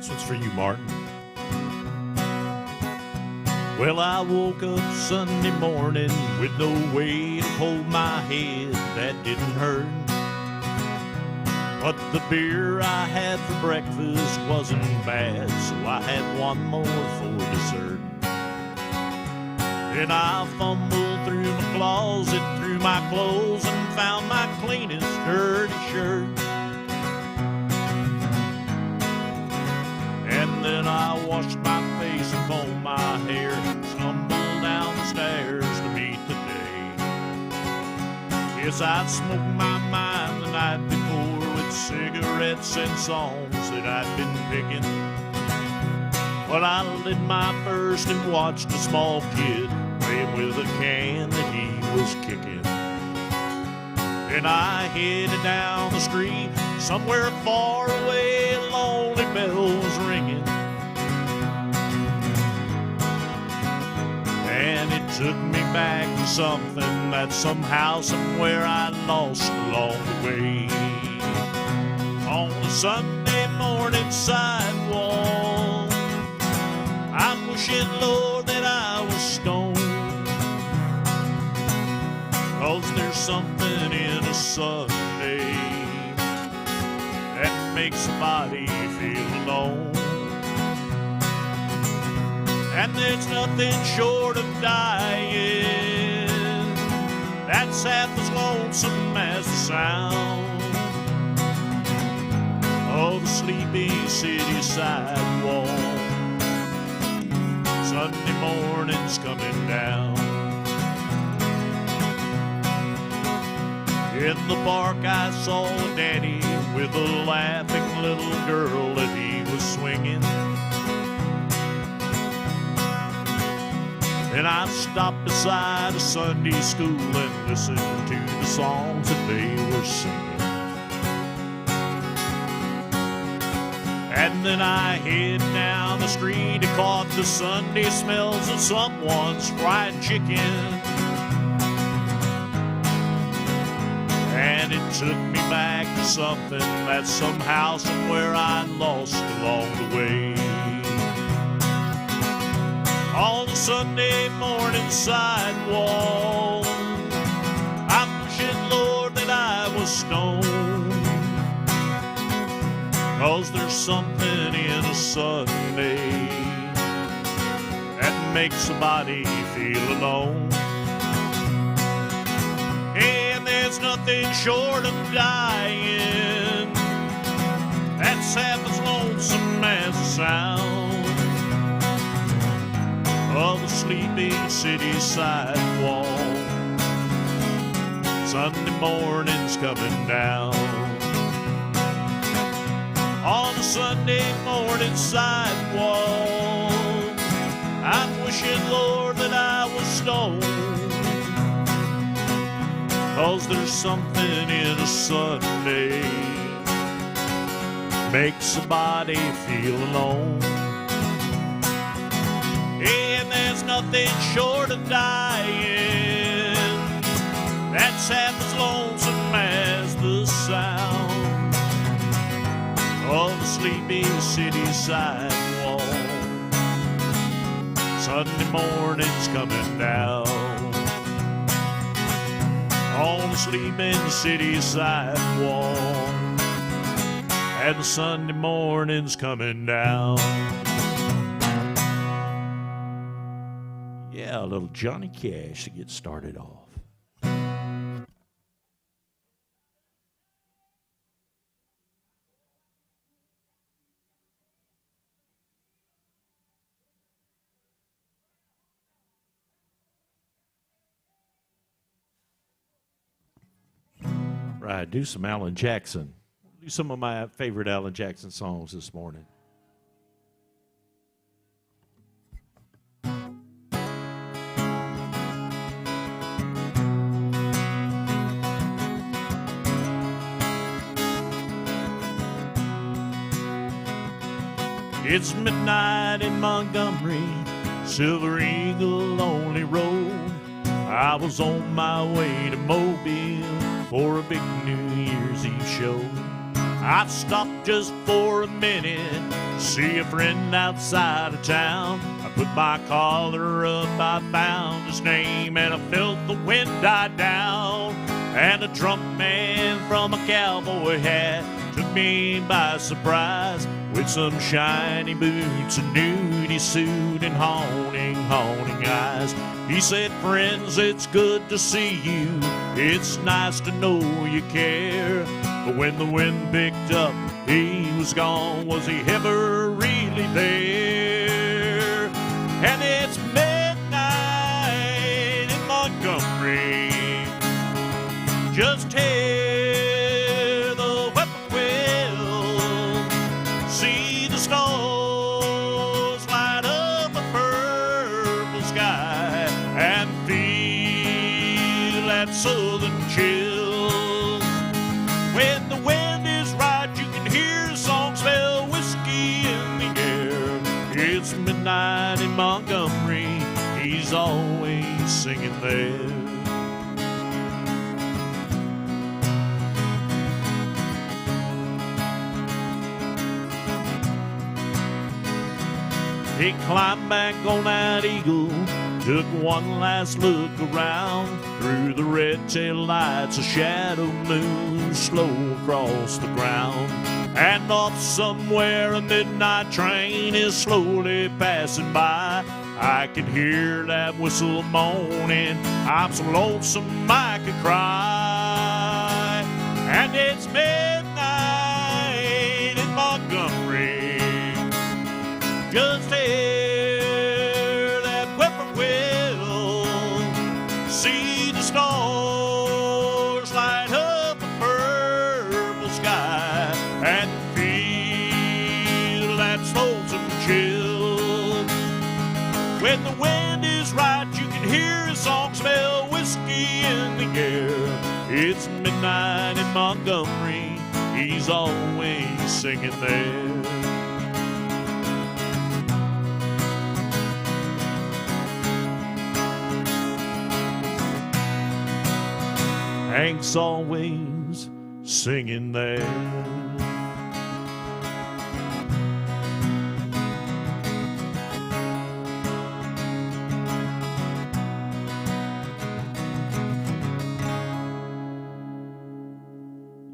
This one's for you, Martin. Well, I woke up Sunday morning with no way to hold my head that didn't hurt. But the beer I had for breakfast wasn't bad, so I had one more for dessert. Then I fumbled through my closet, through my clothes, and found my cleanest dirty shirt. And then I washed my face and combed my hair, stumbled down the stairs to meet the day. Yes, I'd smoked my mind the night before with cigarettes and songs that I'd been picking. But I lit my first and watched a small kid playing with a can that he was kicking. Then I headed down the street, somewhere far away, a lonely bell was ringing. And it took me back to something that somehow, somewhere I lost along the way. On a Sunday morning sidewalk, I'm wishing, Lord, that I was stoned. 'Cause there's something in a Sunday that makes a body feel alone. And there's nothing short of dying that's half as lonesome as the sound of the sleepy city sidewalk. Sunday morning's coming down. In the park I saw a daddy with a laughing little girl that he was swinging. And I stopped beside a Sunday school and listened to the songs that they were singing. And then I head down the street and caught the Sunday smells of someone's fried chicken. And it took me back to something that somehow, somewhere I lost along the way. On the Sunday morning sidewalk, I'm wishing, Lord, that I was stoned. 'Cause there's something in a Sunday that makes a body feel alone. And there's nothing short of dying that's half as lonesome as the sound of a sleepy city sidewalk. Sunday morning's coming down. On a Sunday morning sidewalk, I'm wishing, Lord, that I was stoned. 'Cause there's something in a Sunday makes a body feel alone. And there's nothing short of dying that's half as lonesome as the sound of the sleepy city sidewalk. Sunday morning's coming down. On the sleeping city sidewalk, and the Sunday morning's coming down. Yeah, a little Johnny Cash to get started off. Right, do some Alan Jackson. Do some of my favorite Alan Jackson songs this morning. It's midnight in Montgomery, Silver Eagle only road. I was on my way to Mobile for a big New Year's Eve show. I stopped just for a minute, see a friend outside of town. I put my collar up, I found his name, and I felt the wind die down. And a drunk man from a cowboy hat took me by surprise, with some shiny boots, a nudie suit, and haunting eyes. He said, friends, it's good to see you. It's nice to know you care. But when the wind picked up, he was gone. Was he ever really there? And it's midnight in Montgomery. Just hear the whippoorwill, see the stars light up a purple sky, and feel that southern chill. When the wind is right, you can hear a song, smell whiskey in the air. It's midnight in Montgomery, he's always singing there. He climbed back on that eagle, took one last look around. Through the red tail lights, a shadow moon slow across the ground. And off somewhere a midnight train is slowly passing by. I can hear that whistle moaning, I'm so lonesome I could cry. And it's midnight in Montgomery. Just hear that whippoorwill, see the stars light up a purple sky, and feel that lonesome chill. When the wind is right, you can hear a song, smell whiskey in the air. It's midnight in Montgomery, he's always singing there. Hank's always singing there.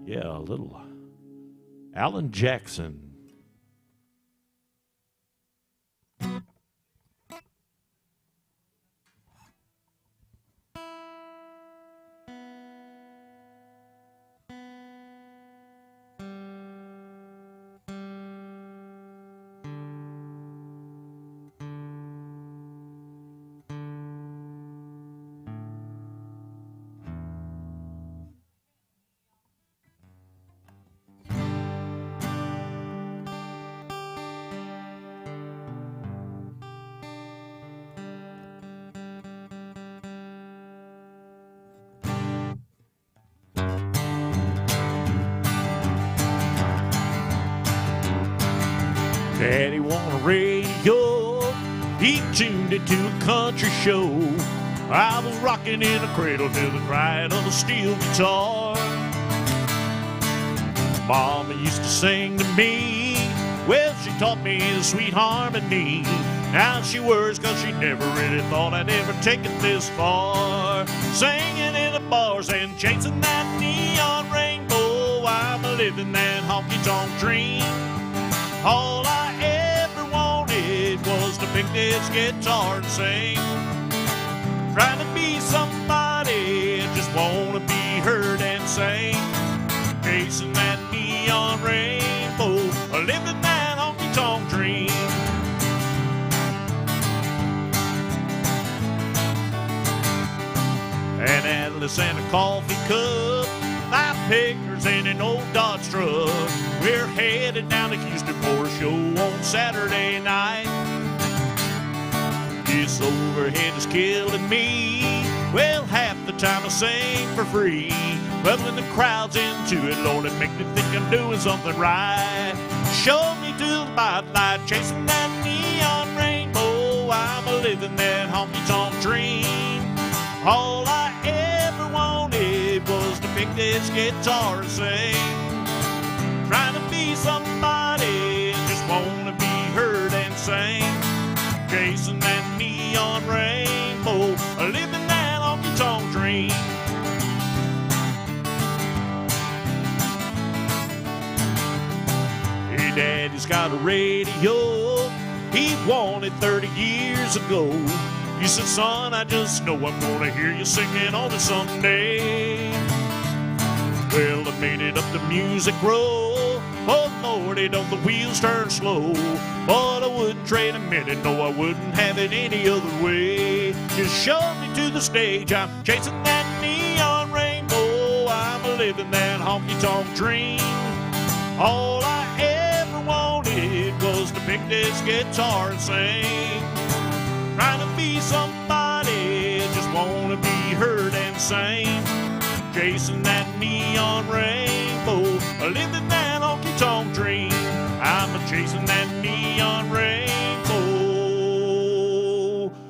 Yeah, a little Alan Jackson. Daddy on a radio, he tuned it to a country show. I was rocking in a cradle to the crying of a steel guitar. Mama used to sing to me, well, she taught me the sweet harmony. Now she worries 'cause she never really thought I'd ever take it this far. Singing in the bars and chasing that neon rainbow, I'm living that honky-tonk dream. All I ever wanted was to pick this guitar and sing. Trying to be somebody, just wanna be heard and sing. Chasing that neon rainbow, living that honky-tonk dream. An atlas and a coffee cup, 5 pickers and an old Dodge truck. We're headed down to Houston for a show on Saturday night. This overhead is killing me. Well, half the time I sing for free. But when the crowd's into it, Lord, it makes me think I'm doing something right. Show me to the spotlight, chasing that neon rainbow. I'm living that honky-tonk dream. All I ever wanted was to pick this guitar and sing. Trying be somebody, just wanna be heard and sing. Chasing that neon rainbow, living that honky-tonk dream. Hey, Daddy's got a radio he wanted 30 years ago. He said, son, I just know I'm gonna hear you singing on it someday. Well, I made it up the music road. Oh, Lordy, don't the wheels turn slow. But I wouldn't trade a minute, no, I wouldn't have it any other way. Just shove me to the stage, I'm chasing that neon rainbow. I'm living that honky-tonk dream. All I ever wanted was to pick this guitar and sing. Trying to be somebody, just wanna be heard and sing. Chasing that neon rainbow, living that honky-tonk dream. I'm chasing that neon rainbow,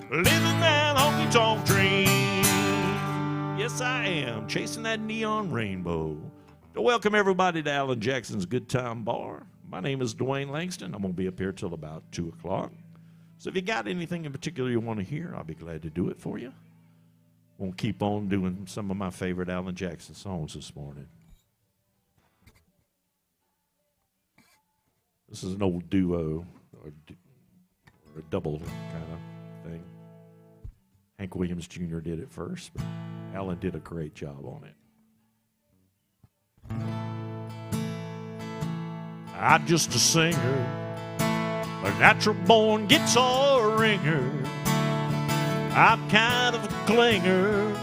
living that honky-tonk dream. Yes, I am chasing that neon rainbow. So welcome everybody to Alan Jackson's Good Time Bar. My name is Dwayne Langston. I'm gonna be up here till about 2 o'clock. So if you got anything in particular you want to hear, I'll be glad to do it for you. We'll keep on doing some of my favorite Alan Jackson songs this morning. This is an old duo, or a double kind of thing. Hank Williams Jr. did it first, but Alan did a great job on it. I'm just a singer, a natural-born guitar ringer. I'm kind of a clinger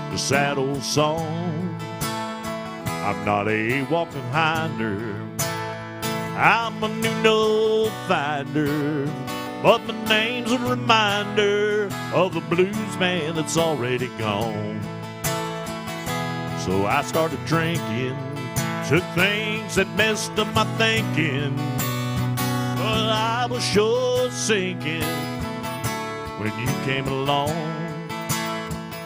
to sad old songs. I'm not a walking hinder. I'm a new note finder, but my name's a reminder of the blues man that's already gone. So I started drinking, took things that messed up my thinking, but I was sure sinking when you came along.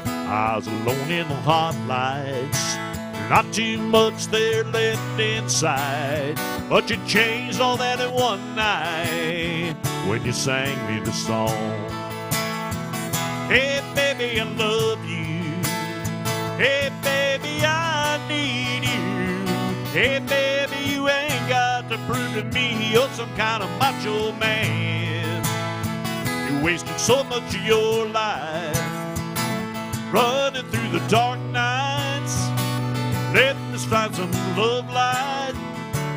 I was alone in the hot lights, not too much there left inside, but you changed all that in one night when you sang me the song. Hey baby, I love you. Hey baby, I need you. Hey baby, you ain't got to prove to me you're some kind of macho man. You wasted so much of your life running through the dark nights, letting us find some love light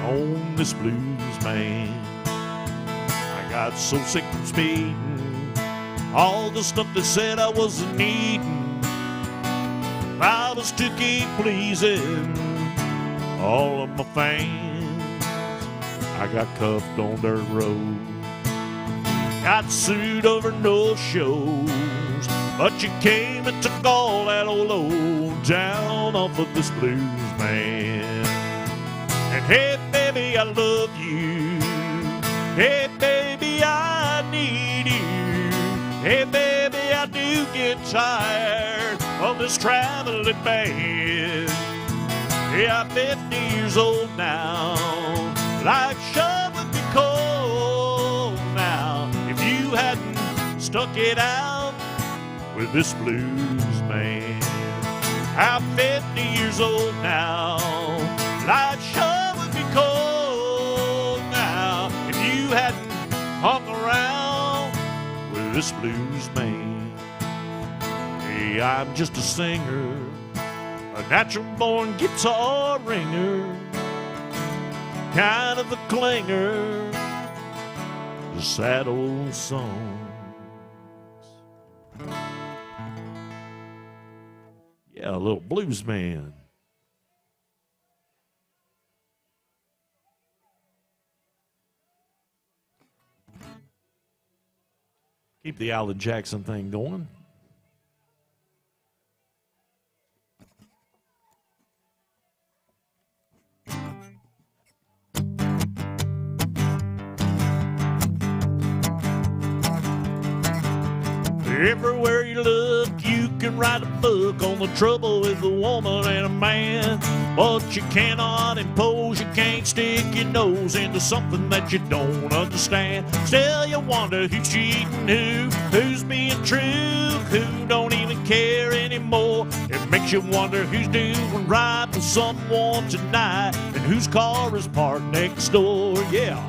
on this blues man. I got so sick from speeding, all the stuff they said I wasn't needing. I was to keep pleasing all of my fans. I got cuffed on dirt road, got sued over no shows, but you came and took all that old load down off of this blues man. And hey baby, I love you. Hey baby, I need you. Hey baby, I do get tired of this traveling band. Yeah, I'm 50 years old now, like shoveling me cold now. If you hadn't stuck it out with this blues man, I'm 50 years old now, like shoveling me cold now. If you hadn't hung around with this blues man. Hey, I'm just a singer, a natural-born guitar ringer, kind of a clinger to sad old songs. Yeah, a little blues man. Keep the Alan Jackson thing going. Everywhere you look, you can write a book on the trouble with a woman and a man. But you cannot impose, you can't stick your nose into something that you don't understand. Still you wonder who's cheating who's being true, who don't even care anymore. It makes you wonder who's doing right with someone tonight, and whose car is parked next door, yeah.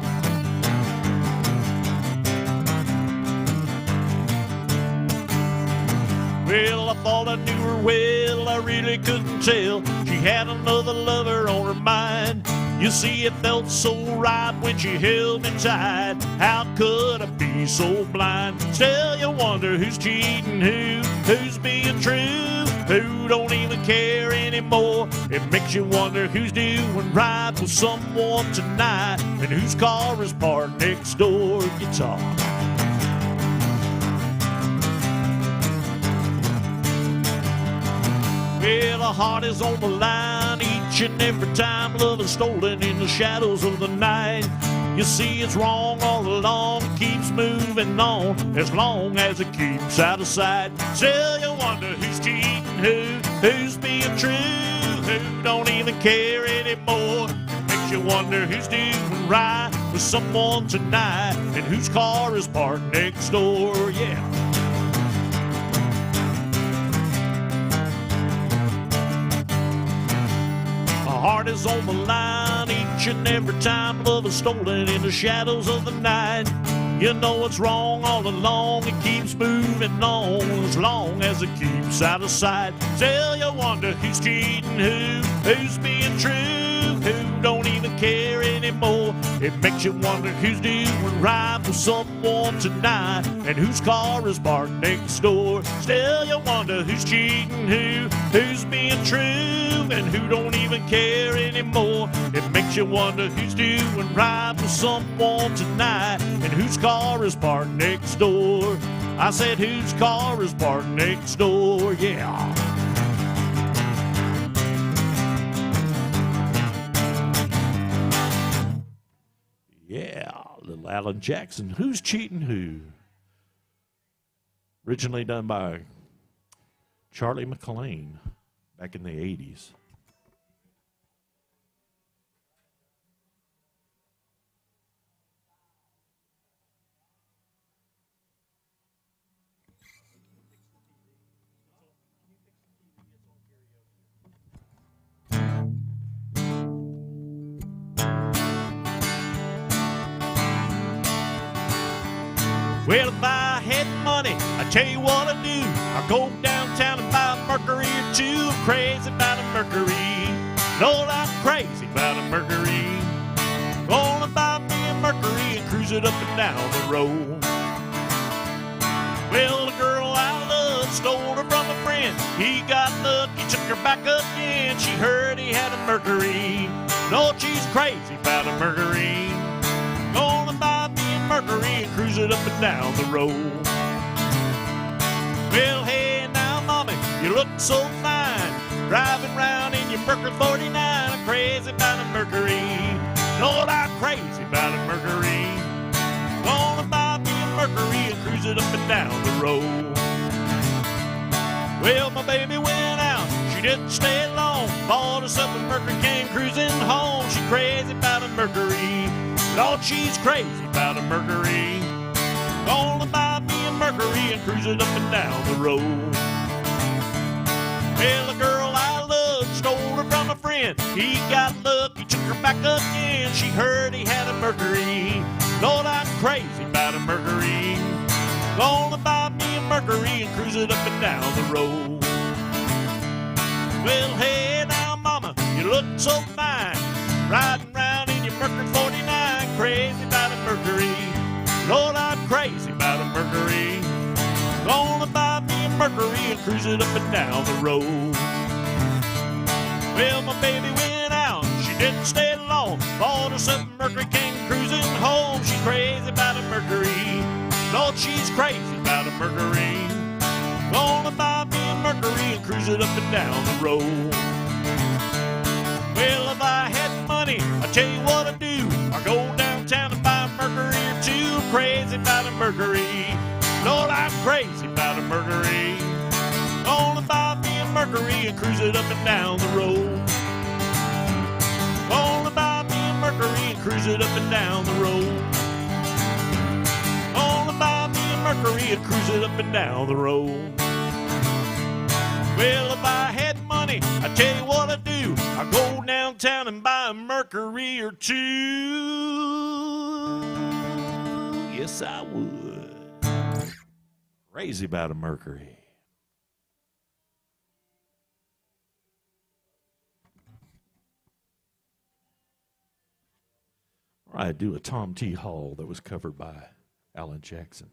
Well, I thought I knew her well, I really couldn't tell. She had another lover on her mind. You see, it felt so right when she held me tight. How could I be so blind? Still, you wonder who's cheating who's being true, who don't even care anymore. It makes you wonder who's doing right with someone tonight, and whose car is parked next door. Guitar. Well, a heart is on the line each and every time love is stolen in the shadows of the night. You see, it's wrong all along, it keeps moving on as long as it keeps out of sight. Still, you wonder who's cheating who's being true, who don't even care anymore. It makes you wonder who's doing right with someone tonight, and whose car is parked next door, yeah. My heart is on the line each and every time love is stolen in the shadows of the night. You know it's wrong all along, it keeps moving on as long as it keeps out of sight. Still you wonder who's cheating who's being true, who don't even care anymore. It makes you wonder who's doing right for someone tonight, and whose car is parked next door. Still you wonder who's cheating who's being true, and who don't even care anymore. It makes you wonder who's doing right for someone tonight, and whose car is parked next door. I said whose car is parked next door, yeah. Yeah, little Alan Jackson. Who's cheating who? Originally done by Charlie McLean back in the 80s. Well, if I had money, I tell you what I'd do. I'd go downtown and buy a Mercury or two. I'm crazy about a Mercury. No, I'm crazy about a Mercury. Gonna buy me a Mercury and cruise it up and down the road. Well, the girl I love stole her from a friend. He got lucky, took her back again. She heard he had a Mercury. No, she's crazy about a Mercury. Gonna buy me a Mercury and cruise it up and down the road. Well, hey now, mommy, you look so fine, driving around in your Mercury 49. I'm crazy about a Mercury. Lord, I'm crazy about a Mercury. Gonna buy me a Mercury and cruise it up and down the road. Well, my baby went out, she didn't stay long. Bought herself a Mercury, came cruising home. She crazy about a Mercury. Lord, she's crazy about a Mercury. Gonna buy me a Mercury and cruise it up and down the road. Well, the girl I love stole her from a friend. He got lucky, took her back again. She heard he had a Mercury. Lord, I'm crazy about a Mercury. Gonna buy me a Mercury and cruise it up and down the road. Well, hey now, mama, you look so fine, riding around in your Mercury 49. Crazy about a Mercury. Lord, I'm crazy about a Mercury. Gonna buy me a Mercury and cruise it up and down the road. Well, my baby went out, she didn't stay long. Bought herself a Mercury, came cruising home. She's crazy about a Mercury. Lord, she's crazy about a Mercury. Gonna buy me a Mercury and cruise it up and down the road. Well, if I had money, I tell you what I'd do. I'd go downtown and buy a Mercury or two. I'm crazy about a Mercury. Lord, I'm crazy about a Mercury. Gonna buy me a Mercury and cruise it up and down the road. Mercury and cruise it up and down the road. Gonna buy me a Mercury and cruise it up and down the road. Well, if I had money, I tell you what I'd do. I'd go downtown and buy a Mercury or two. Yes, I would. Crazy about a Mercury. I do a Tom T. Hall that was covered by Alan Jackson.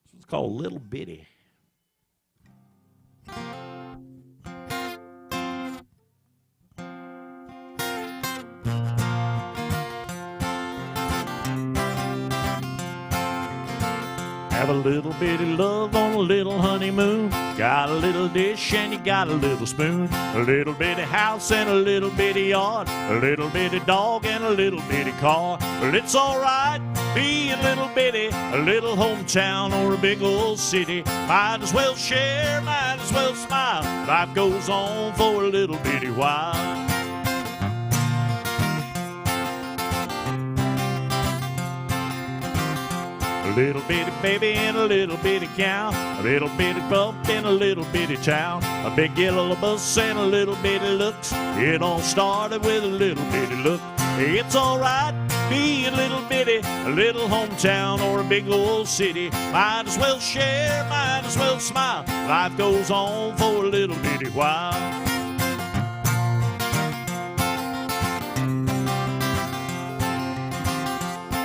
This was called Little Bitty. Have a little bitty love on a little honeymoon. Got a little dish and you got a little spoon. A little bitty house and a little bitty yard. A little bitty dog and a little bitty car. But it's alright being little bitty. A little hometown or a big old city. Might as well share, might as well smile. Life goes on for a little bitty while. A little bitty baby and a little bitty cow. A little bitty bump in a little bitty town. A big yellow bus and a little bitty looks. It all started with a little bitty look. It's alright being little bitty, a little hometown or a big old city. Might as well share, might as well smile. Life goes on for a little bitty while.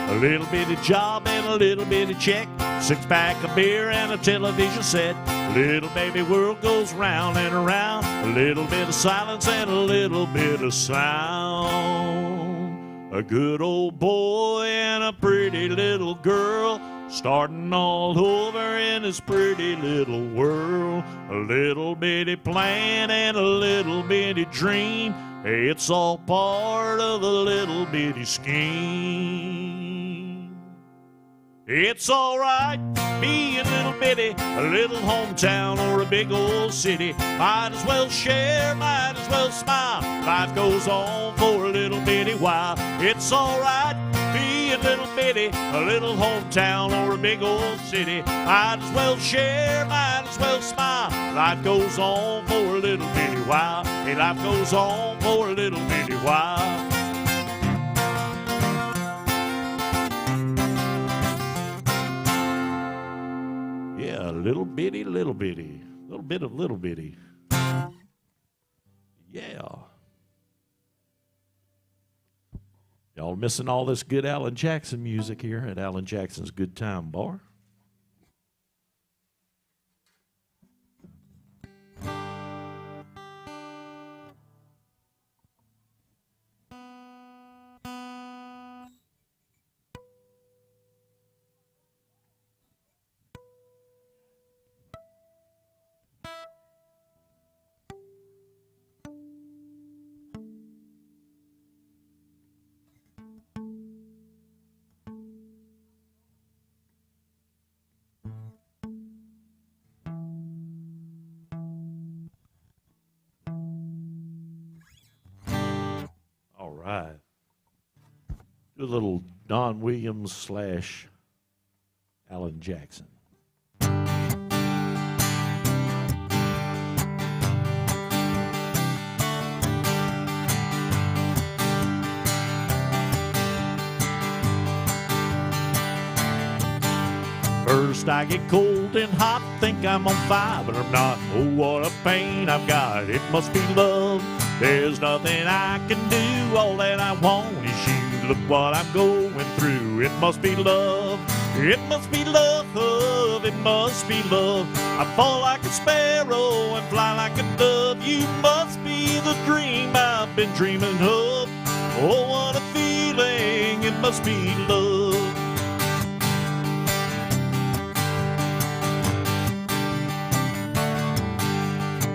A little bitty job and a little bitty check. 6-pack of beer and a television set. Little baby world goes round and around. A little bit of silence and a little bit of sound. A good old boy and a pretty little girl, starting all over in this pretty little world. A little bitty plan and a little bitty dream. It's all part of a little bitty scheme. It's alright being little bitty, a little hometown or a big old city. Might as well share, might as well smile. Life goes on for a little bitty while. It's alright being little bitty, a little hometown or a big old city. Might as well share, might as well smile. Life goes on for a little bitty while. Hey, life goes on for a little bitty while. Yeah, little bitty, little bitty. Little bit of little bitty. Yeah. Y'all missing all this good Alan Jackson music here at Alan Jackson's Good Time Bar. All right. Do a little Don Williams / Alan Jackson. First I get cold and hot, think I'm on fire, but I'm not. Oh, what a pain I've got. It must be love. There's nothing I can do. All that I want is you. Look what I'm going through. It must be love. It must be love. It must be love. I fall like a sparrow and fly like a dove. You must be the dream I've been dreaming of. Oh, what a feeling. It must be love.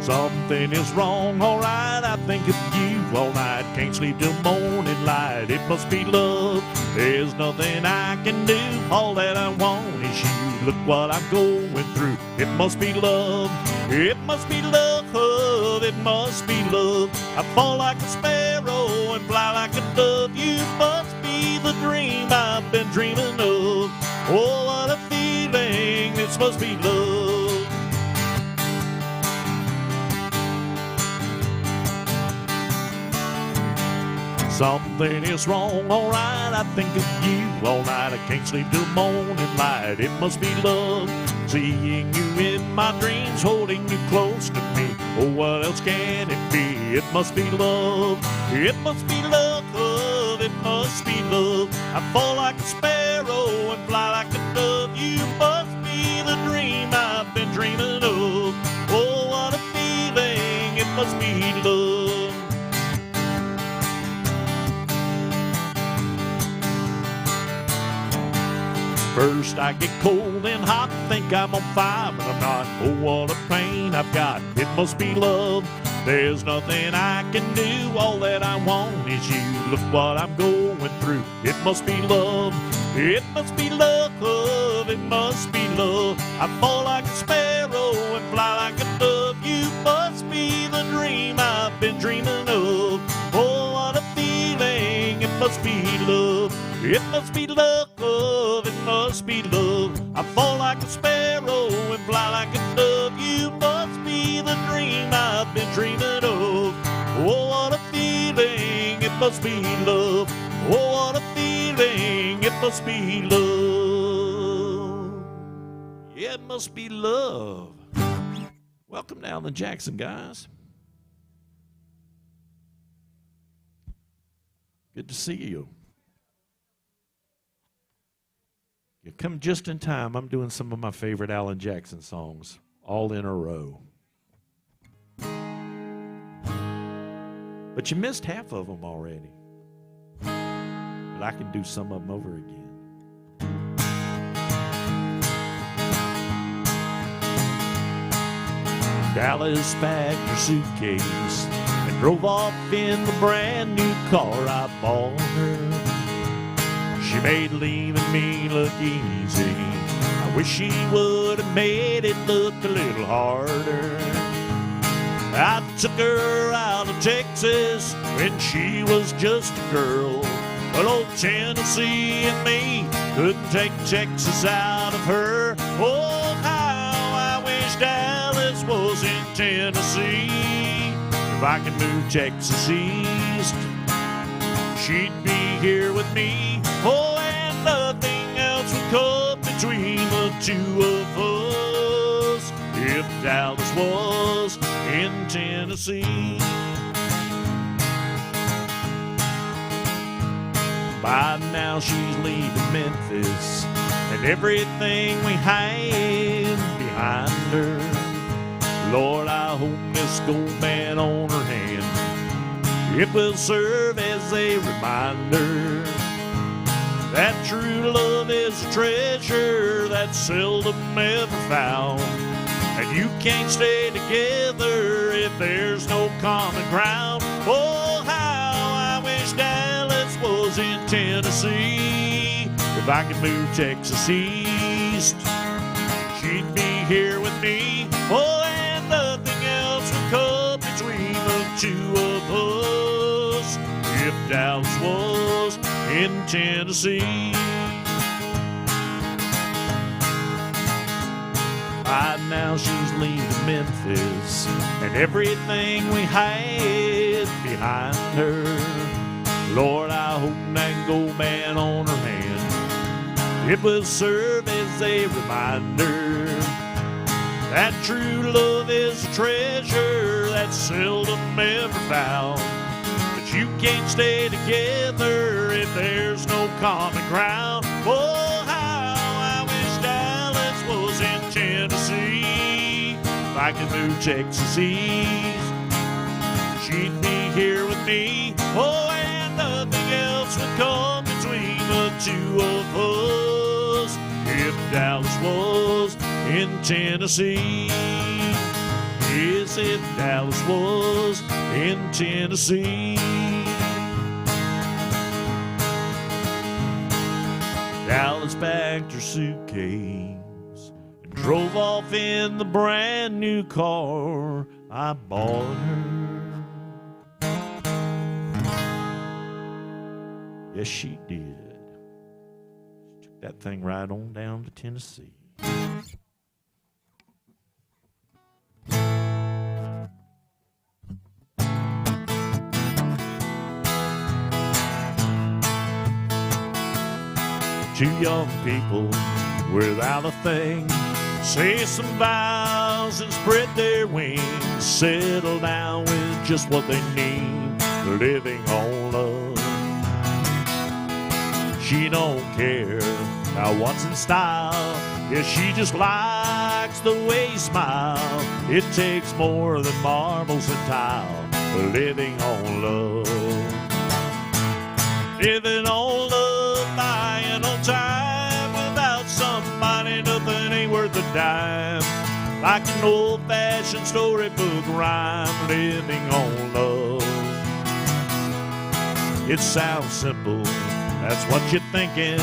Something is wrong, alright, I think of you all night. Can't sleep till morning light. It must be love. There's nothing I can do. All that I want is you. Look what I'm going through. It must be love. It must be love. It must be love. I fall like a sparrow and fly like a dove. You must be the dream I've been dreaming of. Oh, what a feeling, this must be love. Something is wrong, alright, I think of you all night. I can't sleep till morning light. It must be love, seeing you in my dreams, holding you close to me. Oh, what else can it be? It must be love, it must be love, it must be love. I fall like a sparrow and fly like a dove. You must be the dream I've been dreaming of. Oh, what a feeling, it must be love. First I get cold and hot, think I'm on fire, but I'm not. Oh, what a pain I've got, it must be love. There's nothing I can do, all that I want is you. Look what I'm going through, it must be love. It must be love, it must be love. I fall like a sparrow and fly like a dove. You must be the dream I've been dreaming of. Oh, what a feeling, it must be love. It must be love, it must be love. I fall like a sparrow and fly like a dove. You must be the dream I've been dreaming of. Oh, what a feeling, it must be love. Oh, what a feeling, it must be love. Yeah, it must be love. Welcome to Alan Jackson, guys. Good to see you. You come just in time. I'm doing some of my favorite Alan Jackson songs, all in a row. But you missed half of them already. But I can do some of them over again. Dallas packed her suitcase and drove off in the brand new car I bought her. She made leaving me look easy. I wish she would have made it look a little harder. I took her out of Texas when she was just a girl. But old Tennessee and me couldn't take Texas out of her. Oh, how I wish Dallas was in Tennessee. If I could move Texas east, she'd be here with me. Oh, and nothing else would come between the two of us if Dallas was in Tennessee. By now she's leaving Memphis and everything we had behind her. Lord, I hope this gold band on her hand, it will serve as a reminder that true love is a treasure that's seldom ever found. And you can't stay together if there's no common ground. Oh, how I wish Dallas was in Tennessee. If I could move Texas east, she'd be here with me. Oh, and nothing else would come between the two of us if Dallas was in Tennessee. Right now she's leaving Memphis and everything we had behind her. Lord, I hope that gold band on her hand, it will serve as a reminder that true love is a treasure that's seldom ever found. But you can't stay together if there's no common ground. Oh, how I wish Dallas was in Tennessee. If I could move Texas east, she'd be here with me. Oh, and nothing else would come between the two of us if Dallas was in Tennessee. Yes, if Dallas was in Tennessee. Dallas packed her suitcase and drove off in the brand new car I bought her. Yes, she did. She took that thing right on down to Tennessee. Two young people without a thing say some vows and spread their wings, settle down with just what they need, living on love. She don't care about what's in style, yeah, she just likes the way you smile. It takes more than marbles and tile, living on love. Living on love, buying on time. Without somebody, nothing ain't worth a dime. Like an old-fashioned storybook rhyme, living on love. It sounds simple, that's what you're thinking.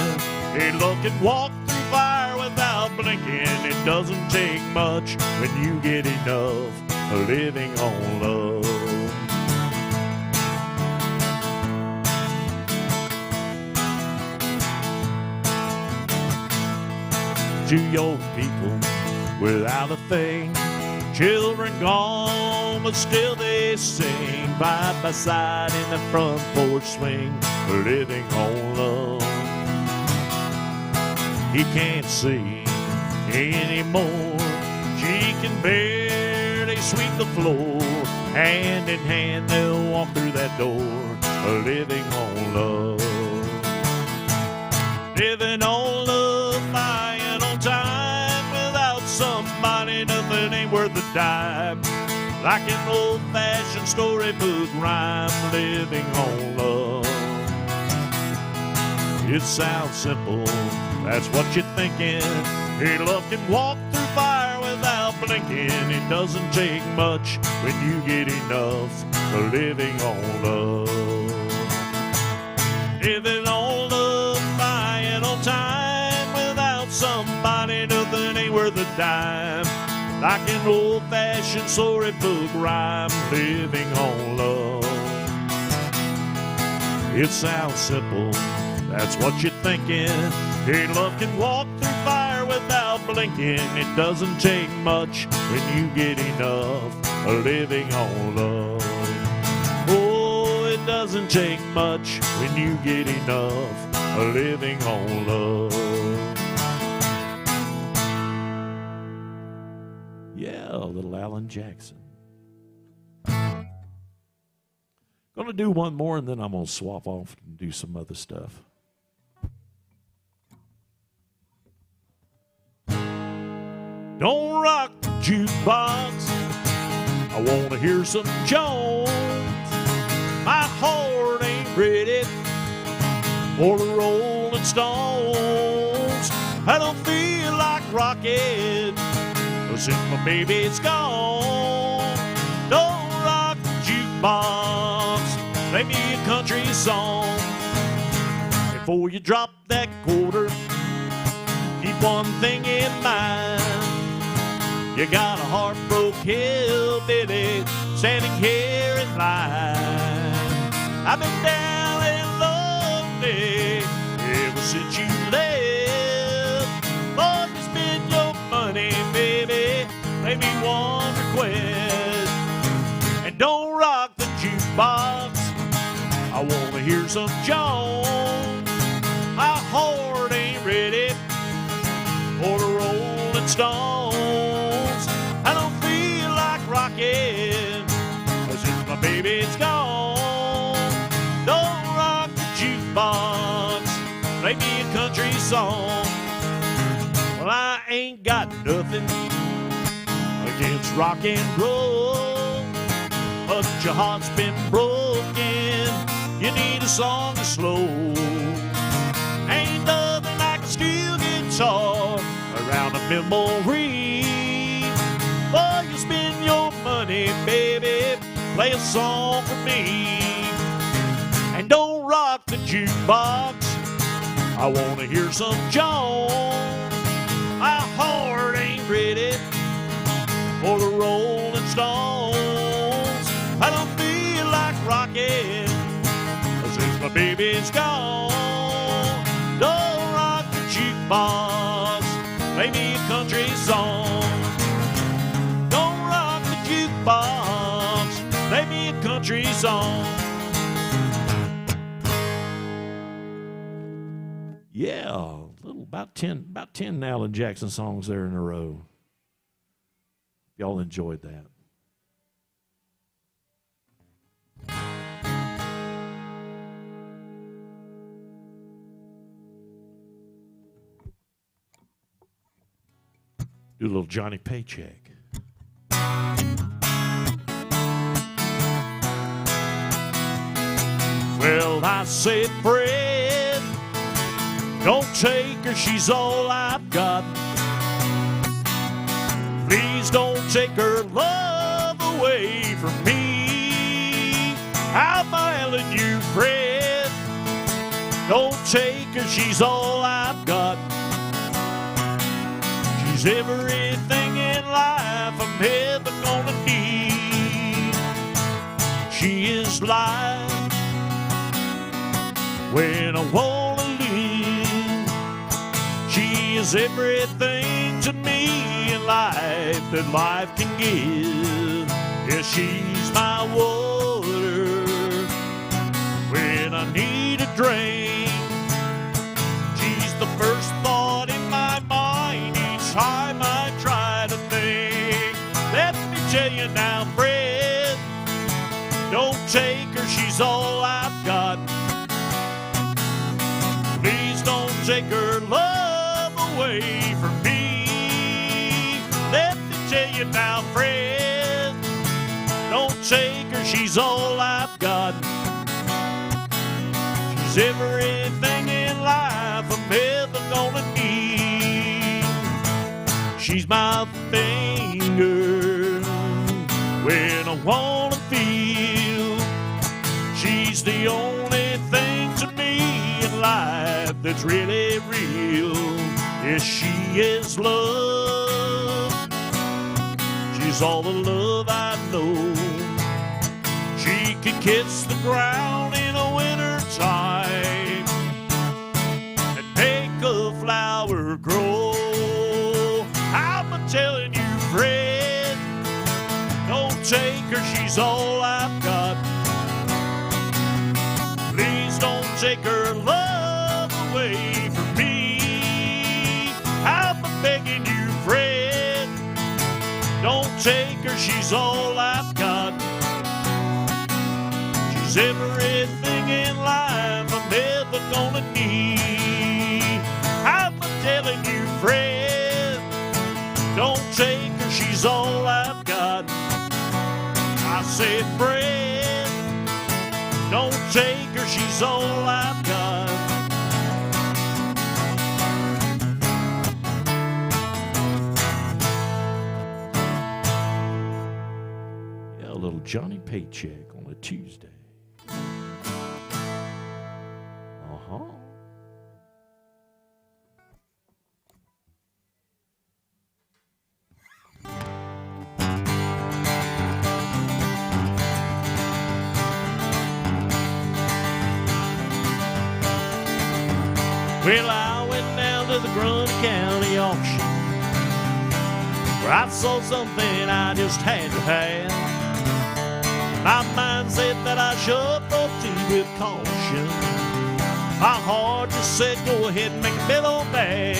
Hey, look and walk through fire without blinking. It doesn't take much when you get enough, living on love. Two young people without a thing, children gone, but still they sing, side by side in the front porch swing, living on love. He can't see anymore, she can barely sweep the floor. Hand in hand they'll walk through that door, living on love. Living on love, buying on time. Without somebody, nothing ain't worth a dime. Like an old-fashioned storybook rhyme, living on love. It sounds simple, that's what you're thinking. Hey, look and walk through fire without blinking. It doesn't take much when you get enough, living on love. Living on love, buying on time. Without somebody, nothing ain't worth a dime. Like an old-fashioned storybook rhyme, living on love. It sounds simple, that's what you're thinking. Hey, look and walk through fire without blinking. It doesn't take much when you get enough, living on love. Oh, it doesn't take much when you get enough, living on love. Yeah, little Alan Jackson. Gonna do one more and then I'm gonna swap off and do some other stuff. Don't rock the jukebox, I wanna hear some Jones. My heart ain't ready for the Rolling Stones. I don't feel like rocking since my baby's gone. Don't rock the jukebox, play me a country song. Before you drop that quarter, keep one thing in mind. You got a heartbroken hillbilly standing here in line. I've been down and lonely ever since you left. Lord, you spend your money, baby, play me one request. And don't rock the jukebox, I wanna hear some Jones. My heart ain't ready for the Rolling Stones. I don't feel like rocking since my baby's gone. Don't rock the jukebox, play me a country song. Well, I ain't got nothing against rock and roll, but your heart's been broken, you need a song that's slow. Ain't nothing like a steel guitar around a memory. Boy, you spend your money, baby, play a song for me. And don't rock the jukebox, I wanna hear some Jones. My heart ain't ready for the Rolling Stones. I don't feel like rocking since my baby's gone. Don't rock the jukebox, play me a country song. Don't rock the jukebox, play me a country song. Yeah, a little about 10 Alan Jackson songs there in a row. Y'all enjoyed that. Do a little Johnny Paycheck. Well, I said, Fred, don't take her, she's all I've got. Please don't take her love away from me. I'm telling you, Fred, don't take her, she's all I've got. She's everything in life I'm ever gonna need. She is life when I wanna live. She is everything to me in life that life can give. Yeah, she's my water when I need a drink. She's the first thought in my mind each time I try to think. Let me tell you now, Fred, don't take her, she's all I've got. Please don't take her love away from me. Let me tell you now, Fred, don't take her, she's all I've got. She's everything in life I'm ever gonna need. She's my finger when I wanna feel. She's the only thing to me in life that's really real. Yes, she is love. She's all the love I know. She could kiss the ground in a winter time and make a flower grow. I'm telling you, Fred, don't take her, she's all I've got. Please don't take her love away from me. I'm begging you, Fred, don't take her, she's all I've got. She's everything in life I'm ever gonna need. I'm telling you, Fred, don't take her, she's all I've got. I said, Fred, don't take her, she's all I've got. Yeah, a little Johnny Paycheck on a Tuesday. Uh-huh. Well, I went down to the Grundy County auction where I saw something I just had to have. My mind said that I should proceed with caution. My heart just said, go ahead and make a bid on that.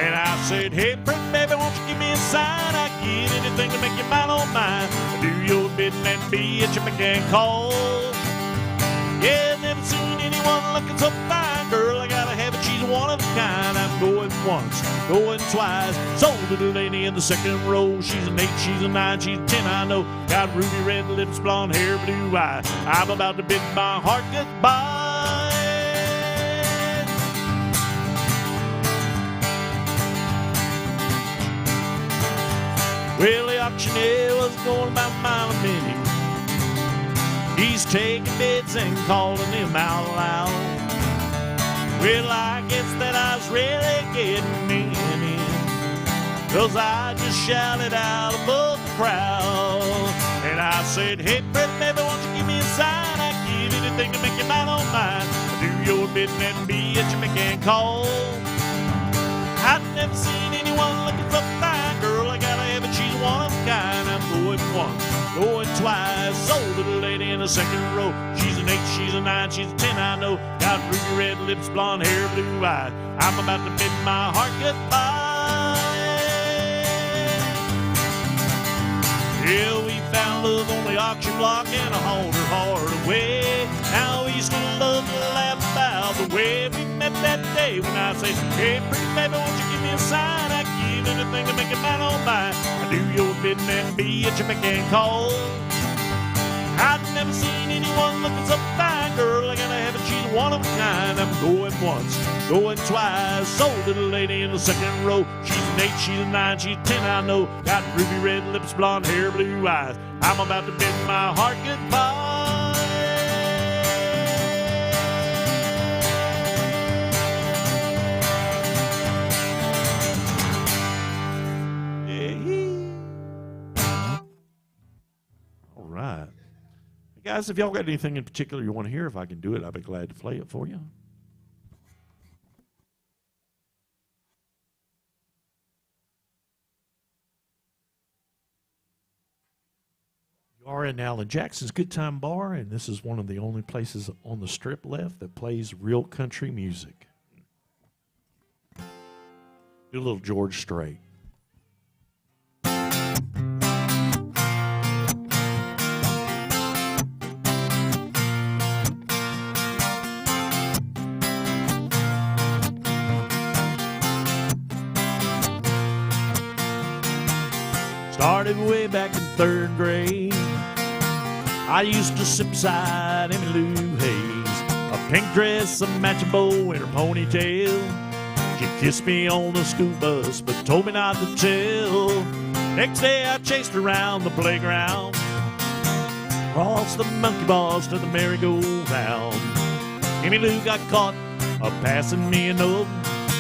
And I said, hey, pretty baby, won't you give me a sign? I'd give anything to make you mine on mine. Do your bidding and be at your McCann call. Yeah, never seen anyone looking so fine, girl. I gotta have it, she's one of a kind. I'm going once, going twice. Sold to the lady in the second row. She's an 8, she's a 9, she's a 10, I know. Got ruby red lips, blonde hair, blue eyes. I'm about to bid my heart goodbye. Well, the auctioneer was going about a mile a minute. He's taking bids and calling them out loud. Well, I guess that I was really getting in, 'cause I just shouted out above the crowd. And I said, hey, pretty baby, won't you give me a sign? I give anything to make you mine on mine. Do your bidding and be at your beck and call. I've never seen anyone looking so fine, girl. I gotta have it, she's one of a kind. I'm going once, going twice. Sold little lady in the second row. She's an 8, she's a 9, she's a 10, I know. Got ruby red lips, blonde hair, blue eyes. I'm about to bid my heart goodbye. Yeah, we found love on the auction block and I hauled her hard away. Now we still love to laugh about the way we met that day when I said, hey, pretty baby, won't you give me a sign? I give anything to make it mine on mine. I do your bidding and be at your beck and call. I've never seen anyone looking so fine, girl. I gotta have it, she's one of a kind. I'm going once, going twice. Sold little lady in the second row. She's an 8, she's a 9, she's a 10, I know. Got ruby red lips, blonde hair, blue eyes. I'm about to bid my heart goodbye. All right. Guys, if y'all got anything in particular you want to hear, if I can do it, I'll be glad to play it for you. You are in Alan Jackson's Good Time Bar, and this is one of the only places on the strip left that plays real country music. Do a little George Strait. Started way back in 3rd grade. I used to sit beside Emmy Lou Hayes. A pink dress, a matching bow, and her ponytail. She kissed me on the school bus, but told me not to tell. Next day I chased her around the playground, crossed the monkey bars to the merry-go-round. Emmy Lou got caught passing me a note.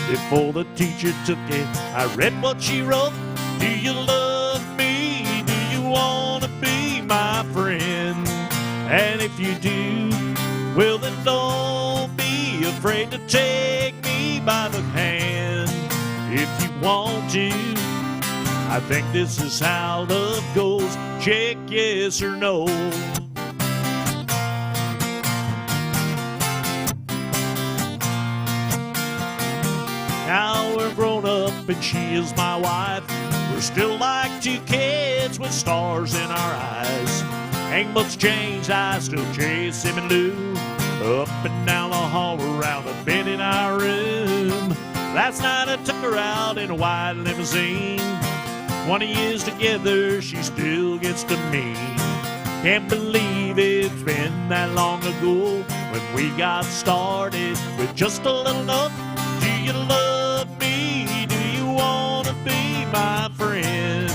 Before the teacher took it, I read what she wrote. Do you love me? Do you want to be my friend? And if you do, well then don't be afraid to take me by the hand. If you want to, I think this is how love goes. Check yes or no. Now we're grown up and she is my wife. We're still like 2 kids with stars in our eyes. Ain't much changed, I still chase him and Lou up and down the hall around the bed in our room. Last night I took her out in a white limousine. 20 years together, she still gets to me. Can't believe it's been that long ago when we got started with just a little note. Do you love me? Do you want to be my friend?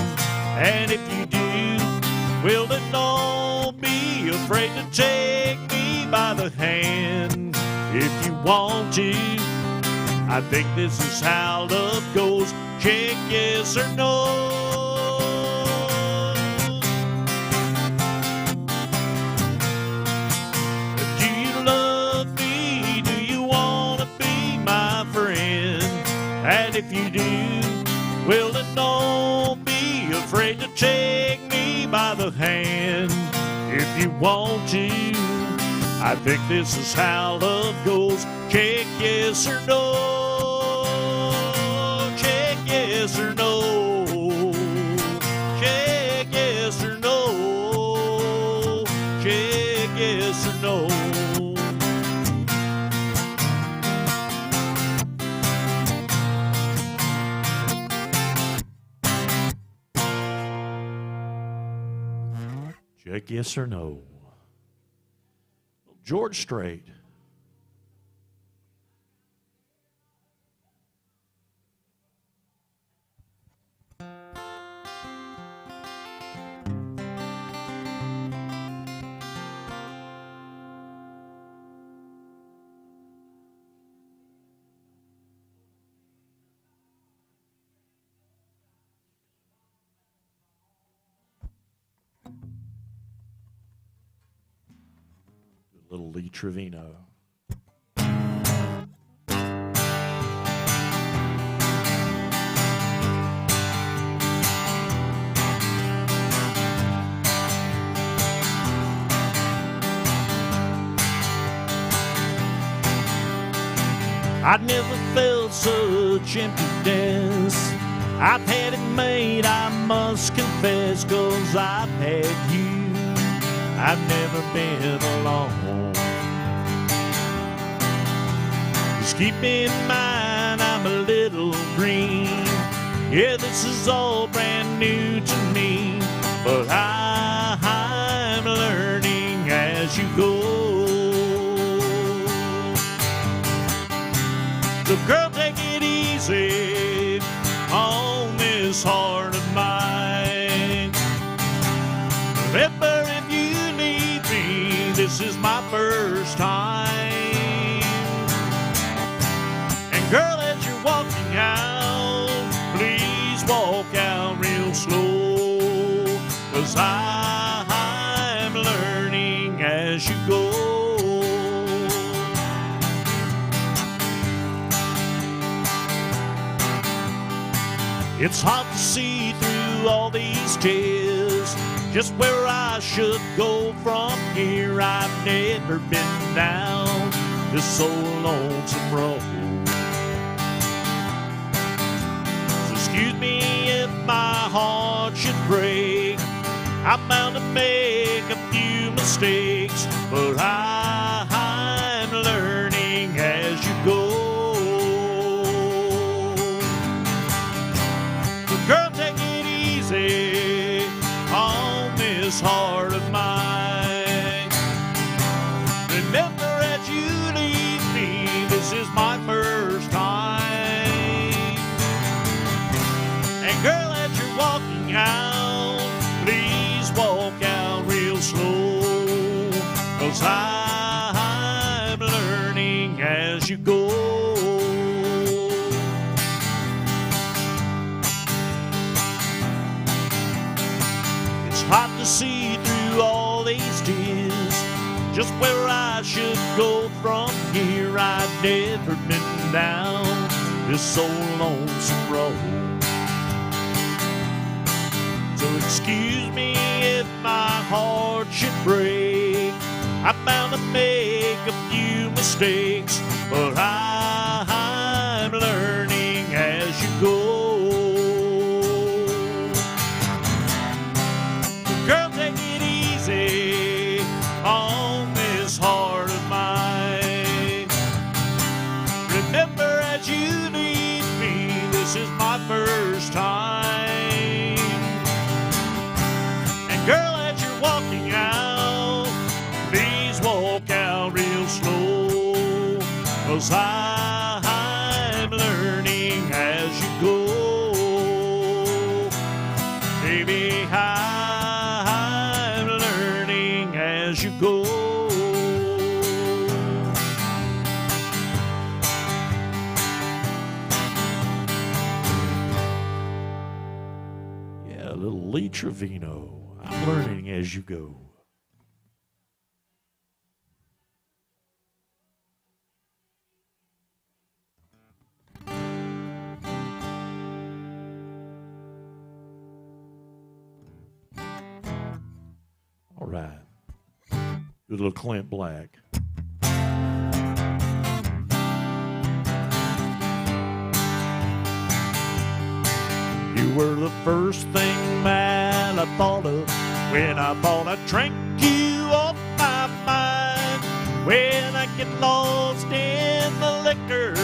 And if you do, well then don't be afraid to take me by the hand. If you want to, I think this is how love goes. Check yes or no. Do you love me? Do you want to be my friend? And if you do, well then don't be afraid to take me by the hand. If you want to, I think this is how love goes. Check yes or no. Check yes or no. Check yes or no. Check yes or no. Check yes or no. George Strait. Little Lee Trevino. I never felt such emptiness. I've had it made, I must confess, 'cause I've had you. I've never been alone. Just keep in mind I'm a little green. Yeah, this is all brand new to me, but I'm learning as you go. So girl, take it easy on this heart of mine. Remember, if you need me, this is my first time. And girl, as you're walking out, please walk out real slow, 'cause I'm learning as you go. It's hard to see through all these tears, just where I should go from here. I've never been down this old lonesome road. So excuse me if my heart should break. I'm bound to make a few mistakes, but I'm learning as you go. Girl, take it easy on this heart of mine. Remember, as you leave me, this is my first time. And girl, as you're walking out, please walk out real slow, 'cause I'm learning as you go. Hard to see through all these tears, just where I should go from here. I've never been down this old lonesome road. So excuse me if my heart should break. I'm bound to make a few mistakes, but I'm learning as you go. Girl, take it easy on this heart of mine. Remember, as you leave me, this is my first time. And girl, as you're walking out, please walk out real slow, 'cause I'm learning as you go. Baby, I'm learning as you go. Yeah, a little Lee Trevino. I'm learning as you go. All right. Do a little Clint Black. You were the first thing that I thought of when I thought I drank you off my mind. When I get lost in the liquor,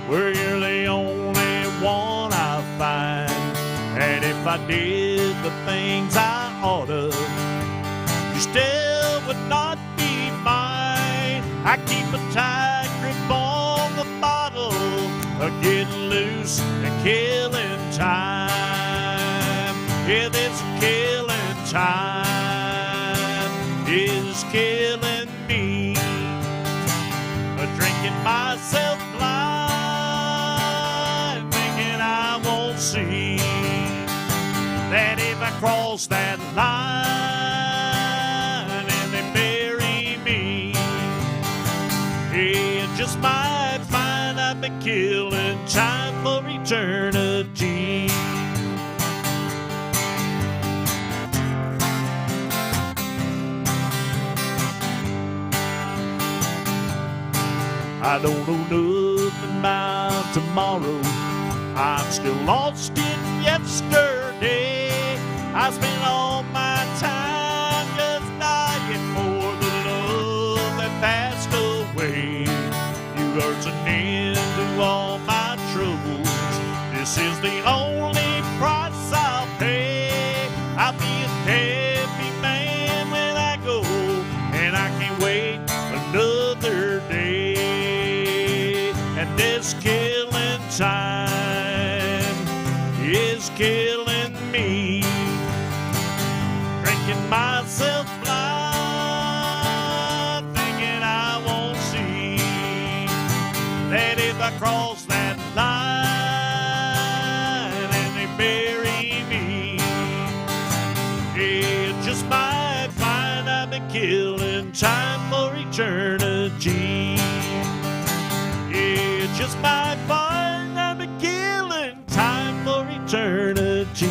where you're the only one I find. And if I did the things I oughta, you still would not be mine. I keep a tight grip on the bottle, getting loose and killing time. Yeah, this killing time is killing me. Drinking myself blind, thinking I won't see that if I cross that line and they bury me, killing time for eternity. I don't know nothing about tomorrow. I'm still lost in yesterday. I spent all my time just dying for the love that passed away. You are an end to all my troubles. This is the only price I'll pay. I'll be a happy man when I go, and I can't wait another day. And this killing time is killing me, drinking myself blind, thinking I won't see that if I cross that line and they bury me, it just might find I've been killing time for eternity. It just might find I've been killing time for eternity.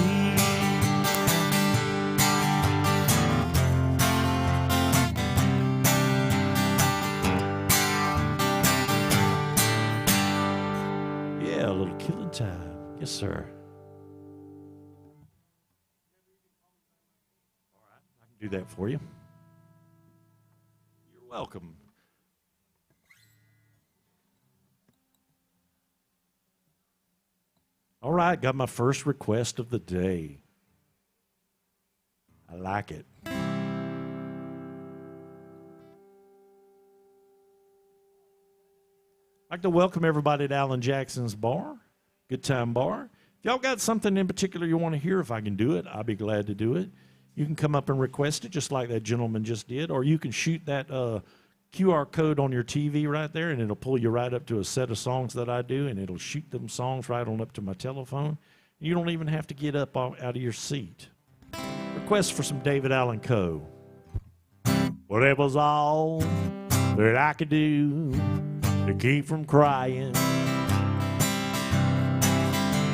Yeah, a little killing time. Yes, sir. All right, I can do that for you. You're welcome. All right, got my first request of the day. I like it. I'd like to welcome everybody to Alan Jackson's Bar, Good Time Bar. If y'all got something in particular you want to hear, if I can do it, I'll be glad to do it. You can come up and request it just like that gentleman just did, or you can shoot that QR code on your TV right there, and it'll pull you right up to a set of songs that I do, and it'll shoot them songs right on up to my telephone. You don't even have to get up out of your seat. Request for some David Allen Coe. Well, it was all that I could do to keep from crying.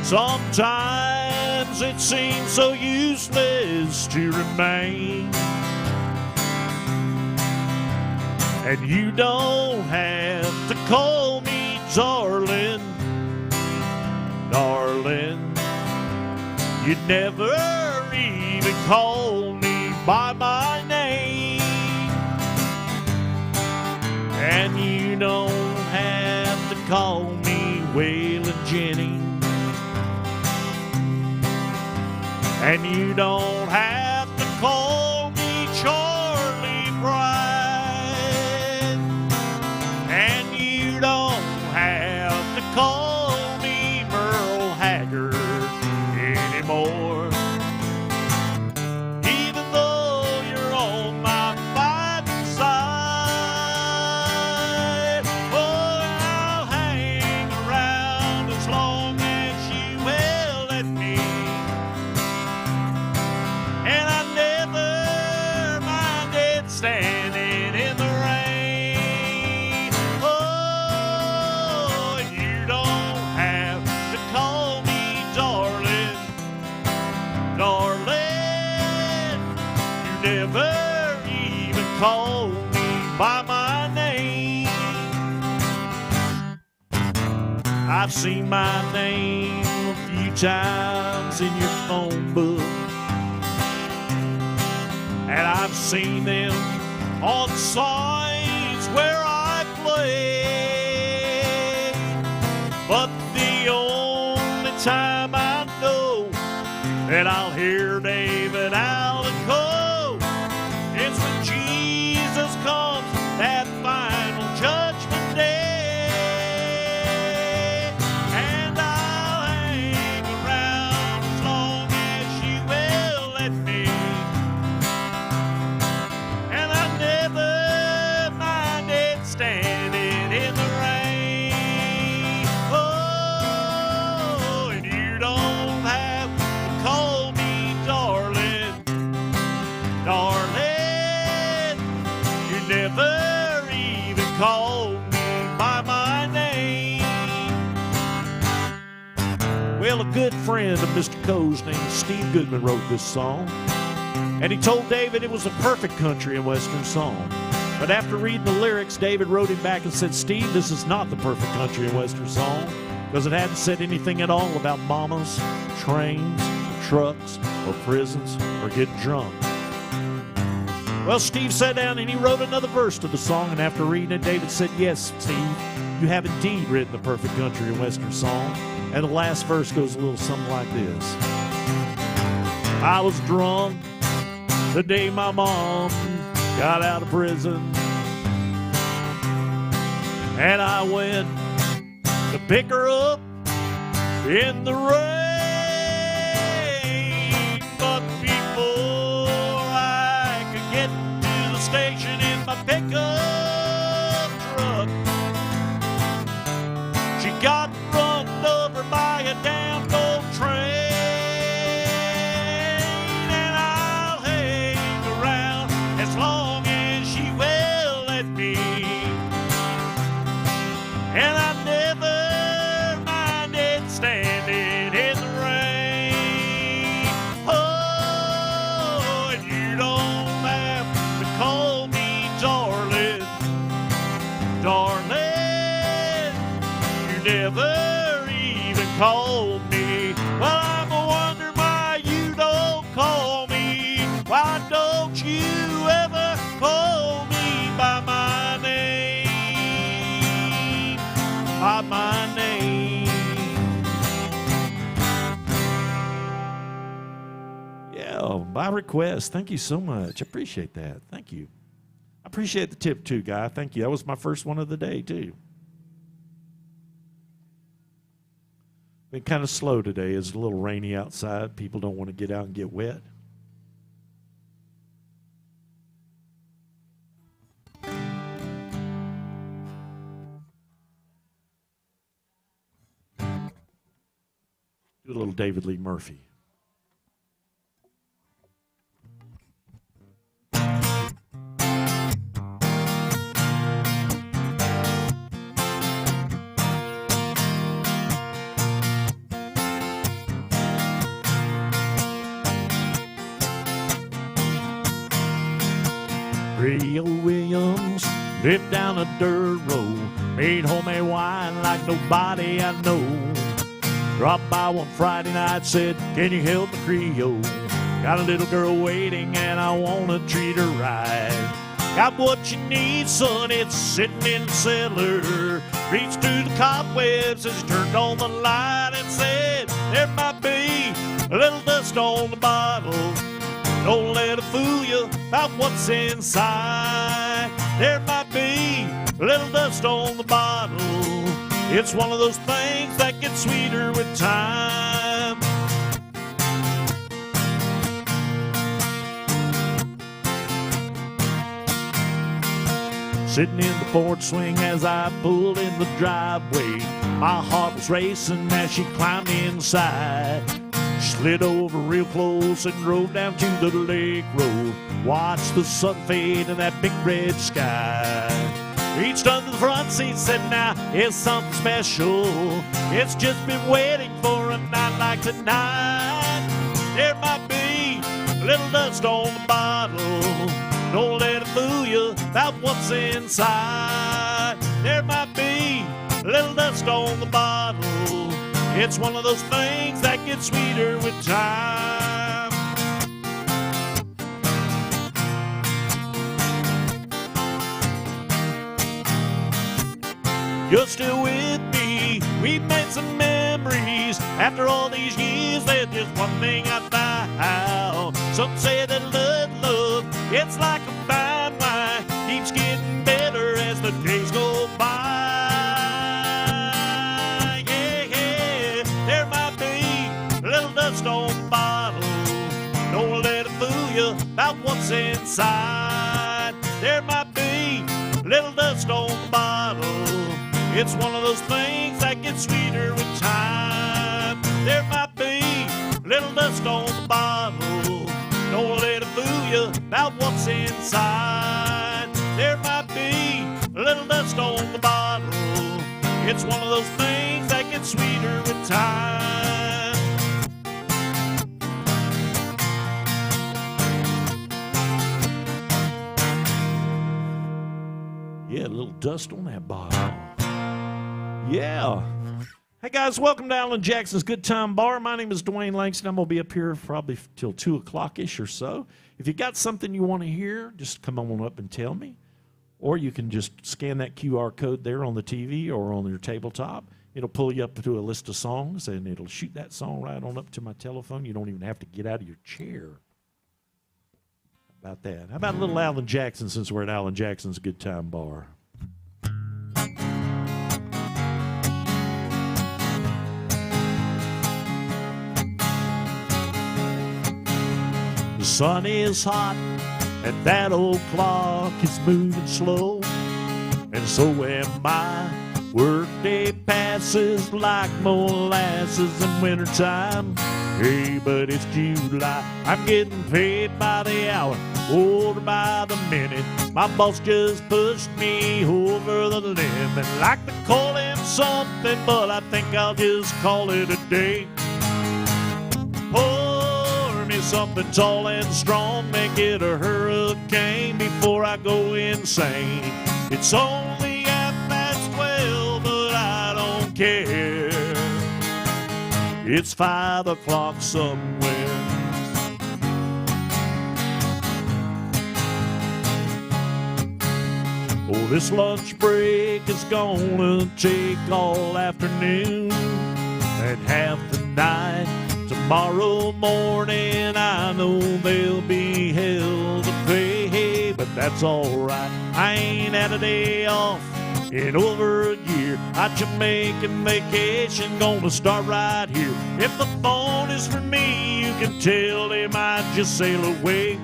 Sometimes it seems so useless to remain. And you don't have to call me darling, darling. You'd never even call me by my name. And you don't have to call me Waylon Jennings. And you don't have to call me Charlie Brown. And you don't have to call me Merle Haggard anymore. Even though you're on my fighting side, oh, I'll hang around as long as you will let me. And I never minded standing in the rain. Never even call me by my name. I've seen my name a few times in your phone book, and I've seen them on signs where I play. But the only time I know that I'll hear David Allen Coe, it's when Jesus comes that final judgment day. And I'll hang around as long as you will let me. And I never minded standing in the rain. Oh, and you don't have to call me darling. Well, a good friend of Mr. Coe's named Steve Goodman wrote this song. And he told David it was a perfect country and western song. But after reading the lyrics, David wrote him back and said, Steve, this is not the perfect country and western song because it hadn't said anything at all about mamas, trains, trucks, or prisons, or getting drunk. Well, Steve sat down and he wrote another verse to the song, and after reading it, David said, yes, Steve, you have indeed written the perfect country and western song. And the last verse goes a little something like this. I was drunk the day my mom got out of prison, and I went to pick her up in the rain. But before I could get to the station in my pickup truck, she got run over by a damn old train. And I'll hang around as long as she will let me. And I never minded standing in the rain. Oh, and you don't have to call me darling, darling. You never even called me. Well, I'm a wonder why you don't call me. Why don't you ever call me by my name? By my name. Yeah, by request. Thank you so much. I appreciate that. Thank you. I appreciate the tip too, Guy. Thank you. That was my first one of the day too. Been kind of slow today. It's a little rainy outside. People don't want to get out and get wet. Do a little David Lee Murphy. Rio Williams lived down a dirt road, made homemade wine like nobody I know. Dropped by one Friday night, said, can you help me Creole? Got a little girl waiting and I wanna treat her right. Got what you need, son, it's sitting in the cellar. Reached through the cobwebs as he turned on the light and said, there might be a little dust on the bottle. Don't let it fool you about what's inside. There might be a little dust on the bottle. It's one of those things that gets sweeter with time. Sitting in the porch swing as I pulled in the driveway, my heart was racing as she climbed inside. Slid over real close and drove down to the lake road. Watched the sun fade in that big red sky. Reached under the front seat, said, now it's something special. It's just been waiting for a night like tonight. There might be a little dust on the bottle. Don't let it fool you about what's inside. There might be a little dust on the bottle. It's one of those things that gets sweeter with time. You're still with me. We've made some memories. After all these years, there's just one thing I found. Some say that love, it's like a fine wine. Keeps getting better as the days go by. On the bottle, don't let it fool you about what's inside. There might be a little dust on the bottle. It's one of those things that gets sweeter with time. There might be a little dust on the bottle. Don't let it fool you about what's inside. There might be a little dust on the bottle. It's one of those things that gets sweeter with time. a little dust on that bottle. Yeah. Hey, guys, welcome to Alan Jackson's Good Time Bar. My name is Dwayne Langston. I'm going to be up here probably till 2 o'clock-ish or so. If you got something you want to hear, just come on up and tell me. Or you can just scan that QR code there on the TV or on your tabletop. It'll pull you up to a list of songs, and it'll shoot that song right on up to my telephone. You don't even have to get out of your chair. How about that? How about a little Alan Jackson, since we're at Alan Jackson's Good Time Bar? The sun is hot, and that old clock is moving slow, and so am I. Workday passes like molasses in wintertime. Hey, but it's July. I'm getting paid by the hour, or by the minute. My boss just pushed me over the limit. Like to call him something, but I think I'll just call it a day. Pour me something tall and strong, make it a hurricane before I go insane. It's only 12, but I don't care. It's 5 o'clock somewhere. Oh, this lunch break is gonna take all afternoon and half the night. Tomorrow morning I know they'll be hell to pay, but that's alright. I ain't had a day off in over a year. A Jamaican vacation gonna start right here. If the phone is for me, you can tell they might just sail away.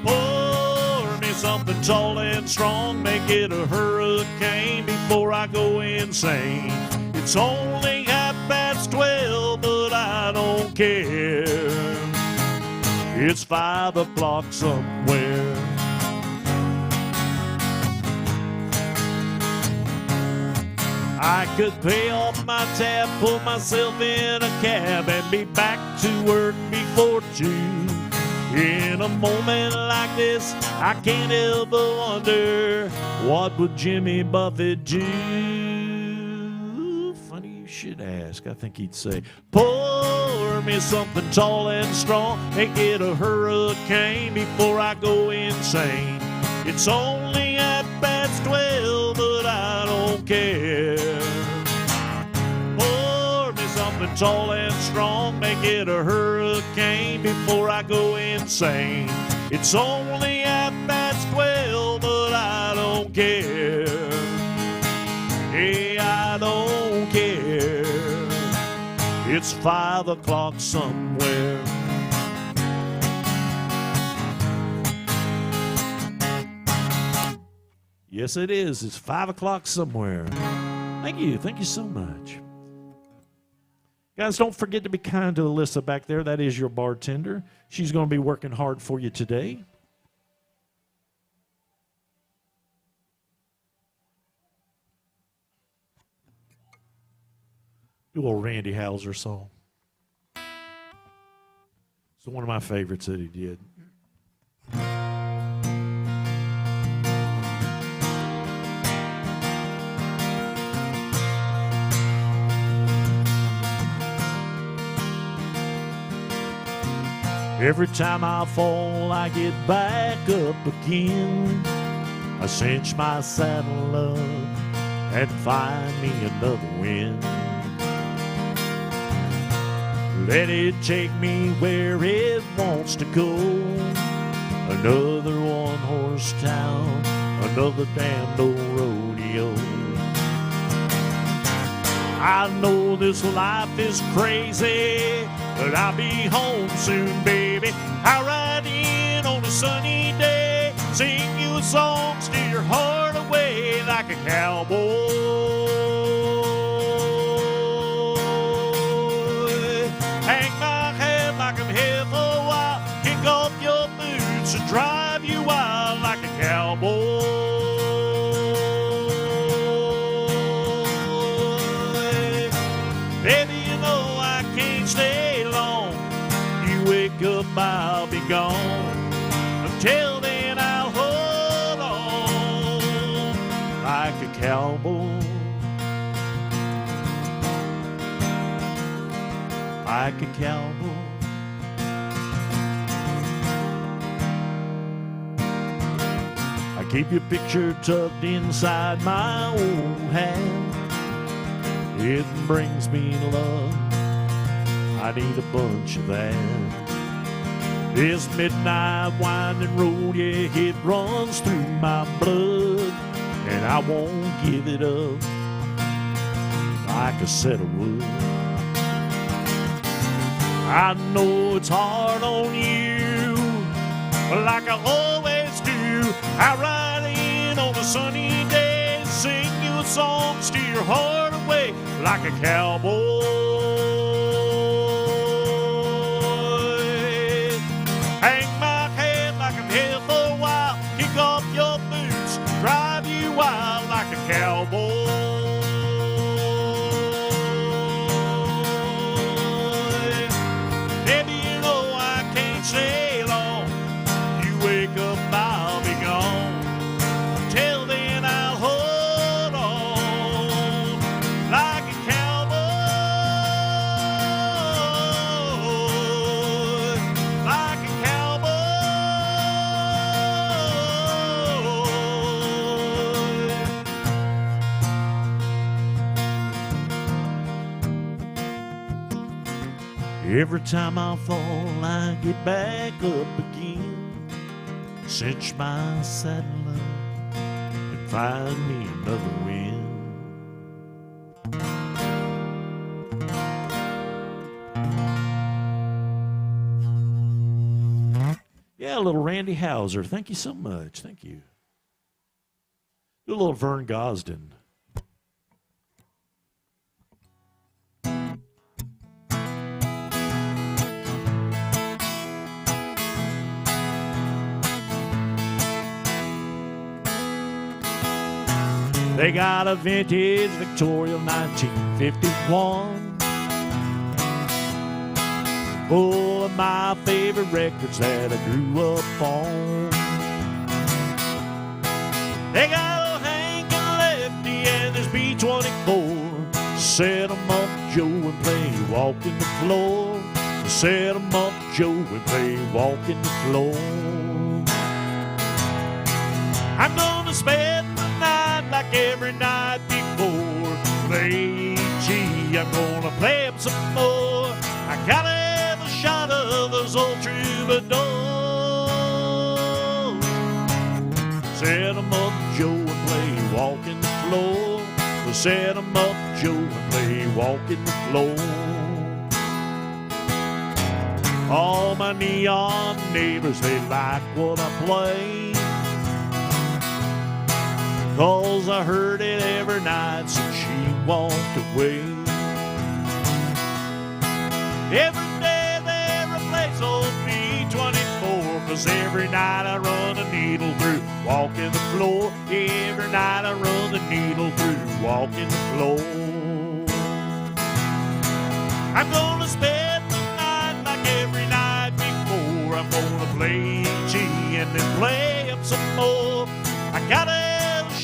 Pour me something tall and strong, make it a hurricane before I go insane. It's only 12:30, but I don't care. It's 5 o'clock somewhere. I could pay off my tab, pull myself in a cab, and be back to work before 2. In a moment like this, I can't help but wonder, what would Jimmy Buffett do? Funny you should ask. I think he'd say, pour me something tall and strong, make it a hurricane before I go insane. It's only 12:30, but I don't care. Pour me something tall and strong, make it a hurricane before I go insane. It's only 12:30, but I don't care. Hey, I don't care. It's 5 o'clock somewhere. Yes, it is. It's 5 o'clock somewhere. Thank you. Thank you so much. Guys, don't forget to be kind to Alyssa back there. That is your bartender. She's going to be working hard for you today. Do a little Randy Houser song. It's one of my favorites that he did. Every time I fall, I get back up again. I cinch my saddle up and find me another wind. Let it take me where it wants to go. Another one-horse town, another damned old rodeo. I know this life is crazy, but I'll be home soon, baby. I'll ride in on a sunny day, sing you a song, steal your heart away like a cowboy. Hang my head like I'm here for a while, kick off your boots and drive you wild like a cowboy. Baby, you know I can't stay long. You wake up, I'll be gone. Until then, I'll hold on. like a cowboy. I keep your picture tucked inside my old hat. It brings me love, I need a bunch of that. This midnight winding road, yeah, it runs through my blood, and I won't give it up like a set of wood. I know it's hard on you, but like I always do, I ride in on a sunny day and sing you a song, steer your heart away like a cowboy. Hang my head like I'm here for a while, kick off your boots, drive you wild like a cowboy. Maybe you know I can't stay long. You wake up, I'll be gone. Till then I'll hold on like a cowboy, like a cowboy. Every time I fall, I get back up again. Cinch my saddle up and find me another wind. Yeah, a little Randy Houser. Thank you so much. Thank you. Do a little Vern Gosden. They got a vintage Victoria 1951 full of my favorite records that I grew up on. They got a Hank and Lefty and this B-24. Set 'em up, Joe, and play Walking the Floor. Set 'em up, Joe, and play Walking the Floor. I'm gonna spend like every night before. Play G, I'm gonna play him some more. I gotta have a shot of those old troubadours. Set 'em up, Joe, and play Walking the Floor. Set 'em up, Joe, and play Walking the Floor. All my neon neighbors, they like what I play, 'cause I heard it every night since she walked away. Every day they replace old B-24, 'cause every night I run a needle through Walking the Floor. Every night I run the needle through Walking the Floor. I'm gonna spend the night like every night before. I'm gonna play G and then play him some more. I gotta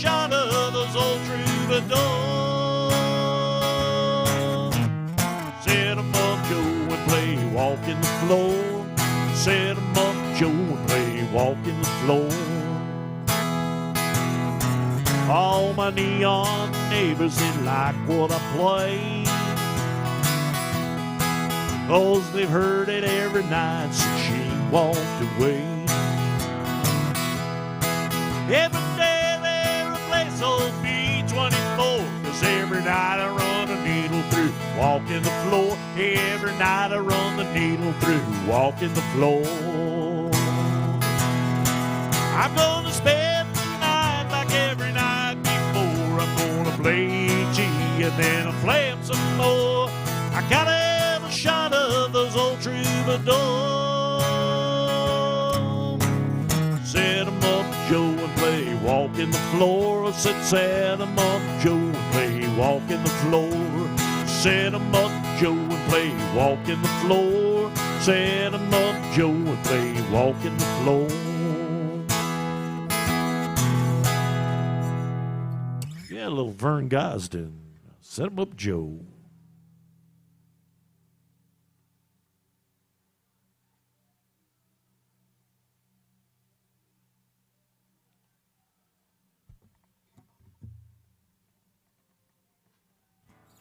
shot of those old troubadours. Set 'em up, Joe, and play Walking the Floor. Set 'em up, Joe, and play Walking the Floor. All my neon neighbors, they like what I play, 'cause they've heard it every night since she walked away. Every day old B-24, 'cause every night I run a needle through Walking the Floor. Every night I run the needle through Walking the Floor. I'm gonna spend the night like every night before. I'm gonna play G and then I'll play him some more. I gotta have a shot of those old troubadours. Set 'em up, Joe, and play Walking the Floor. I said, set 'em up, Joe, and play Walking the Floor. Set 'em up, Joe, and play Walking the Floor. Set 'em up, Joe, and play Walking the Floor. Yeah, a little Vern Gosden. Set 'em up, Joe.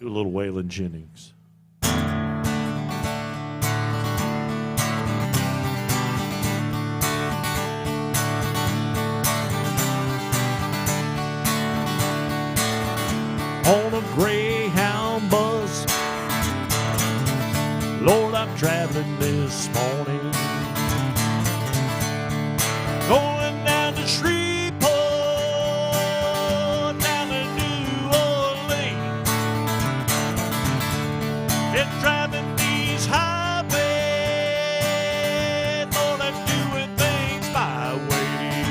Do a little Waylon Jennings. On a Greyhound bus, Lord, I'm traveling this morning, going down to Shreveport, down to New Orleans. It's driving these highways, Lord, I'm doing things my way.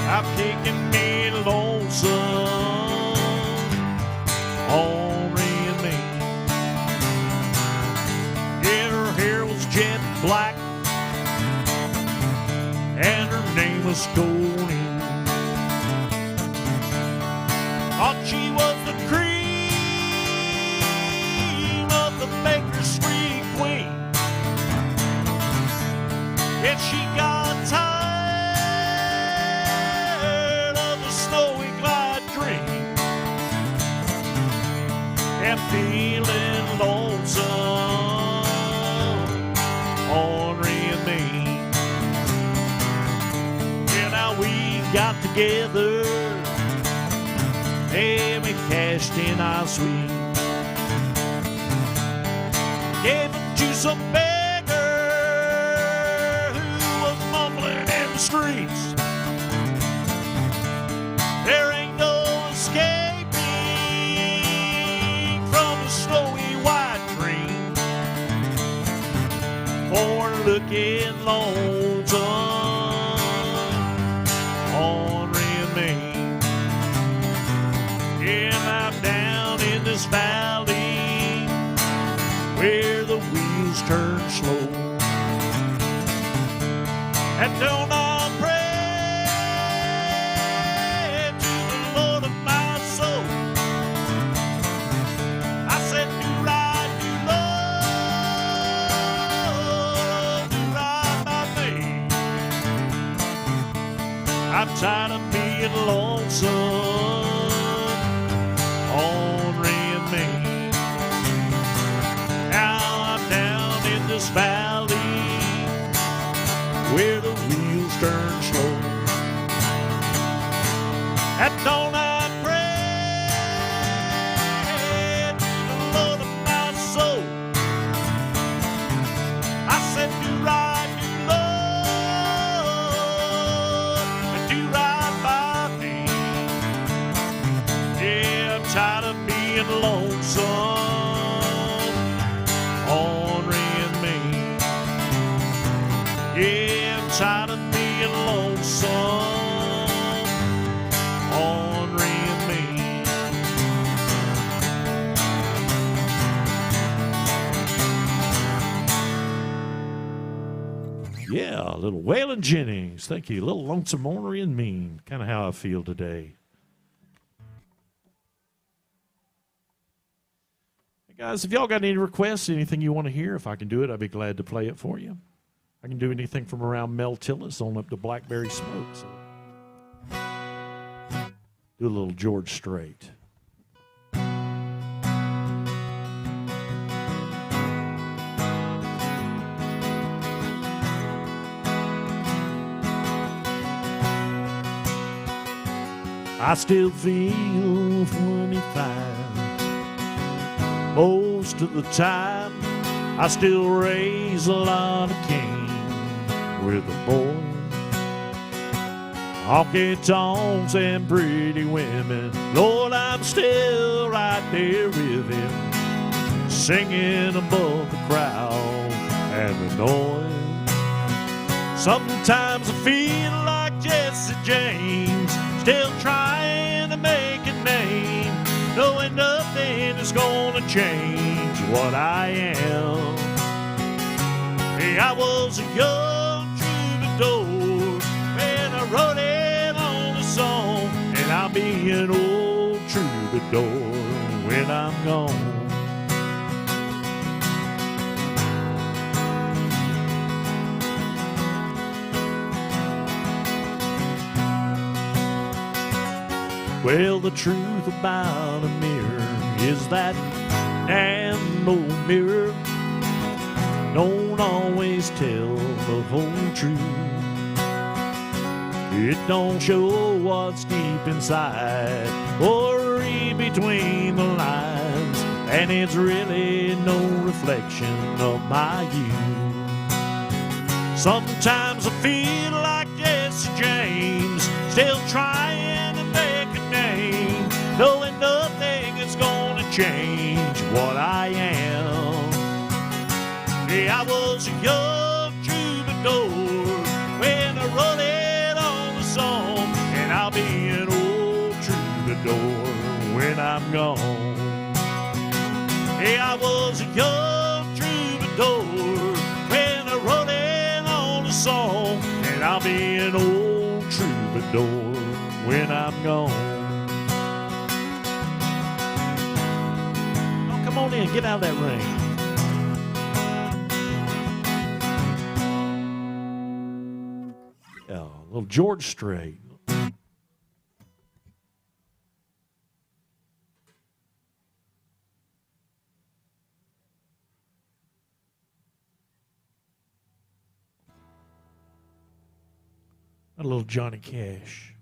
I'm kicking me lonesome, Henry and me. Yeah, her hair was jet black, and her name was Coney. Thought she was the cream of the Baker Street queen. Yet she got tired of the snowy glide dream and feeling lonesome, Henry and me. Yeah, now we got together and we cashed in our suite. Gave it to some beggar who was mumbling in the streets. There ain't no escaping from the snowy white dream, or looking lonesome, Henry and me. Yeah, I'm down in this valley where the wheels turn slow, and don't I pray to the Lord of my soul. I said, do right, do right by me. I'm tired of being lonesome, Henry and me. Now I'm down in this valley where the wheels turn slow, and don't I pray to the Lord of my soul. I said, do right, Lord, and do right by me. Yeah, I'm tired of being lonesome, Henry and me. Yeah, I'm tired of being lonesome, Henry and me. Yeah, a little Waylon Jennings. Thank you. A little lonesome, ornery, and mean. Kind of how I feel today. Hey guys, if y'all got any requests, anything you want to hear, if I can do it, I'd be glad to play it for you. I can do anything from around Mel Tillis on up to Blackberry Smoke. So do a little George Strait. I still feel 25. Most of the time, I still raise a lot of cane with a boy. Honky tonks and pretty women, Lord, I'm still right there with him, singing above the crowd and the noise. Sometimes I feel like Jesse James, still trying to make a name, knowing nothing is gonna change what I am. Hey, I was a young troubadour when I wrote it on a song, and I'll be an old troubadour when I'm gone. Well, the truth about a mirror is that damn old mirror don't always tell the whole truth. It don't show what's deep inside or read between the lines, and it's really no reflection of my youth. Sometimes I feel like Jesse James, still trying to make a name, knowing nothing is gonna change what I am. Yeah, I was a young troubadour when I wrote it on the song, and I'll be an old troubadour when I'm gone. Yeah, I was a young troubadour when I wrote it on the song, and I'll be an old troubadour when I'm gone. Oh, come on in, get out of that rain. Yeah, a little George Strait. A little Johnny Cash.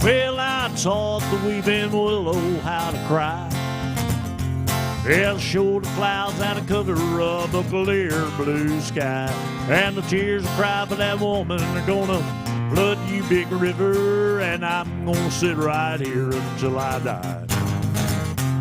Well, I taught the weeping willow how to cry. They'll show the clouds how to cover up a clear blue sky. And the tears will cry for that woman are gonna flood you, big river, and I'm gonna sit right here until I die.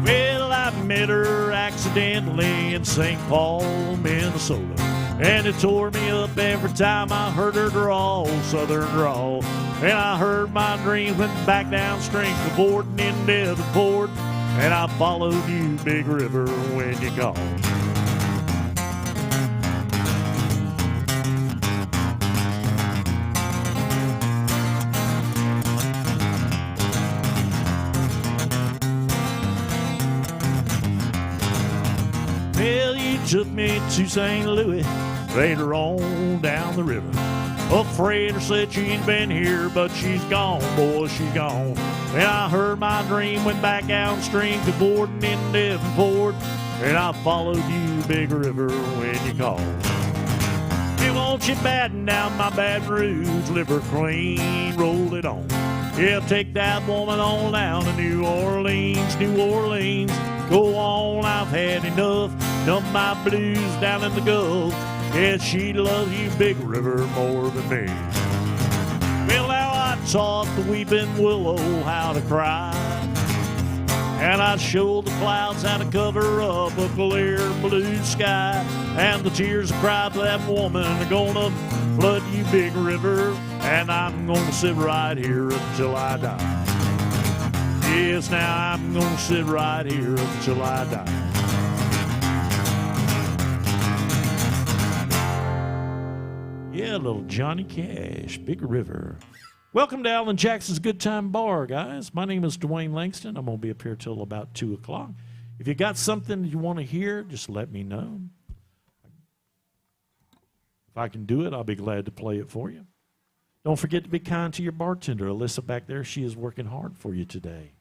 Well, I met her accidentally in St. Paul, Minnesota, and it tore me up every time I heard her drawl, southern drawl. And I heard my dreams went back downstream to Borden in Devonport, and I followed you, big river, when you called. Well, you took me to St. Louis, later on down the river. A freighter said she ain't been here, but she's gone, boy, she's gone. And I heard my dream went back downstream to Borden in Devonport, and I followed you, big river, when you called. Hey, won't you batten down my Baton Rouge, live her clean, roll it on. Yeah, take that woman on down to New Orleans, New Orleans. Go on, I've had enough, numb my blues down in the Gulf. Yeah, she loves you, big river, more than me. Well, now I taught the weeping willow how to cry, and I showed the clouds how to cover up a clear blue sky. And the tears of cry for that woman are gonna flood you, big river, and I'm gonna sit right here until I die. Yes, now I'm gonna sit right here until I die. Yeah, little Johnny Cash, Big River. Welcome to Alan Jackson's Good Time Bar, guys. My name is Dwayne Langston. I'm going to be up here till about 2 o'clock. If you got something you want to hear, just let me know. If I can do it, I'll be glad to play it for you. Don't forget to be kind to your bartender, Alyssa back there. She is working hard for you today.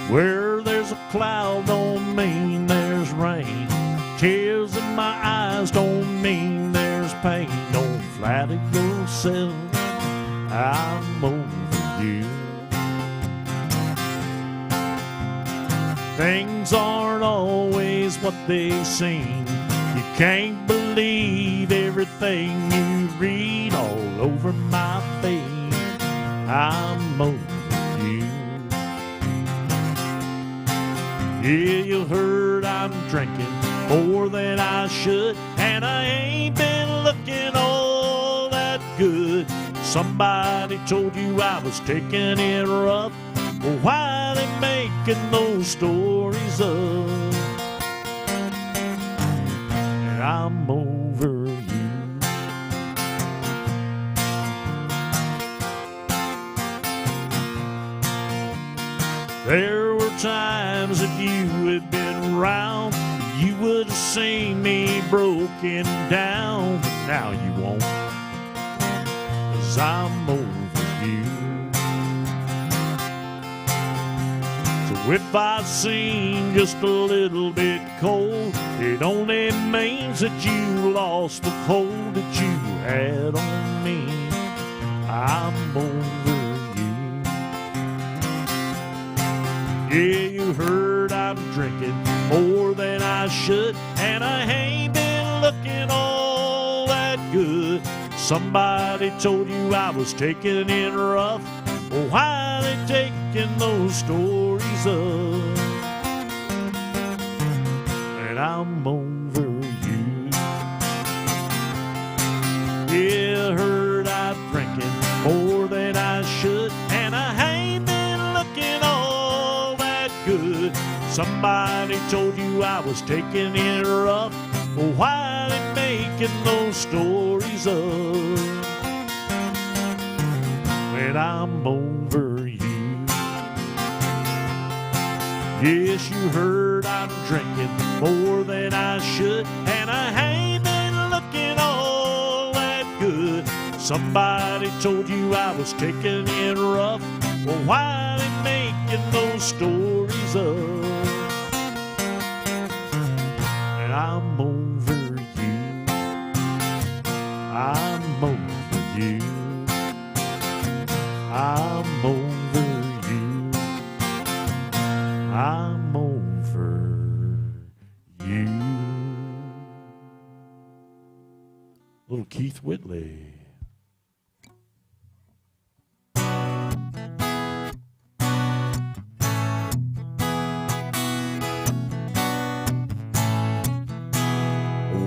Where there's a cloud don't mean there's rain. Tears in my eyes don't mean there's pain. Don't flatter yourself, I'm over you. Things aren't always what they seem. You can't believe everything you read all over my face. I'm over you. Yeah, you heard I'm drinking more than I should, and I ain't been good. Somebody told you I was taking it rough. Well, why they making those stories up? And I'm over you. There were times if you had been round, you would have seen me broken down. But now you won't, 'cause I'm over you. So if I seem just a little bit cold, it only means that you lost the hold that you had on me. I'm over you. Yeah, you heard I'm drinking more than I should, and I ain't been looking all that good. Somebody told you I was taking it rough. Well, why they taking those stories up? And I'm over you. Yeah, heard I'm drinking more than I should, and I ain't been looking all that good. Somebody told you I was taking it rough. Well, why they making those stories up? And I'm over you. Yes, you heard I'm drinking more than I should, and I ain't been looking all that good. Somebody told you I was taking it rough. Well, why they making those stories up? And I'm over you. I'm over you. I'm over you. I'm over you. Little Keith Whitley.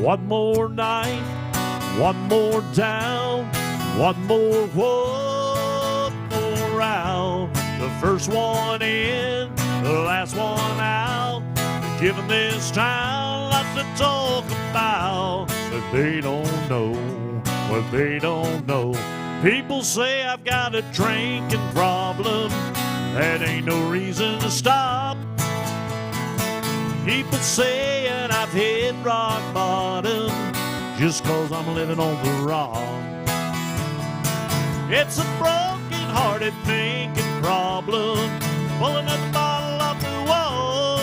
One more night, one more down, one more walk, more round. The first one in, the last one out. Giving this town lots to talk about, but they don't know what they don't know. People say I've got a drinking problem. That ain't no reason to stop. People saying I've hit rock bottom just 'cause I'm living on the rock. It's a broken-hearted thinking problem, pulling a bottle off the wall.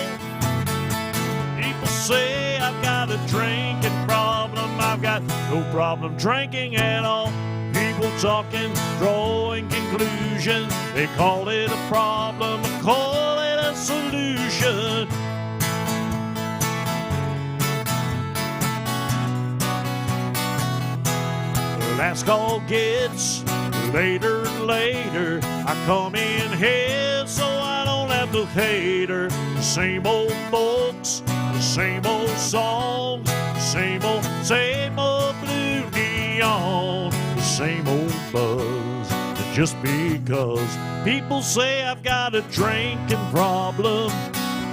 People say I've got a drinking problem. I've got no problem drinking at all. People talking, drawing conclusions. They call it a problem, call it a solution. Last call gets later and later. I come in here so I don't have to hate her. The same old folks, the same old songs, the same old blue neon, the same old buzz. And just because people say I've got a drinking problem,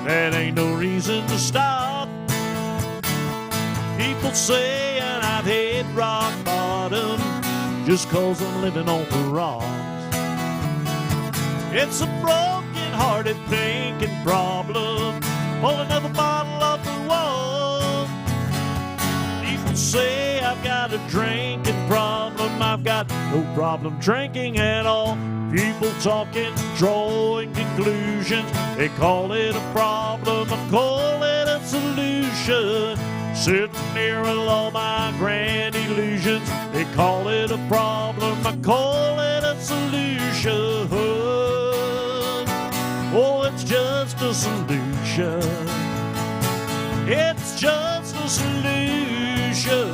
that ain't no reason to stop. People saying I've hit rock bottom just 'cause I'm living on the rocks. It's a broken-hearted thinking problem, pull another bottle off the wall. People say I've got a drinking problem. I've got no problem drinking at all. People talking, drawing conclusions. They call it a problem, I call it a solution. Sitting here with all my grand illusions. They call it a problem, I call it a solution. Oh, it's just a solution. It's just a solution.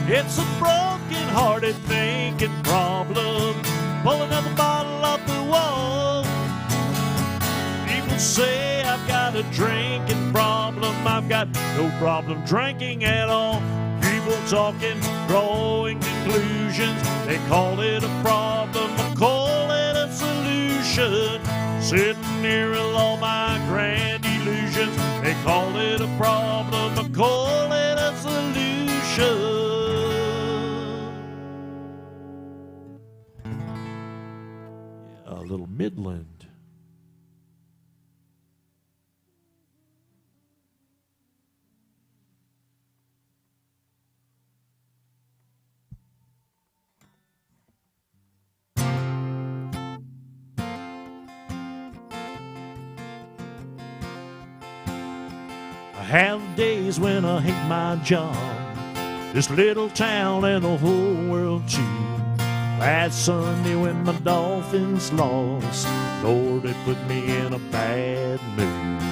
It's a broken-hearted thinking problem. Pull another bottle off the wall. Say I've got a drinking problem. I've got no problem drinking at all. People talking, drawing conclusions. They call it a problem, I call it a solution. Sitting here with all my grand illusions. They call it a problem, I call it a solution. Yeah, a little Midland. I have days when I hate my job, this little town and the whole world too. Last Sunday when my Dolphins lost, Lord, it put me in a bad mood.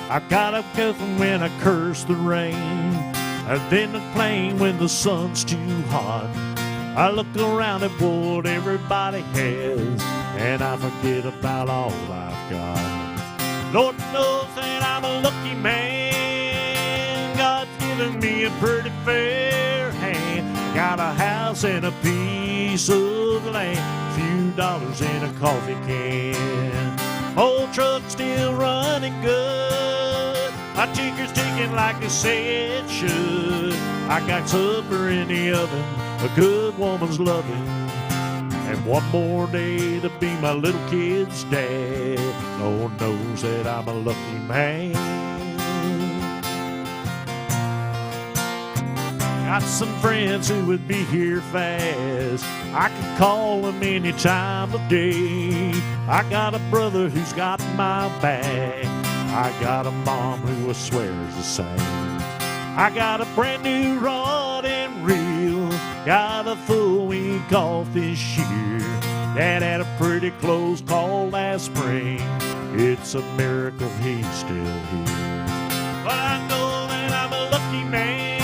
I got up cuffing when I cursed the rain, and then the plane when the sun's too hot. I look around at what everybody has, and I forget about all I've got. Lord knows that I'm a lucky man. God's given me a pretty fair hand. Got a house and a piece of land, few dollars in a coffee can. Old truck still running good. My tinker's ticking like they say it should. I got supper in the oven, a good woman's loving, and one more day to be my little kid's dad. Lord knows that I'm a lucky man. Got some friends who would be here fast. I can call them any time of day. I got a brother who's got my back. I got a mom who swears the same. I got a brand new rod and reel. Got a full week off this year. Dad had a pretty close call last spring. It's a miracle he's still here. But I know that I'm a lucky man.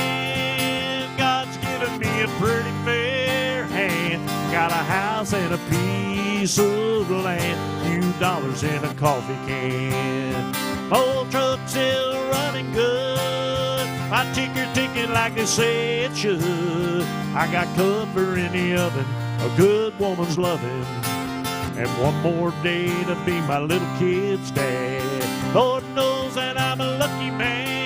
God's given me a pretty fair hand. Got a house and a piece of land, few dollars in a coffee can. Old truck still running good. My tinker ticking like they say it should. I got cover in the oven, a good woman's loving, and one more day to be my little kid's dad. Lord knows that I'm a lucky man.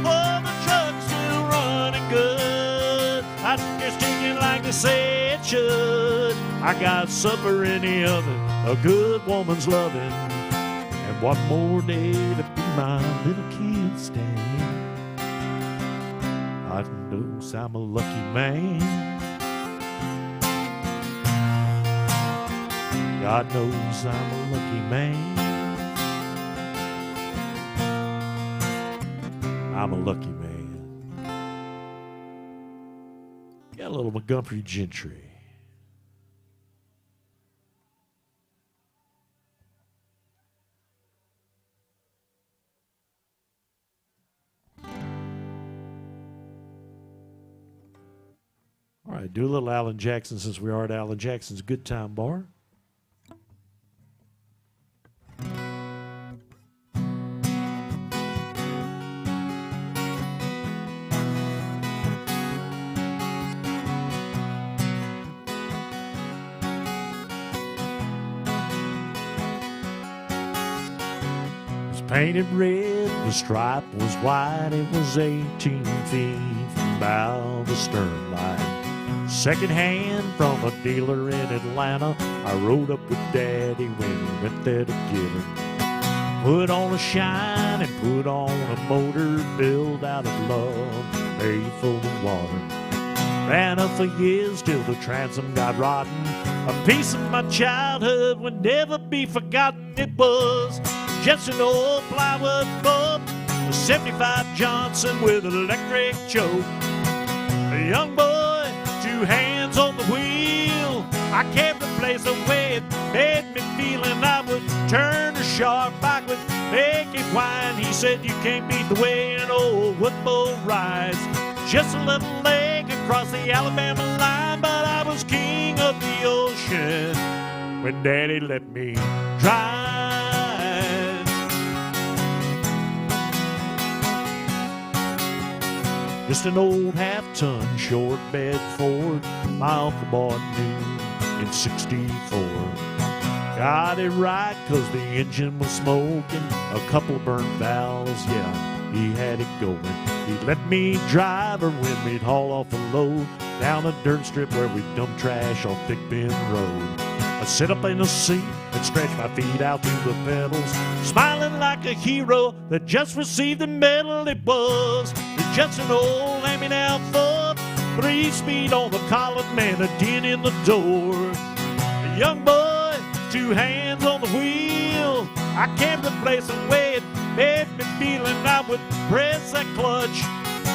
Oh, the truck's still running good. I think it's ticking like they say it should. I got supper in the oven, a good woman's loving, and one more day to be my little kid's dad. I knows I'm a lucky man. God knows I'm a lucky man. I'm a lucky man. Got a little Montgomery Gentry. All right, do a little Alan Jackson since we are at Alan Jackson's Good Time Bar. It was painted red, the stripe was white, it was 18 feet from bow to stern line. Second hand from a dealer in Atlanta. I rode up with Daddy when he went there to get him. Put on a shine and put on a motor, built out of love, made full of water. Ran up for years till the transom got rotten. A piece of my childhood would never be forgotten. It was just an old plywood boat, a 75 Johnson with an electric choke. A young boy, 2 hands on the wheel. I can't replace the way it made me feel, and I would turn a sharp back with make it whine. He said you can't beat the way an old wood boat rides. just a little lake across the Alabama line, but I was king of the ocean when Daddy let me drive. Just an old half-ton short bed Ford my uncle bought new in '64. Got it right 'cause the engine was smoking, a couple burnt valves, yeah, he had it going. He'd let me drive her when we'd haul off a load down a dirt strip where we'd dump trash on Big Bend Road. I'd sit up in the seat and stretch my feet out through the pedals, smiling like a hero that just received a medal. It was just an old hand-me-down Ford, 3-speed on the collar, man, a dent in the door. A young boy, 2 hands on the wheel, I can't replace the way it made me feeling. I would press that clutch,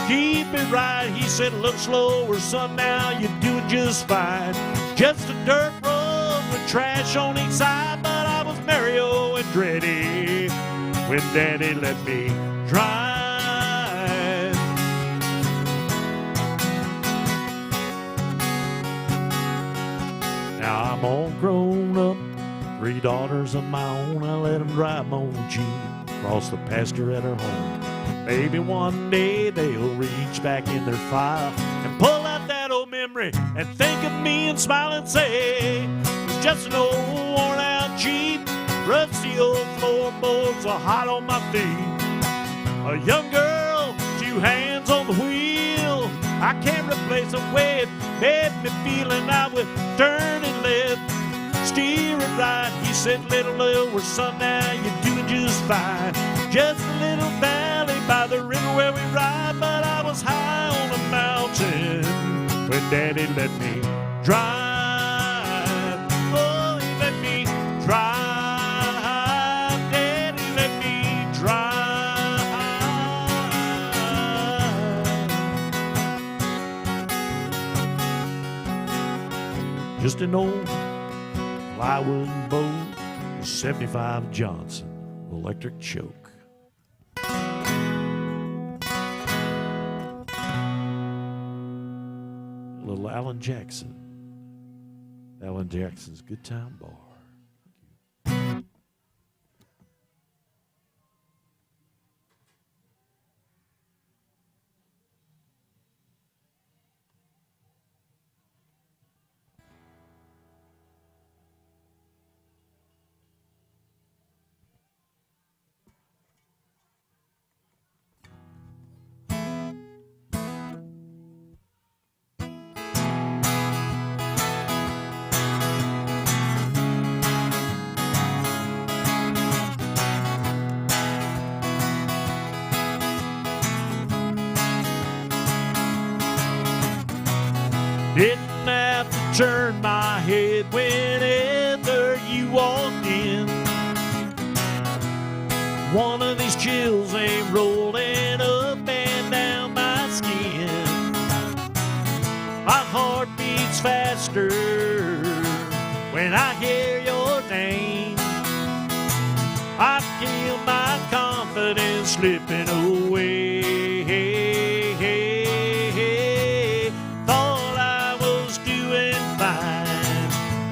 keep it right. He said, look slower, son, now you're doing just fine. Just a dirt road with trash on each side, but I was Mario Andretti when Daddy let me drive. Now I'm all grown up, 3 daughters of my own. I let them drive my own Jeep across the pasture at her home. Maybe one day they'll reach back in their file and pull out that old memory and think of me and smile and say, it's just an old worn out Jeep, rusty old floorboards are hot on my feet. A young girl, 2 hands on the wheel, I can't replace the way it made me feel. And I would turn and left, steer it right. He said, little lower, son, now you're doing just fine. Just a little valley by the river where we ride, but I was high on a mountain when Daddy let me drive. Oh, he let me drive. Daddy let me drive. Just an old plywood boat, a 75 Johnson electric choke. Little Alan Jackson. Alan Jackson's Good Time Bar. Didn't have to turn my head whenever you walked in. One of these chills ain't rolling up and down my skin. My heart beats faster when I hear your name. I feel my confidence slipping away.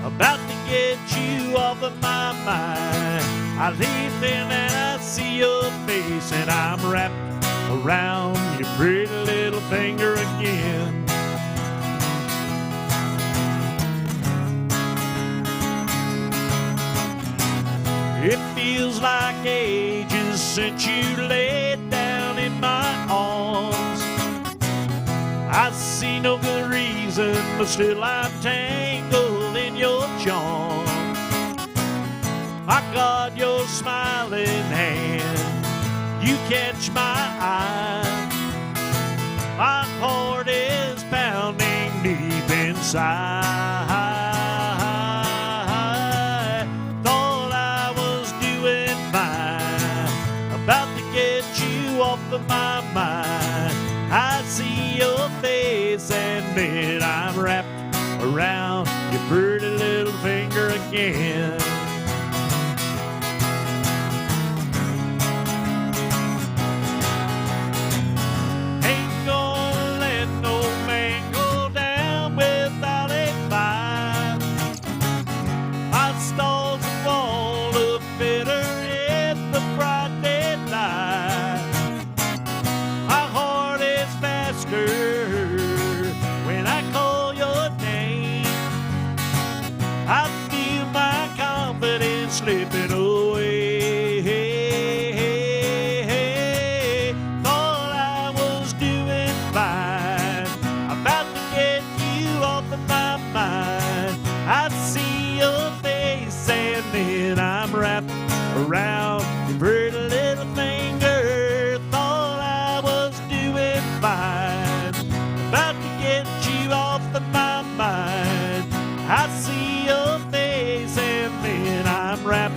About to get you off of my mind. I leave them and I see your face, and I'm wrapped around your pretty little finger again. It feels like ages since you laid down in my arms. I see no good reason, but still I'm tangled in your charm. My God, your smiling hand, you catch my eye. My heart is pounding deep inside. Thought I was doing fine, about to get you off of my mind. I see your face and admit I'm wrapped around your pretty little finger again. Ain't gonna let slipping away. Thought I was doing fine, about to get you off of my mind. I see your face and then I'm wrapped around your pretty little finger. Thought I was doing fine, about to get you off of my mind. I see your face and then I'm wrapped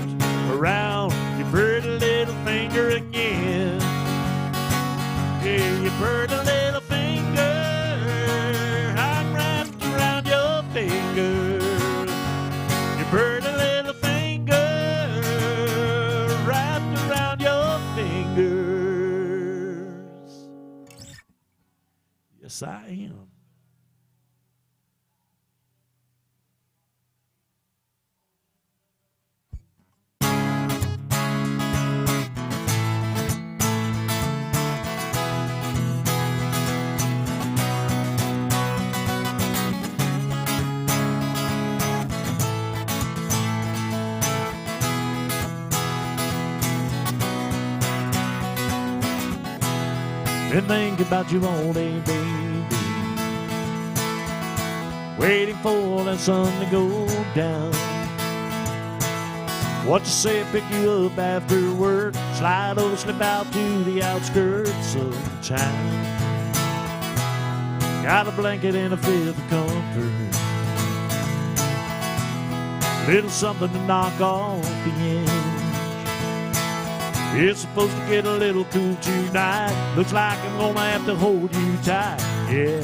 around your pretty little finger again. Yeah, your pretty little finger, I'm wrapped around your finger. Your pretty little finger, wrapped around your fingers. Yes, I am. Been thinking about you all day, baby, waiting for that sun to go down. What you say, pick you up after work, slide over, slip out to the outskirts of town. Got a blanket and a fifth of comfort, little something to knock off the edge. It's supposed to get a little cool tonight. Looks like I'm gonna have to hold you tight, yeah.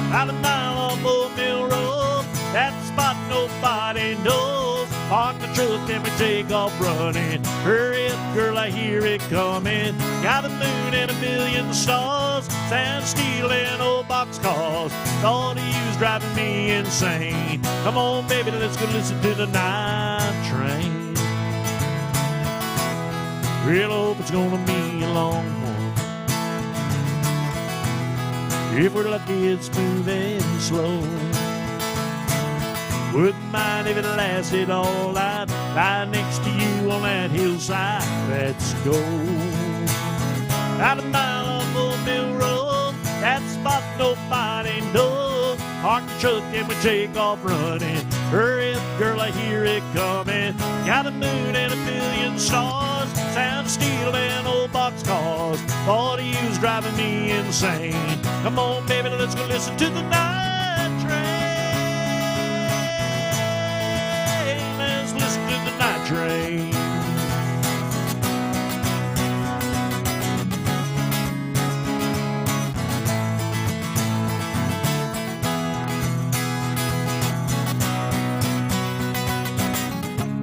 About a mile off Old Mill Road, that spot nobody knows. Park the truck and we take off running. Hurry up, girl, I hear it coming. Got a moon and a million stars, sand, steel, and old boxcars. Thought of you's driving me insane. Come on, baby, let's go listen to the night train. Real hope it's gonna be a long one. If we're lucky, it's smooth and slow. Wouldn't mind if it lasted all night. Lie next to you on that hillside. Let's go. About a mile off Old Mill Road, that spot nobody knows. Park the truck and we take off running. Hurry up, girl, I hear it coming. Got a moon and a million stars, sound steel and old boxcars. Thought of you's driving me insane. Come on, baby, let's go listen to the night train. Let's listen to the night train.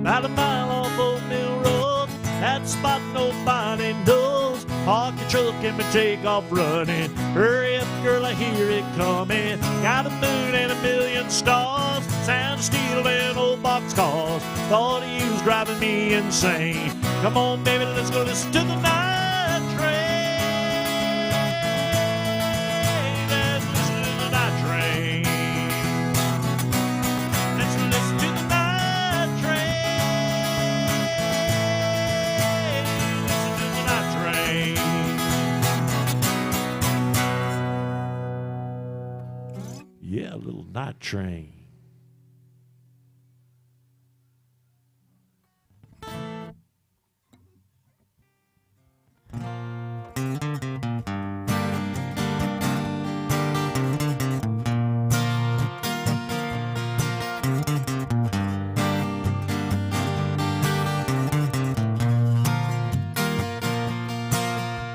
About a mile off Old Mill Road, that spot nobody knows. Park your truck and we take off running. Hurry up, girl, I hear it coming. Got a moon and a million stars, sound steel and old boxcars. Thought of you's driving me insane. Come on, baby, let's go listen to the night train. Let's listen to the night train. Let's listen to the night train. Listen to the night train. Yeah, a little night train.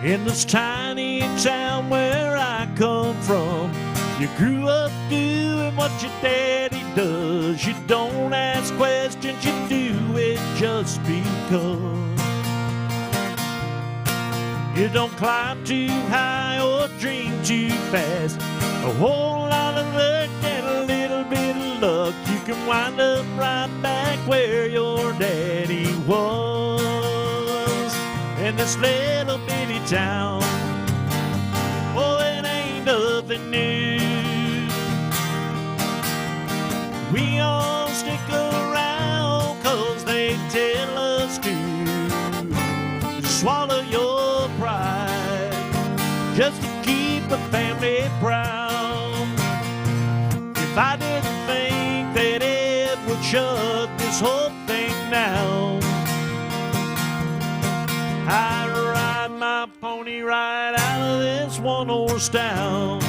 In this tiny town where I come from, you grew up doing what your daddy does. You don't ask questions, you do it just because. You don't climb too high or dream too fast. A whole lot of luck and a little bit of luck, you can wind up right back where your daddy was. In this little bitty town, oh, it ain't nothing new. We all stick around would shut this whole thing down. I'd ride my pony right out of this one-horse town.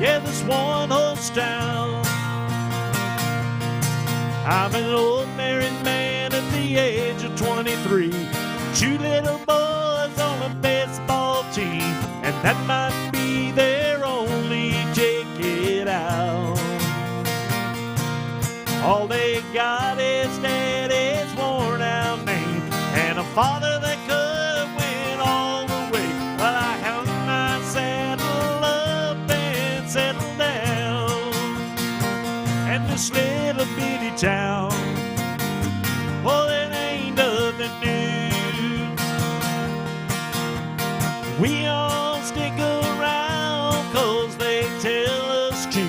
Yeah, this one-horse town. I'm an old married man at the age of 23. 2 little boys on a baseball team, and that might be their only ticket out. All they got is daddy's worn-out name and a father that could win all the way. But I hung my saddle up and settled down, and this little bitty town, well, it ain't nothing new. We all stick around 'cause they tell us to.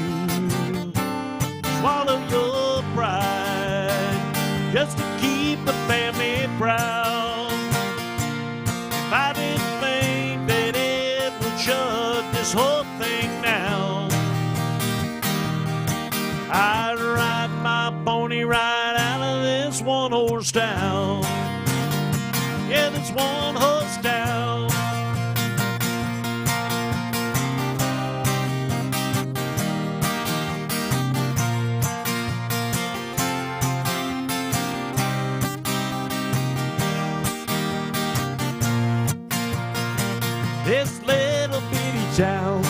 Swallow your pride just to keep the family proud. If I didn't think that it would shut this whole thing down, I'd ride my pony right out of this one-horse town. Yeah, this one-horse town. This little bitty town,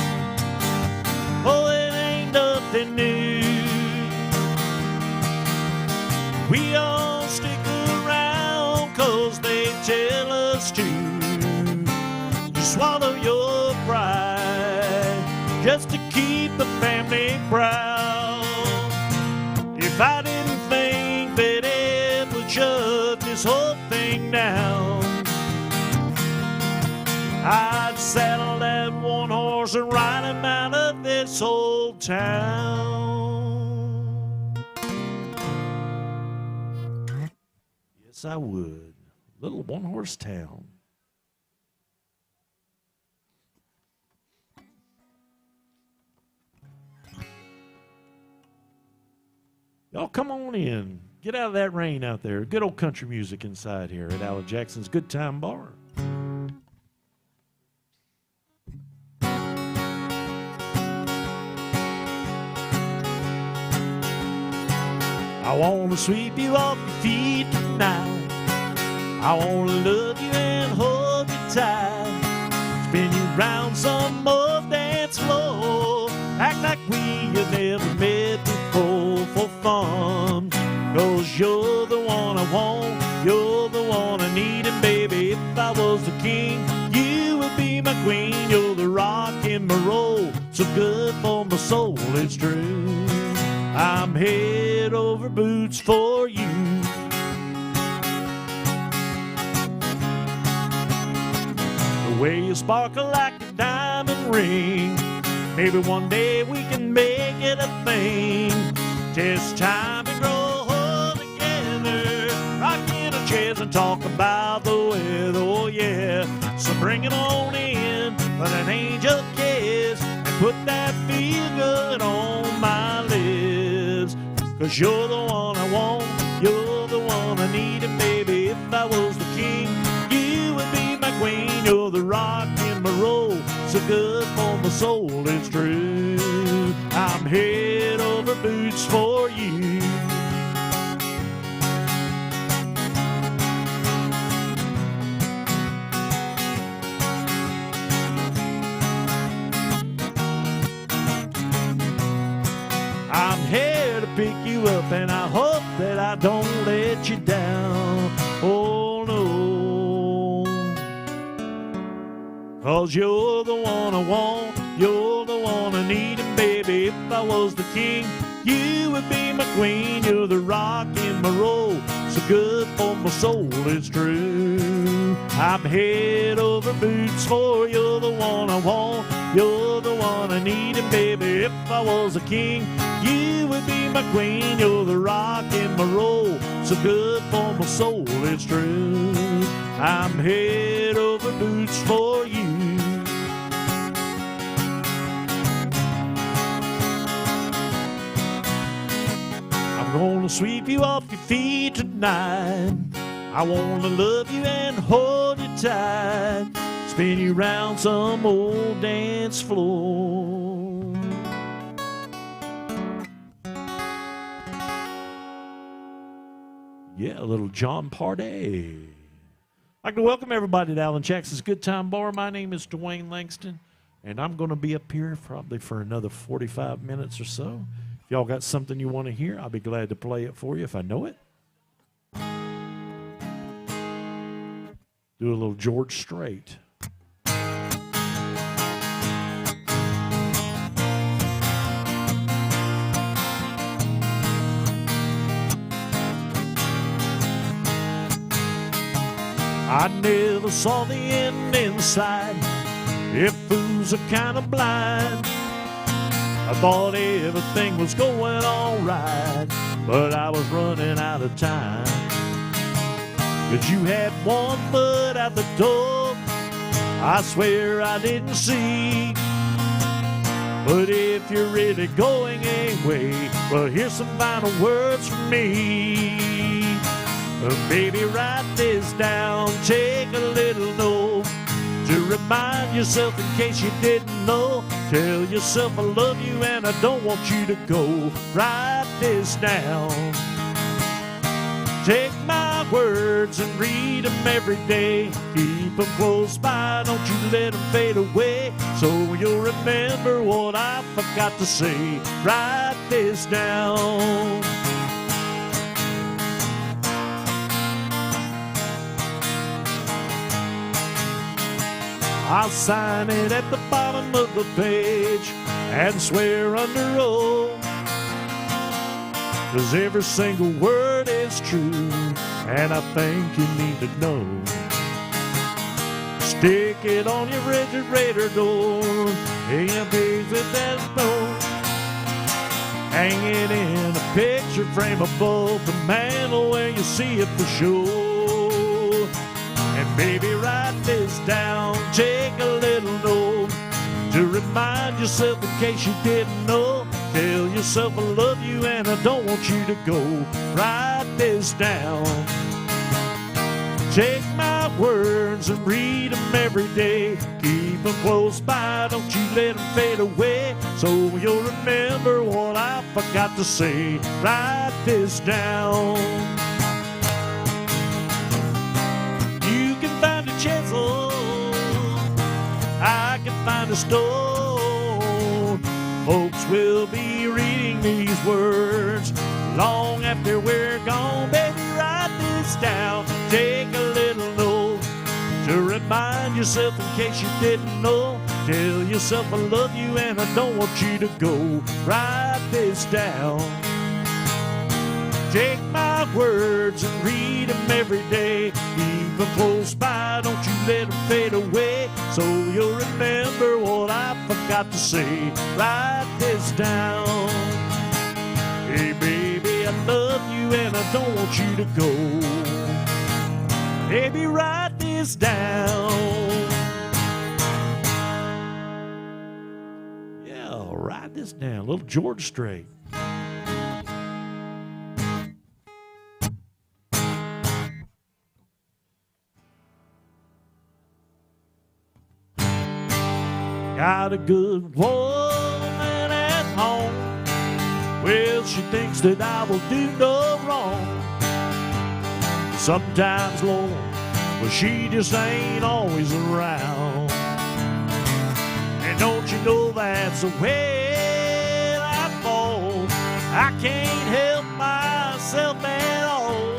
oh, it ain't nothing new. We all stick around 'cause they tell us to. You swallow your pride just to keep the family proud. If I didn't think that it would shut this whole thing down, I'd saddle that one horse and ride him out of this old town. Yes, I would. Little one-horse town. Y'all come on in. Get out of that rain out there. Good old country music inside here at Alec Jackson's Good Time Bar. I want to sweep you off your feet tonight. I want to love you and hold you tight. Spin you round some old dance floor. Act like we have never met before for fun. 'Cause you're the one I want, you're the one I need. And baby, if I was the king, you would be my queen. You're the rock in my roll, so good for my soul, it's true. I'm head over boots for you. The way you sparkle like a diamond ring. Maybe one day we can make it a thing. Just time to grow old together, rocking our chairs and talk about the weather. Oh yeah, so bring it on in with an angel kiss and put that feel good on my lips. 'Cause you're the one I want, you're the one I need. And baby, if I was the king, you would be my queen. You're the rock in my roll, so good for my soul, it's true. I'm head over boots for you. I'm here to pick you up, and I hope that I don't let you down. Oh no, 'cause you're the one I want, you're the one I need. And baby, if I was the king, you would be my queen. You're the rock in my roll, so good for my soul, it's true. I'm head over boots for you. You're the one I want, you're the one I need. And baby, if I was a king, you would be my queen. You're the rock in my roll, so good for my soul, it's true. I'm head over boots for you. I'm gonna sweep you off your feet tonight. I wanna love you and hold you tight, spin you round some old dance floor. Yeah, a little John Parday. I'd like to welcome everybody to Alan Jackson's Good Time Bar. My name is Dwayne Langston, and I'm going to be up here probably for another 45 minutes or so. If y'all got something you want to hear, I'll be glad to play it for you if I know it. Do a little George Strait. I never saw the end in sight. If fools are kind of blind, I thought everything was going all right, but I was running out of time. 'Cause you had one foot out the door, I swear I didn't see. But if you're really going away, well, here's some final words from me. Baby, write this down, take a little note to remind yourself in case you didn't know. Tell yourself I love you and I don't want you to go. Write this down. Take my words and read them every day. Keep them close by, don't you let them fade away, so you'll remember what I forgot to say. Write this down. I'll sign it at the bottom of the page and swear under oath, 'cause every single word is true, and I think you need to know. Stick it on your refrigerator door, hang a page with that note. Hang it in a picture frame above the mantle where you see it for sure. And baby, write this down, take a little note to remind yourself in case you didn't know. Tell yourself I love you and I don't want you to go. Write this down. Take my words and read them every day. Keep them close by, don't you let them fade away, so you'll remember what I forgot to say. Write this down. Chisel, I can find a stone. Folks will be reading these words long after we're gone. Baby, write this down, take a little note to remind yourself in case you didn't know. Tell yourself I love you and I don't want you to go. Write this down. Take my words and read them every day. Keep them close by, don't you let them fade away, so you'll remember what I forgot to say. Write this down. Hey baby, I love you and I don't want you to go. Baby, write this down. Yeah, write this down. A little George Strait. Got a good woman at home. Well, she thinks that I will do no wrong. Sometimes, Lord, but she just ain't always around. And don't you know that's the way I fall? I can't help myself at all.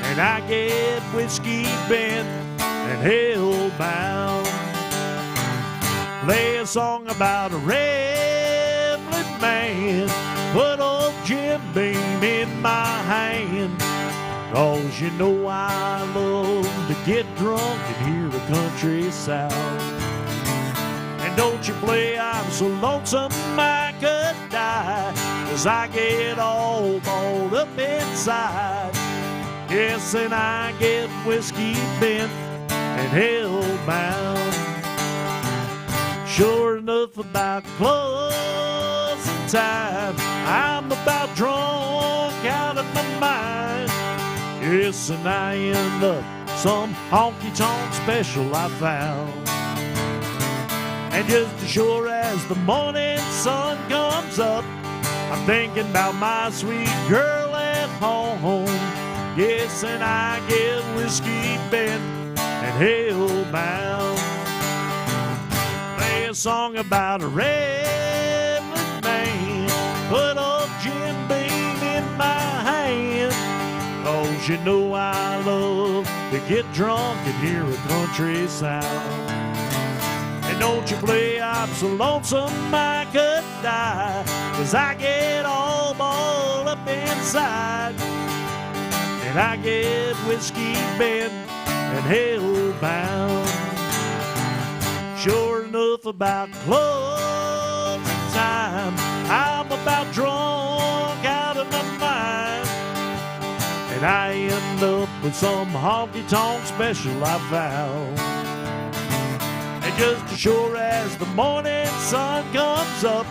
And I get whiskey bent and hell-bound. Play a song about a rambling man, put old Jim Beam in my hand. 'Cause you know I love to get drunk and hear the country sound. And don't you play I'm so lonesome I could die, 'cause I get all balled up inside. Yes, and I get whiskey bent and hell-bound. Sure enough, about closing time, I'm about drawn of my mind. Yes, and I end up some honky-tonk special I found. And just as sure as the morning sun comes up, I'm thinking about my sweet girl at home. Yes, and I get whiskey bent and hell-bound. Play a song about a redwood man, put old Jim Beam in my hand. 'Cause you know I love to get drunk and hear a country sound. And don't you play I'm so lonesome I could die, 'cause I get all balled up inside. And I get whiskey bent and hell-bound. Sure enough about closing time, I'm about drunk out of my mind. And I end up with some honky-tonk special I found. And just as sure as the morning sun comes up,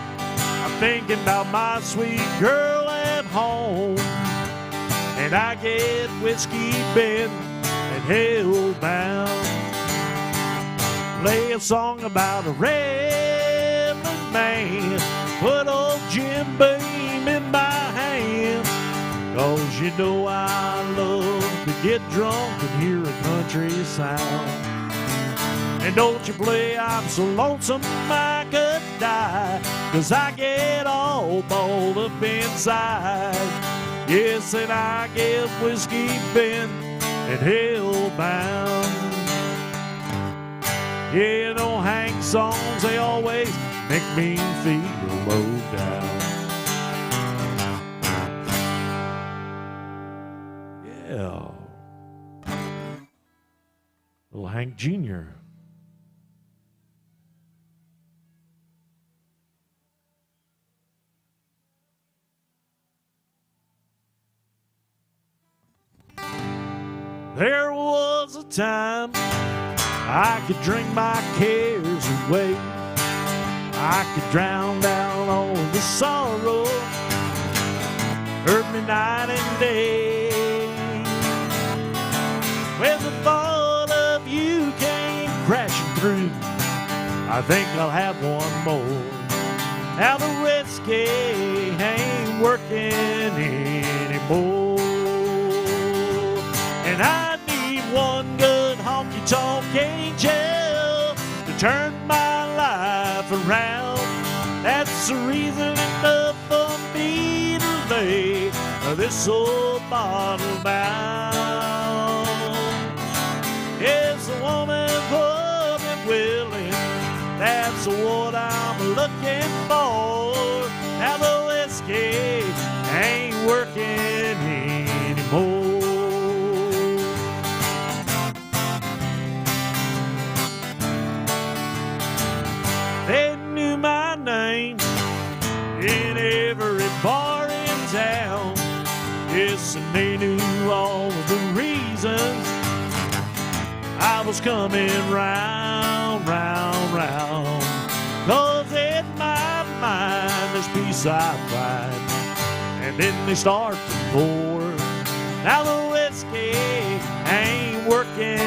I'm thinking about my sweet girl at home. And I get whiskey bent and hell-bound. Play a song about a redwood man, put old Jim Beam in my hand. 'Cause you know I love to get drunk and hear a country sound. And don't you play I'm so lonesome I could die, 'cause I get all balled up inside. Yes, and I get whiskey bent and hell-bound. Yeah, you know Hank songs, they always make me feel low down. Yeah. Little Hank Jr. There was a time I could drink my cares away. I could drown down all the sorrow, hurt me night and day. When the thought of you came crashing through, I think I'll have one more. Now the whiskey ain't working anymore. And I need one good honky-tonk angel to turn my life around. That's the reason enough for me to lay this old bottle down. It's a woman who'll be willing, that's what I'm looking for. Now the whiskey ain't working anymore. They knew my name in every bar in town. Yes, and they knew all of the reasons I was coming round, round, round. 'Cause in my mind there's peace I find, and then they start to pour. Now the whiskey ain't working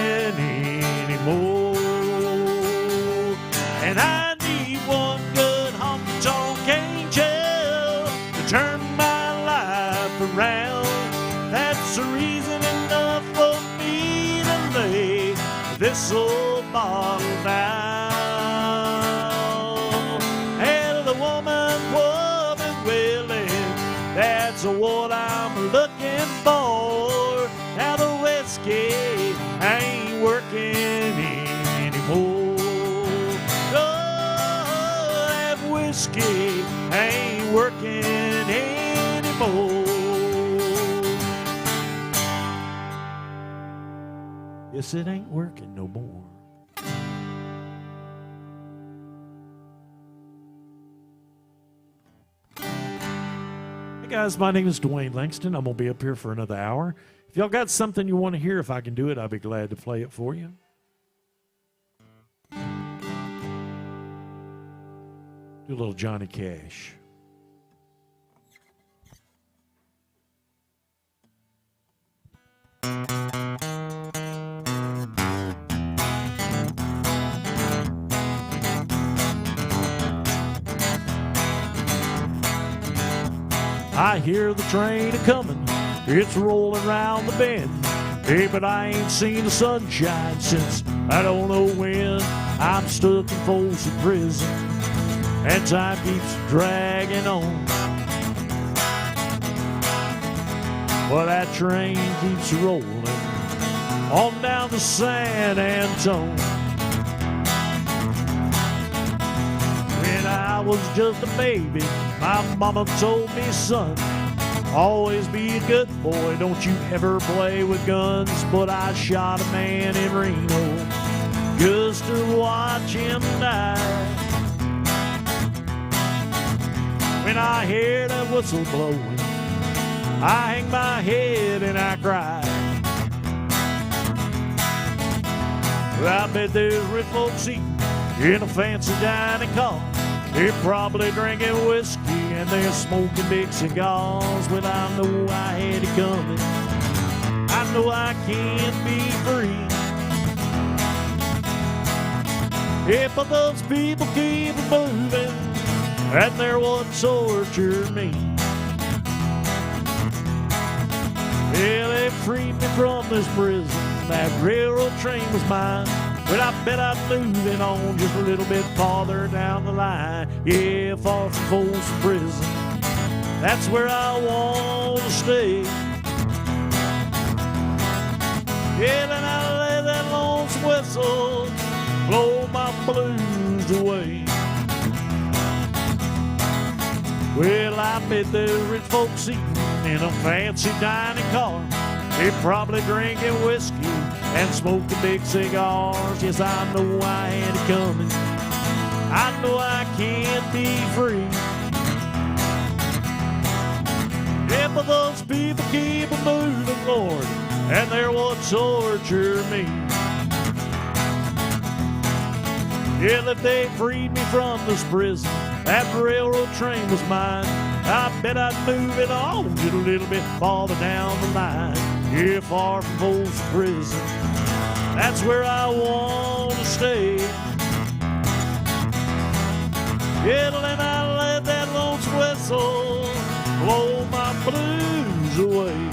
anymore. And I need one good honky-tonk angel to turn my life around. That's the reason enough for me to lay this old bottle down. And the woman will be willing, that's what I'm looking for. Now the whiskey ain't working anymore. Whiskey ain't working anymore. Yes, it ain't working no more. Hey guys, my name is Dwayne Langston. I'm going to be up here for another hour. If y'all got something you want to hear, if I can do it, I'll be glad to play it for you. Do a little Johnny Cash. I hear the train a-comin', it's rolling round the bend. Hey, but I ain't seen the sunshine since I don't know when. I'm stuck in Folsom Prison, and time keeps dragging on. Well, that train keeps rolling on down to San Antone. When I was just a baby, my mama told me, son, always be a good boy, don't you ever play with guns. But I shot a man in Reno just to watch him die. When I hear that whistle blowing, I hang my head and I cry. Well, I bet there's rich folks eating in a fancy dining car. They're probably drinking whiskey and they're smoking big cigars. Well, I know I had it coming. I know I can't be free. Yeah, but those people keep moving, and they're what tortured me. Yeah, they freed me from this prison. That railroad train was mine. But I bet I'm moving on just a little bit farther down the line. Yeah, far from Folsom Prison, that's where I want to stay. Yeah, then I let that lonesome whistle blow my blues away. Well, I bet there's rich folks eating in a fancy dining car. They're probably drinking whiskey and smoking big cigars. Yes, I know I had it coming. I know I can't be free. Yeah, but those people keep moving, Lord, and they're what torture me. Yeah, if they freed me from this prison, that railroad train was mine. I bet I'd move it on just a little bit farther down the line. Yeah, far from Folsom Prison, that's where I want to stay. Yeah, then I let that lonesome whistle blow my blues away.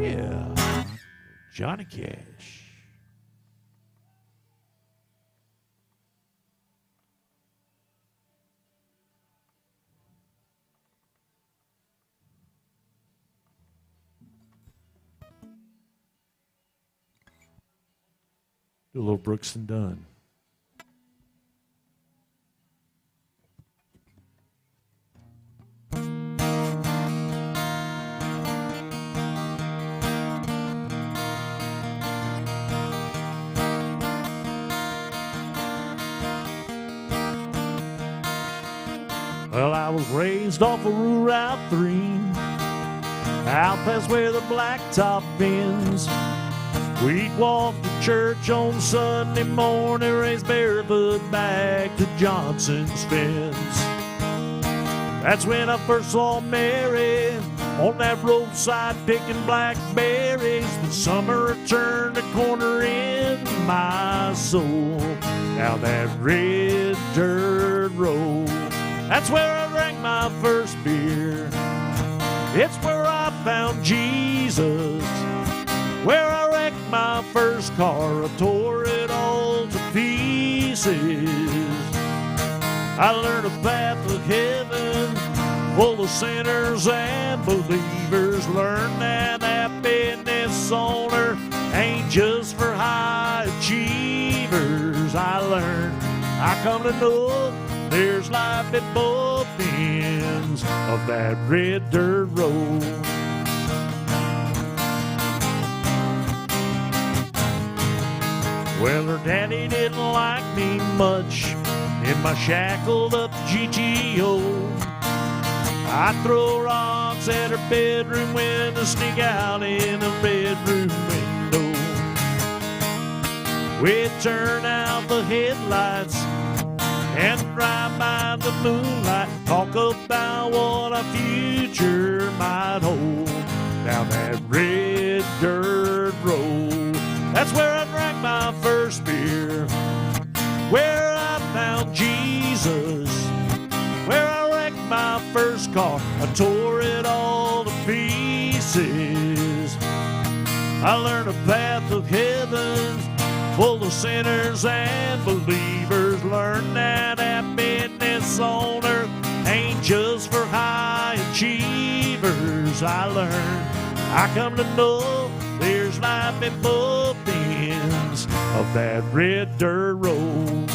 Yeah, Johnny Cash. Do a little Brooks and Dunn. Well, I was raised off of Route 3, out past where the blacktop ends. We'd walk to church on Sunday morning, race barefoot back to Johnson's fence. That's when I first saw Mary on that roadside picking blackberries. The summer turned a corner in my soul, down that red dirt road. That's where I drank my first beer. It's where I found Jesus, where I wrecked my first car. I tore it all to pieces. I learned a path of heaven full of sinners and believers. Learned that happiness on earth ain't just for high achievers. I learned, I come to know, there's life at both ends of that red dirt road. Well, her daddy didn't like me much in my shackled up GTO. I'd throw rocks at her bedroom window, sneak out in the bedroom window. We'd turn out the headlights and drive by the moonlight, talk about what our future might hold down that red dirt road. That's where I drank my first beer, where I found Jesus, where I wrecked my first car, I tore it all to pieces. I learned a path of heaven full of sinners and believers. Learned that happiness on earth ain't just for high achievers. I come to know there's life in both ends of that red dirt road.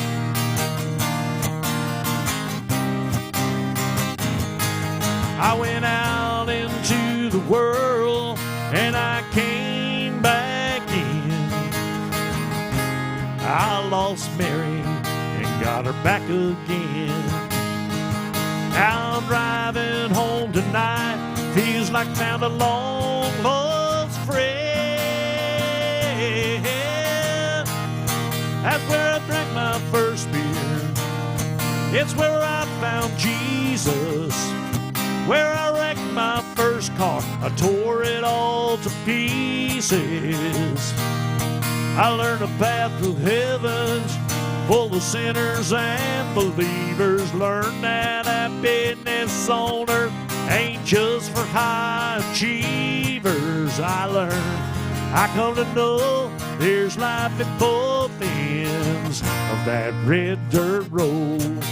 I went out into the world and I came back in. I lost Mary and got her back again. Now driving home tonight feels like found a long lost friend. That's where I drank my first beer. It's where I found Jesus, where I wrecked my first car, I tore it all to pieces. I learned a path of heavens full of sinners and believers. Learned that happiness on earth ain't just for high achievers. I come to know there's life at both ends of that red dirt road.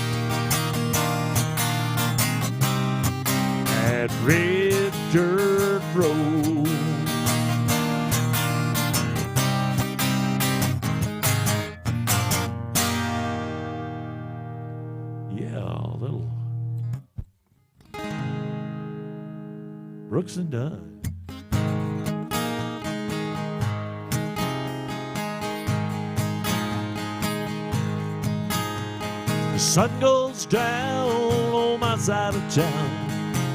That red dirt road. Yeah, a little Brooks and Dunn. The sun goes down on my side of town.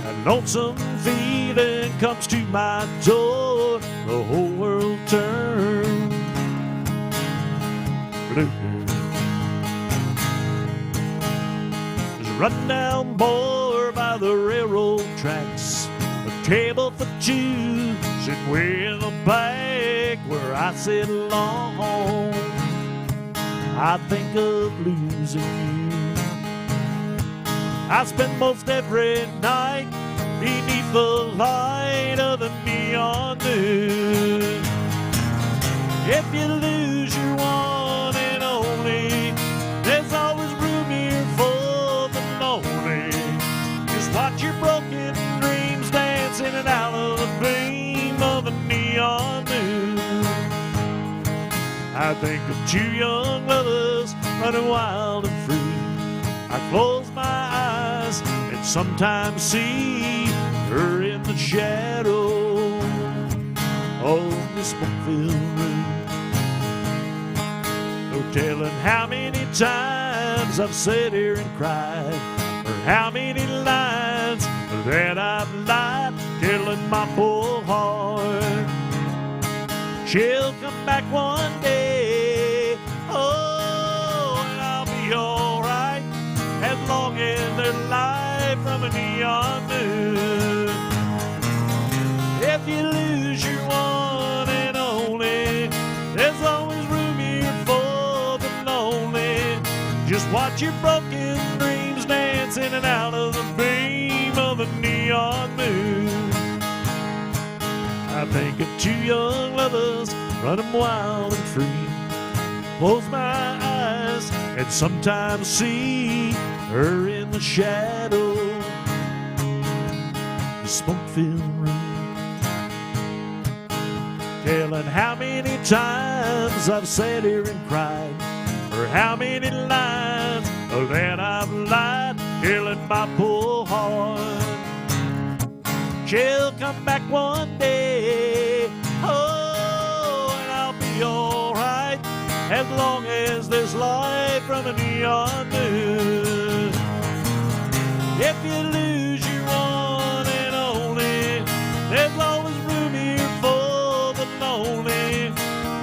A lonesome feeling comes to my door. The whole world turns blue. There's a rundown bar by the railroad tracks, a table for two, sitting way in the back where I sit alone. I think of losing you. I spend most every night beneath the light of the neon moon. If you lose your one and only, there's always room here for the lonely. Just watch your broken dreams dance in and out of the beam of the neon moon. I think of two young lovers running wild and free. I close my eyes and sometimes see her in the shadow of the smoke-filled room. No telling how many times I've sat here and cried, or how many lines that I've lied, killing my poor heart. She'll come back one day, oh, and I'll be alright, as long as there's light from a neon moon. If you lose your one and only, there's always room here for the lonely. Just watch your broken dreams dance in and out of the beam of the neon moon. I think of two young lovers running wild and free. Close my eyes and sometimes see her in the shadow, the smoke-filled room. Telling how many times I've sat here and cried, or how many lines that I've lied, killing my poor heart. She'll come back one day, oh, and I'll be alright, as long as there's light from a neon moon. If you lose your one and only, there's always room here for the lonely.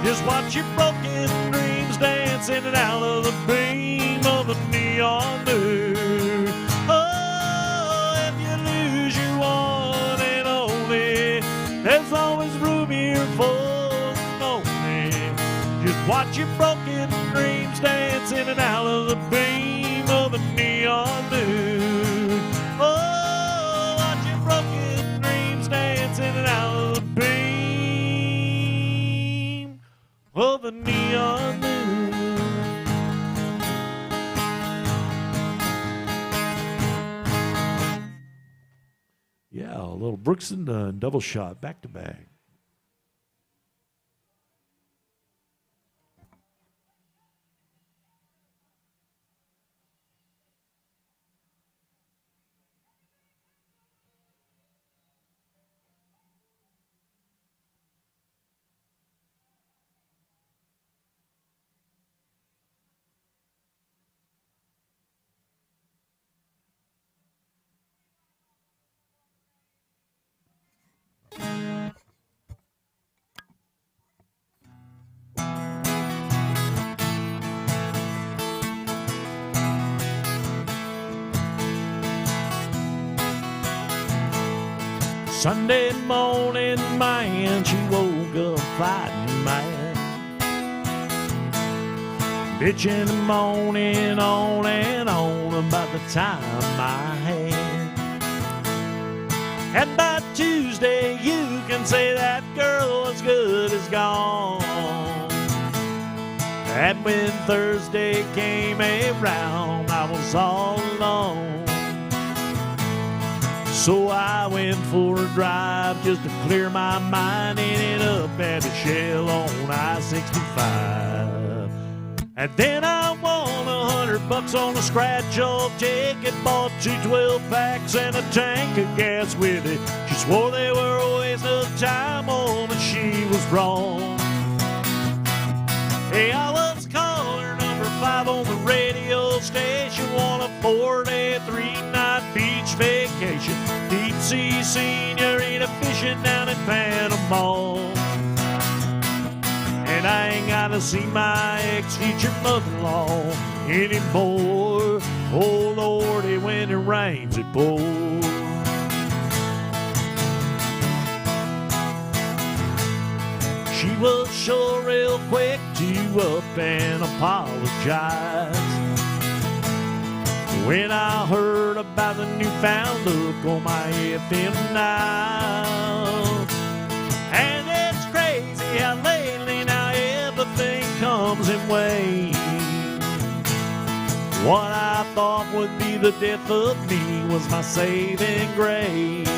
Just watch your broken dreams dance in and out of the beam of the neon. neon moon. Oh, if you lose your one and only, there's always room here for lonely. Just watch your broken dreams dance in and out of the beam of the neon moon. Oh, watch your broken dreams dance in and out of the beam of the neon moon. Yeah, a little Brooks and Dunn double shot back to back. Sunday morning, man, she woke up fighting mad, bitching and moaning on and on about the time I had. And by Tuesday, you can say that girl as good as gone. And when Thursday came around, I was all alone. So I went for a drive just to clear my mind, ended up at a Shell on I-65. And then I won $100 on a scratch-off ticket, bought 2 12-packs and a tank of gas with it. She swore they were a waste of time, oh, but she was wrong. Hey, I was caller number 5 on the radio station, on a 4-day, 3-night beach vacation. Deep sea senorita fishing down in Panama. And I ain't gotta see my ex-future mother-in-law anymore. Oh, Lordy, when it rains, it pours. She was sure real quick to up and apologize when I heard about the newfound look on my FM now. And it's crazy how lately now everything comes in waves. What I thought would be the death of me was my saving grace.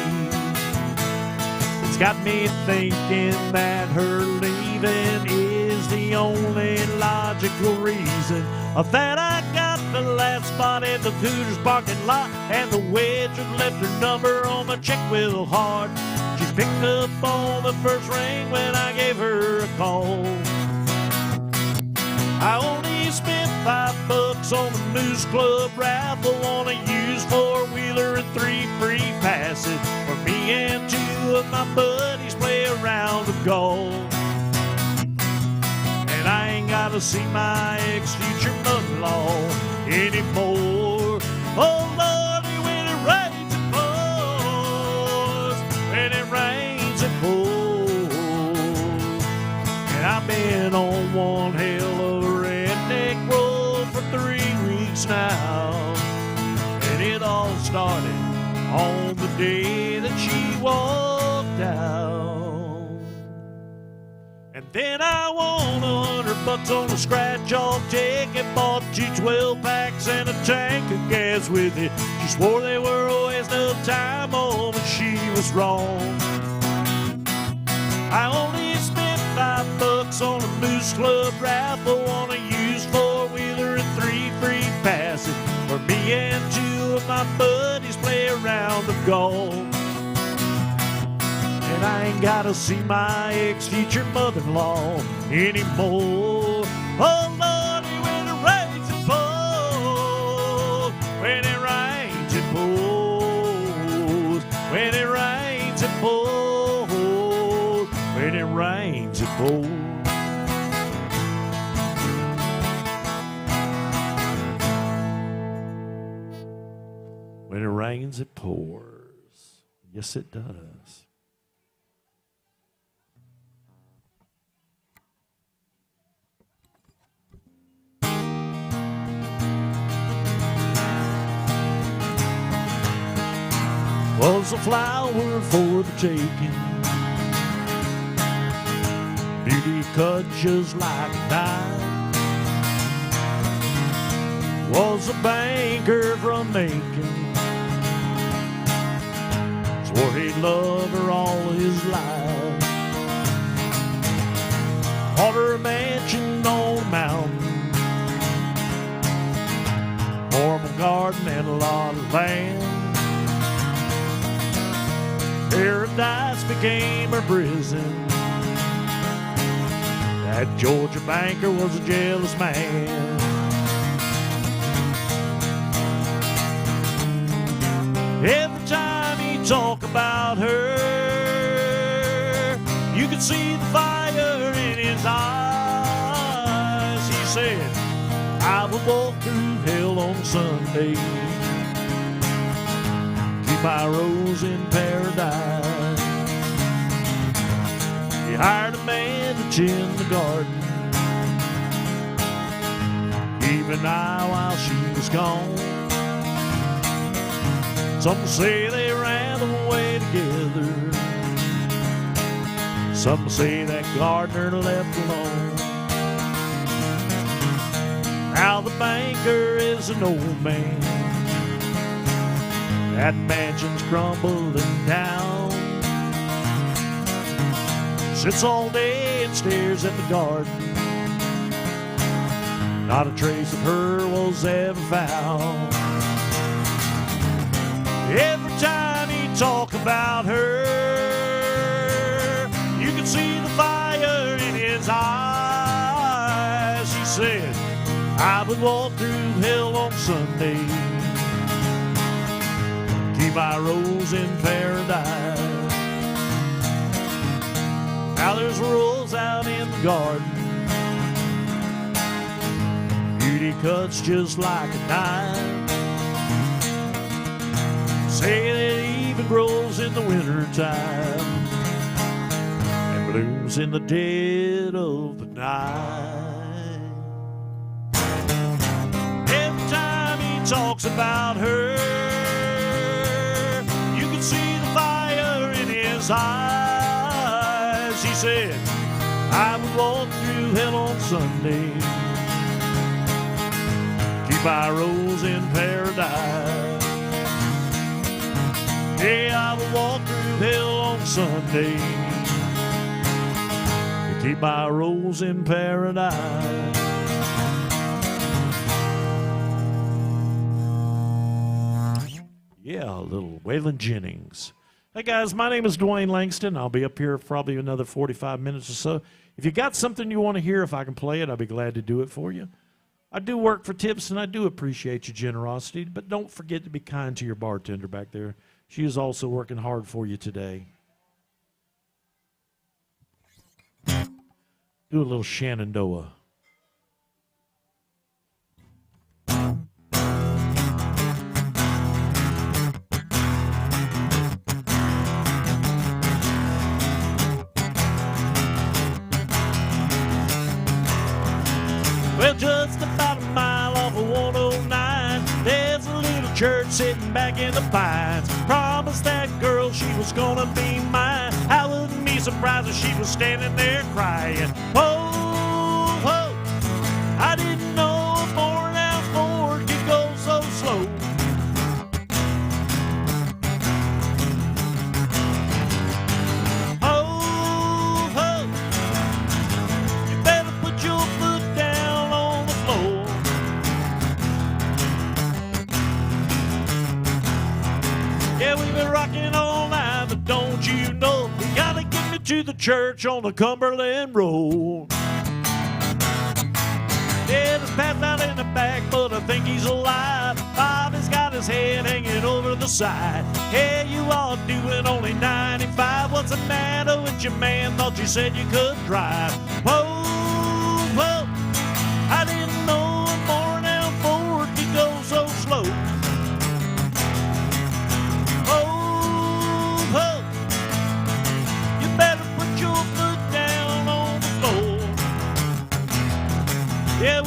It's got me thinking that her leaving is the only logical reason that I got the last spot at the Hooters parking lot, and the waitress left her number on my check with a heart. She picked up on the first ring when I gave her a call. I only spent $5 on the Moose Club raffle on a used 4-wheeler and 3 free passes for me and 2 of my buddies play around the golf. And I ain't gotta see my ex-future mother-in-law anymore. Oh, Lordy, when it rains, it pours. When it rains, it pours. And I've been on one hell of a redneck road for 3 weeks now. And it all started on the day that she walked out. And then I won $100 on a scratch-off ticket, bought 2 12-packs and a tank of gas with it. She swore they were a waste of time, oh, but she was wrong. I only spent $5 on a Moose Club raffle on a used 4-wheeler and 3 free passes for me and 2 of my buddies play around the golf. And I ain't gotta see my ex-future mother-in-law anymore. Oh, Lordy, when it rains, it pours. When it rains, it pours. When it rains, it pours. When it rains, it pours. When it rains, it pours. Yes, it does. Was a flower for the taking, beauty cut just like a knife. Was a banker from Macon, swore he'd love her all his life. Bought her a mansion on a mountain, formal garden and a lot of land. Paradise became her prison. That Georgia banker was a jealous man. Every time he talked about her, you could see the fire in his eyes. He said, I will walk through hell on Sunday, keep my rose in paradise. He hired a man to tend the garden, keep an eye while she was gone. Some say they ran away together, some say that gardener left alone. Now the banker is an old man, that mansion's crumbling down. Sits all day and stares at the garden, not a trace of her was ever found. Every time he talked about her, you could see the fire in his eyes. He said, I would walk through hell on Sunday, keep my rose in paradise. Now there's a rose out in the garden, beauty cuts just like a knife. Say that it even grows in the wintertime and blooms in the dead of the night. Every time he talks about her, you can see the fire in his eyes. He said, I would walk through hell on Sunday, keep my rose in paradise. Yeah, I will walk through hell on Sunday to keep my rose in paradise. Yeah, a little Waylon Jennings. Hey guys, my name is Dwayne Langston. I'll be up here for probably another 45 minutes or so. If you got something you want to hear, if I can play it, I'll be glad to do it for you. I do work for tips, and I do appreciate your generosity, but don't forget to be kind to your bartender back there. She is also working hard for you today. Do a little Shenandoah. Well, just about a mile off of 109, there's a little church sitting back in the pines. Promised that girl she was gonna be mine. I wouldn't be surprised if she was standing there crying. Whoa, whoa, I didn't know a 4-ounce Ford could go so slow. Oh, oh, you better put your foot down on the floor. Yeah, we've been rocking all night, but don't you know, you gotta get me to the church on the Cumberland Road. Yeah, there's Pat out in the back, but I think he's alive. Bobby's got his head hanging over the side. Hey, you all doing only 95. What's the matter with your man? Thought you said you could drive. Whoa, whoa, I didn't know a 4-ounce Ford could go so slow.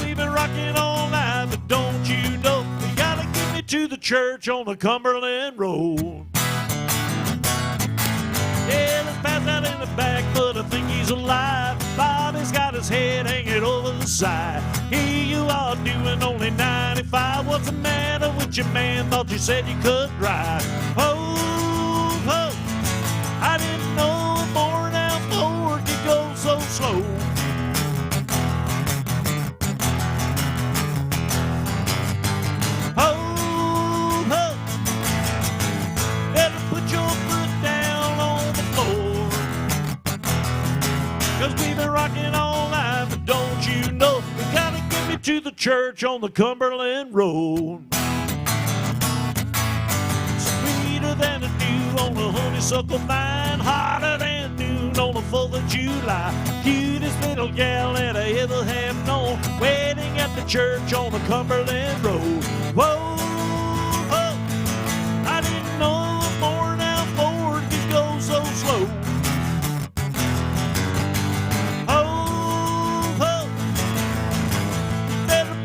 we've been rocking all night, but don't you know you gotta get me to the church on the Cumberland Road. Yeah, let's pass out in the back, but I think he's alive. Bobby's got his head hanging over the side. Here you are doing only 95. What's the matter with you, man? Thought you said you could drive. Oh, oh, I didn't know a born out Ford could go so slow. Oh, oh, better put your foot down on the floor. 'Cause we've been rocking all night, but don't you know you gotta get me to the church on the Cumberland Road. Sweeter than a dew on a honeysuckle vine, hotter than noon on the 4th of July. Cutest little gal that I ever have known, waiting at the church on the Cumberland Road. Whoa, oh, I didn't know a worn out Ford could go so slow.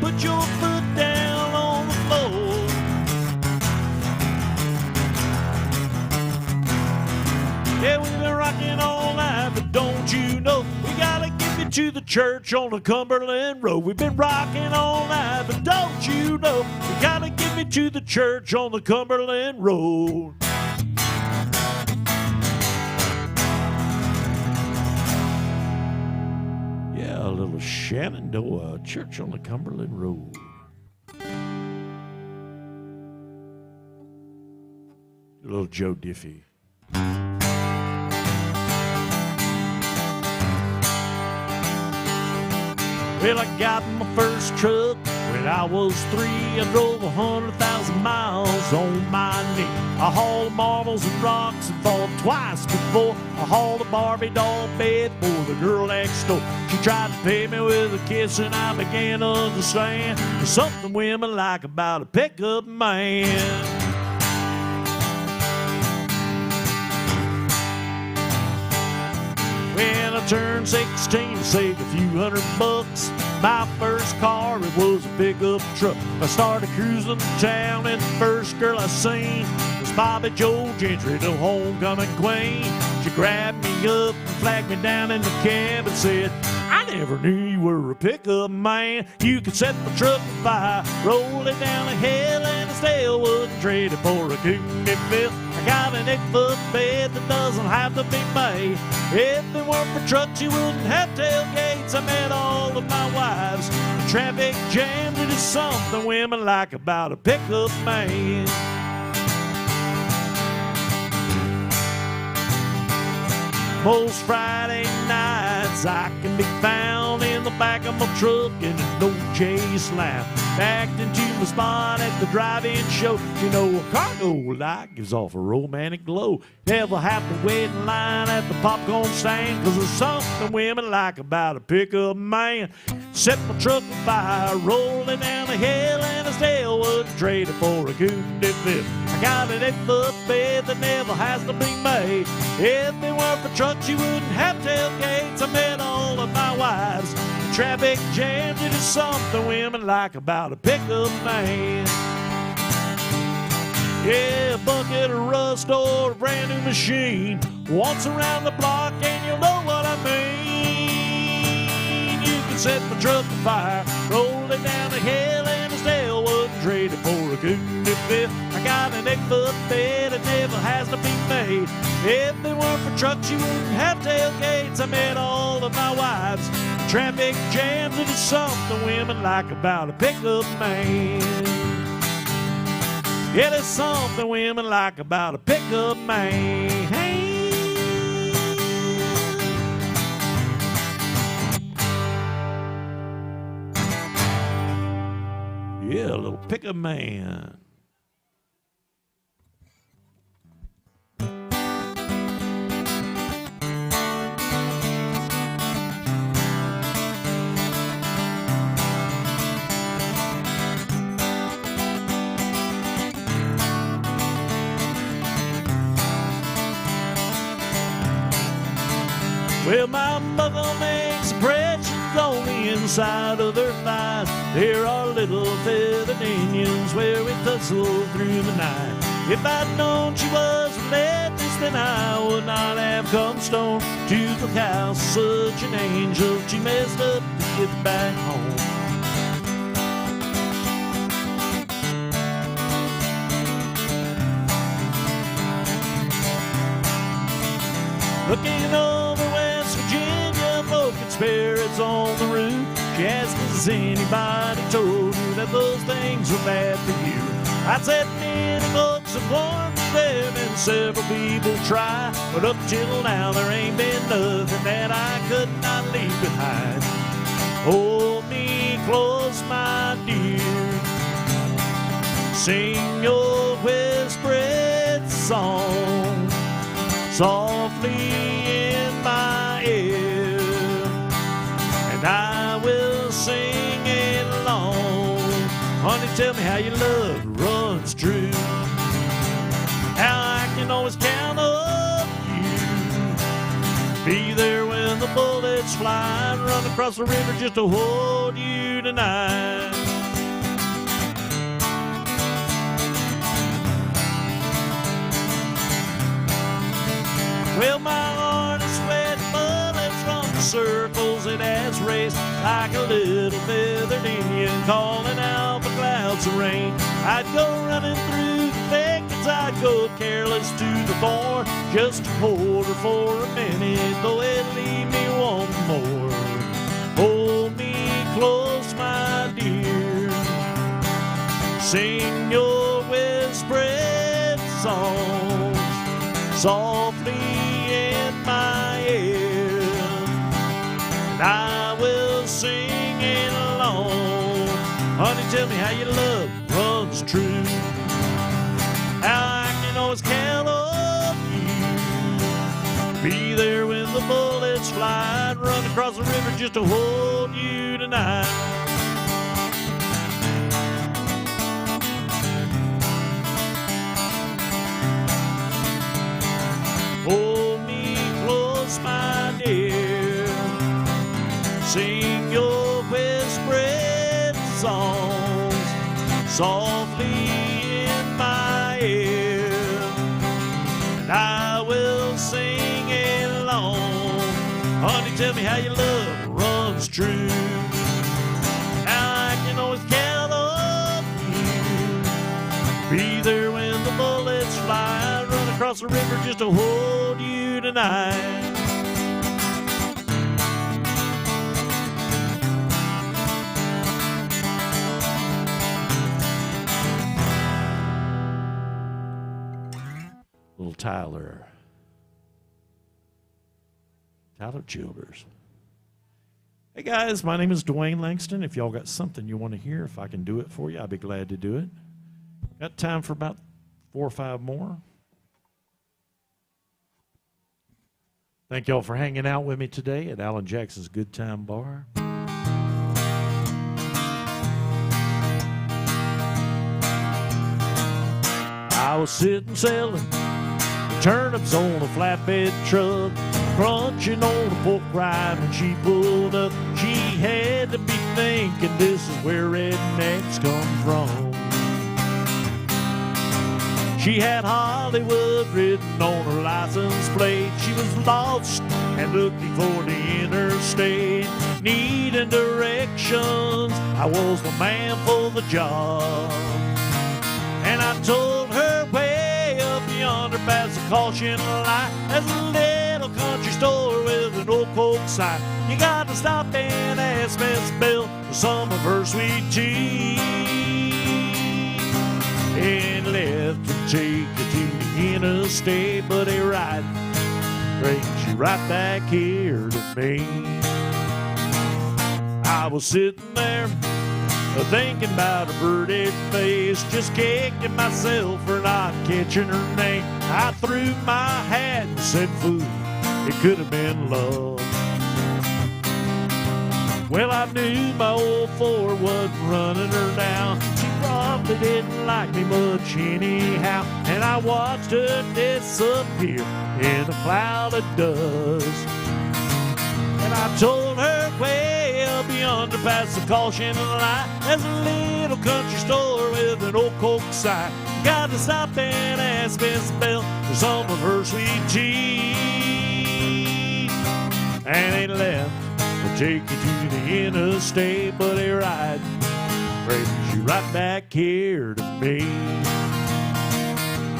Put your foot down on the floor. Yeah, we've been rocking all night, but don't you know we gotta get me to the church on the Cumberland Road. We've been rocking all night, but don't you know we gotta get me to the church on the Cumberland Road. Yeah, a little Shenandoah Church on the Cumberland Road. A little Joe Diffie. Well, I got my first truck when I was 3. I drove 100,000 miles on my knee. I hauled marbles and rocks and fought twice before. I hauled a Barbie doll bed for the girl next door. She tried to pay me with a kiss and I began to understand there's something women like about a pickup man. When I turned 16 to save a few $100, my first car, it was a pickup truck. I started cruising the town and the first girl I seen was Bobby Joe Gentry, the homecoming queen. She grabbed me up and flagged me down in the cab and said, I never knew you were a pickup man. You could set the truck on fire, roll it down the hill, and I still wouldn't trade it for a Cooney Bill. I got an 8-foot bed that doesn't have to be made. If it weren't for trucks, you wouldn't have tailgates. I met all of my wives. The traffic jammed, it is something women like about a pickup man. Most Friday nights I can be found in the back of my truck in a no chase lamp, backed into my spot at the drive-in show. You know, a cargo light gives off a romantic glow. Never have to wait in line at the popcorn stand, 'cause there's something women like about a pickup man. Set my truck on fire, rolling down the hill, and I still wouldn't trade it for a Cooney Bill. I got an 8-foot bed that never has to be made. If it weren't for trucks, you wouldn't have tailgates. I met all of my wives. The traffic jammed, it is something women like about a pickup man. Yeah, a bucket of rust or a brand new machine. Once around the block and you'll know what I mean. You can set my truck on fire, roll it down the hill, and I still wouldn't trade it for a Cooney Bill. I got an 8-foot bed that never has to be made. If it weren't for trucks, you wouldn't have tailgates. I met all of my wives. Traffic jams, it is something women like about a pickup man. Yeah, there's something women like about a pickup man. Yeah, a little pickup man. Well, my mother makes impressions on me in the side of their thighs. There are little feathered Indians where we tussle through the night. If I'd known she was religious, then I would not have come stone to the house. Such an angel, she messed up to get back home. Looking over West Virginia, broken spirits on the roof. She asked, has anybody told you that those things were bad for you? I said many folks have warned them and several people try, but up till now there ain't been nothing that I could not leave behind. Hold me close, my dear, sing your whispered song softly in my ear, and I will sing along. Honey, tell me how your love runs true, how I can always count on you. Be there when the bullets fly and run across the river just to hold you tonight. Well, my heart is sweating bullets from the circles it has raced, like a little feathered Indian calling out for clouds of rain. I'd go running through the thickets, I'd go careless to the thorn, just to hold her for a minute, though it'd leave me one more. Hold me close, my dear, sing your whispered songs softly in my ear, and I will sing it along. Honey, tell me how your love runs true, how I can always count on you. Be there when the bullets fly and run across the river just to hold you tonight. Hold me close, my dear, sing your whispered songs softly in my ear, and I will sing along. Honey, tell me how your love runs true, how I can always count on you. Be there when the bullets fly, run across the river just to hold you tonight. Little Tyler Childers. Hey guys, my name is Dwayne Langston. If y'all got something you want to hear, if I can do it for you, I'd be glad to do it. Got time for about 4 or 5 more. Thank y'all for hanging out with me today at Alan Jackson's Good Time Bar. I was sitting selling turnips on a flatbed truck, crunching on a pork rind when she pulled up. She had to be thinking this is where rednecks come from. She had Hollywood written on her license plate. She was lost and looking for the interstate, needing directions. I was the man for the job, and I told her way up yonder past the caution light, there's a little country store with an old Coke sign. You got to stop and ask Miss Bill for some of her sweet tea, and left to take her to the interstate. But a ride brings you right back here to me. I was sitting there thinking about her pretty face, just kicking myself for not catching her name. I threw my hat and said, fool, it could have been love. Well, I knew my old Ford wasn't running her down. She probably didn't like me much anyhow, and I watched her disappear in a cloud of dust. And I told her way up yonder past the caution line, there's a little country store with an old Coke sign. Got to stop and ask Miss Bell for some of her sweet tea. And they left to take you to the interstate, but they ride brings you right back here to me.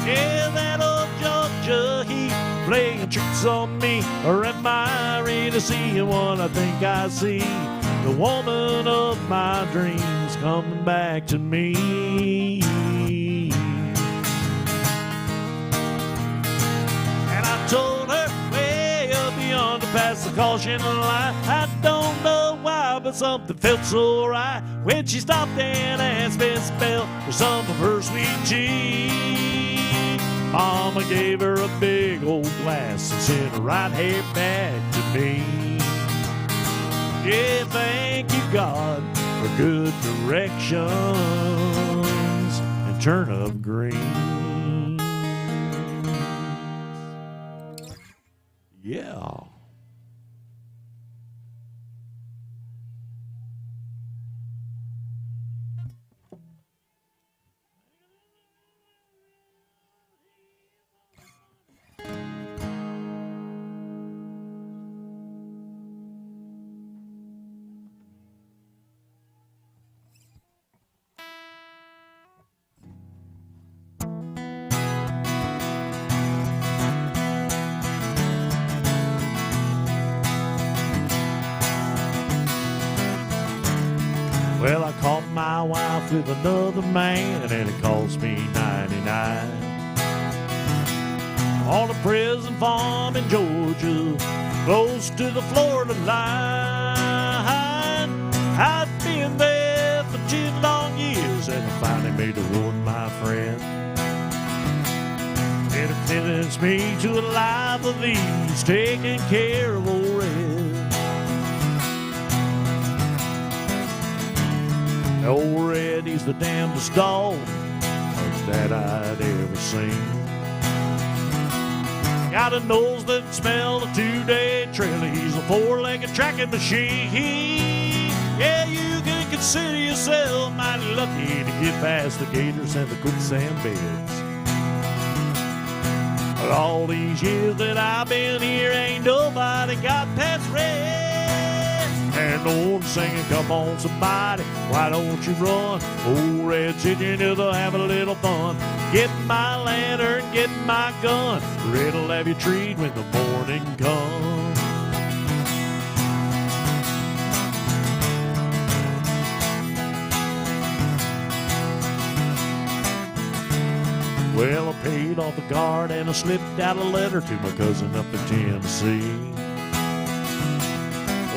Yeah, that old Georgia heat playing tricks on me, or am I really seeing what I think I see? The woman of my dreams coming back to me. And I told her way up beyond the past the caution line, I don't know why, but something felt so right when she stopped and asked Miss Bell for some of her sweet tea. Mama gave her a big old glass and sent her right here back to me. Yeah, thank you, God, for good directions and turnip greens. Yeah. Well, I caught my wife with another man, and it cost me 99. On a prison farm in Georgia, close to the Florida line. I'd been there for 10 long years, and I finally made the Lord my friend. And it sentenced me to a life of ease, taking care of old Red. Old Red, he's the damnedest dog that I'd ever seen. Got a nose that smells a 2-day trailer. He's a 4-legged tracking machine. Yeah, you can consider yourself mighty lucky to get past the gators and the quicksand beds. But all these years that I've been here, ain't nobody got past Red. And the old singing, come on somebody, why don't you run? Old Red sitting here to have a little fun. Get my lantern, get my gun. Red'll have you treat when the morning comes. Well, I paid off the guard and I slipped out a letter to my cousin up in Tennessee.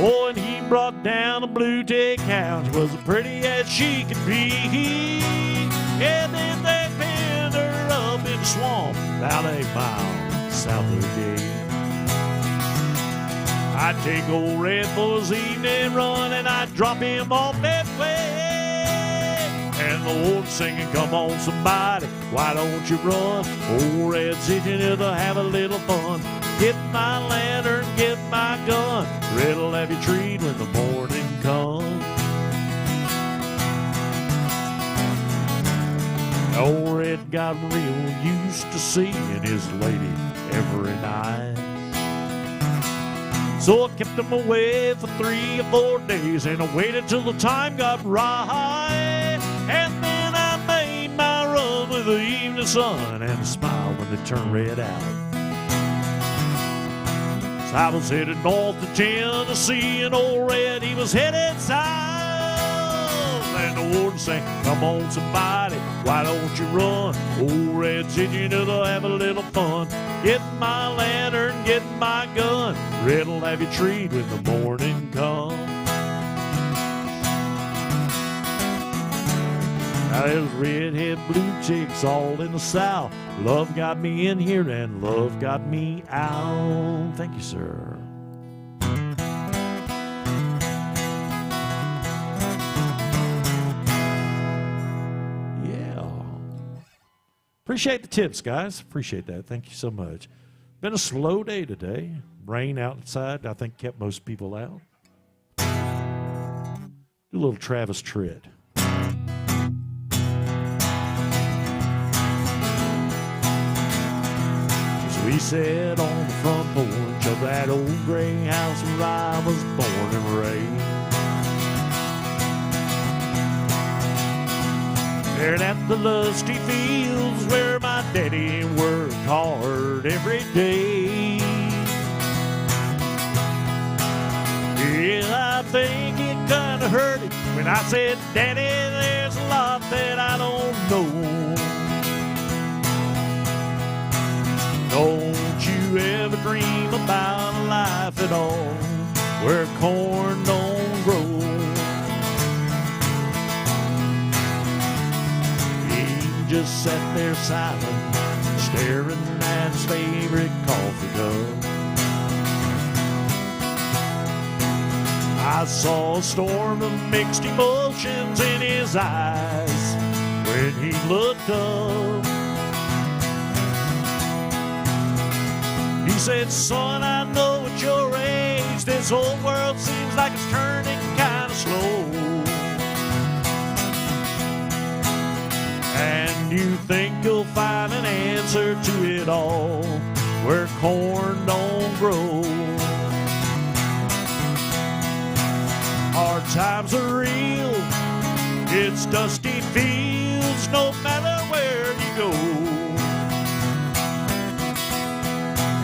Oh, and he brought down a blue tick hound. She was as pretty as she could be. Yeah, then they pinned her up in the swamp about 8 miles south of the gate. I'd take old Red for his evening run, and I'd drop him off that way. And the Lord singing, come on somebody, why don't you run? Old Red sitting here to have a little fun. Get my lantern, get my gun. Red'll have you treat when the morning comes. Old Red got real used to seeing his lady every night. So I kept him away for 3 or 4 days, and I waited till the time got right. And then I made my run with the evening sun, and a smile when they turned red out. I was headed north to Tennessee, and old Red, he was headed south. And the warden sang, come on somebody, why don't you run? Old Red said, you know, to have a little fun. Get my lantern, get my gun. Red'll have you treat when the morning comes. Now there's redhead blue chicks all in the south. Love got me in here and love got me out. Thank you, sir. Yeah. Appreciate the tips, guys. Appreciate that. Thank you so much. Been a slow day today. Rain outside, I think, kept most people out. a little Travis Tritt. So we sat on the front porch of that old gray house where I was born and raised. Staring at the lusty fields where my daddy worked hard every day. Yeah, I think it kinda hurt it when I said, Daddy, there's a lot that I don't know. Don't you ever dream about a life at all where corn don't grow. Just sat there silent, staring at his favorite coffee cup. I saw a storm of mixed emotions in his eyes when he looked up. He said, son, I know at your age this whole world seems like it's turning kind of slow. And you think you'll find an answer to it all where corn don't grow. Hard times are real, it's dusty fields no matter where you go.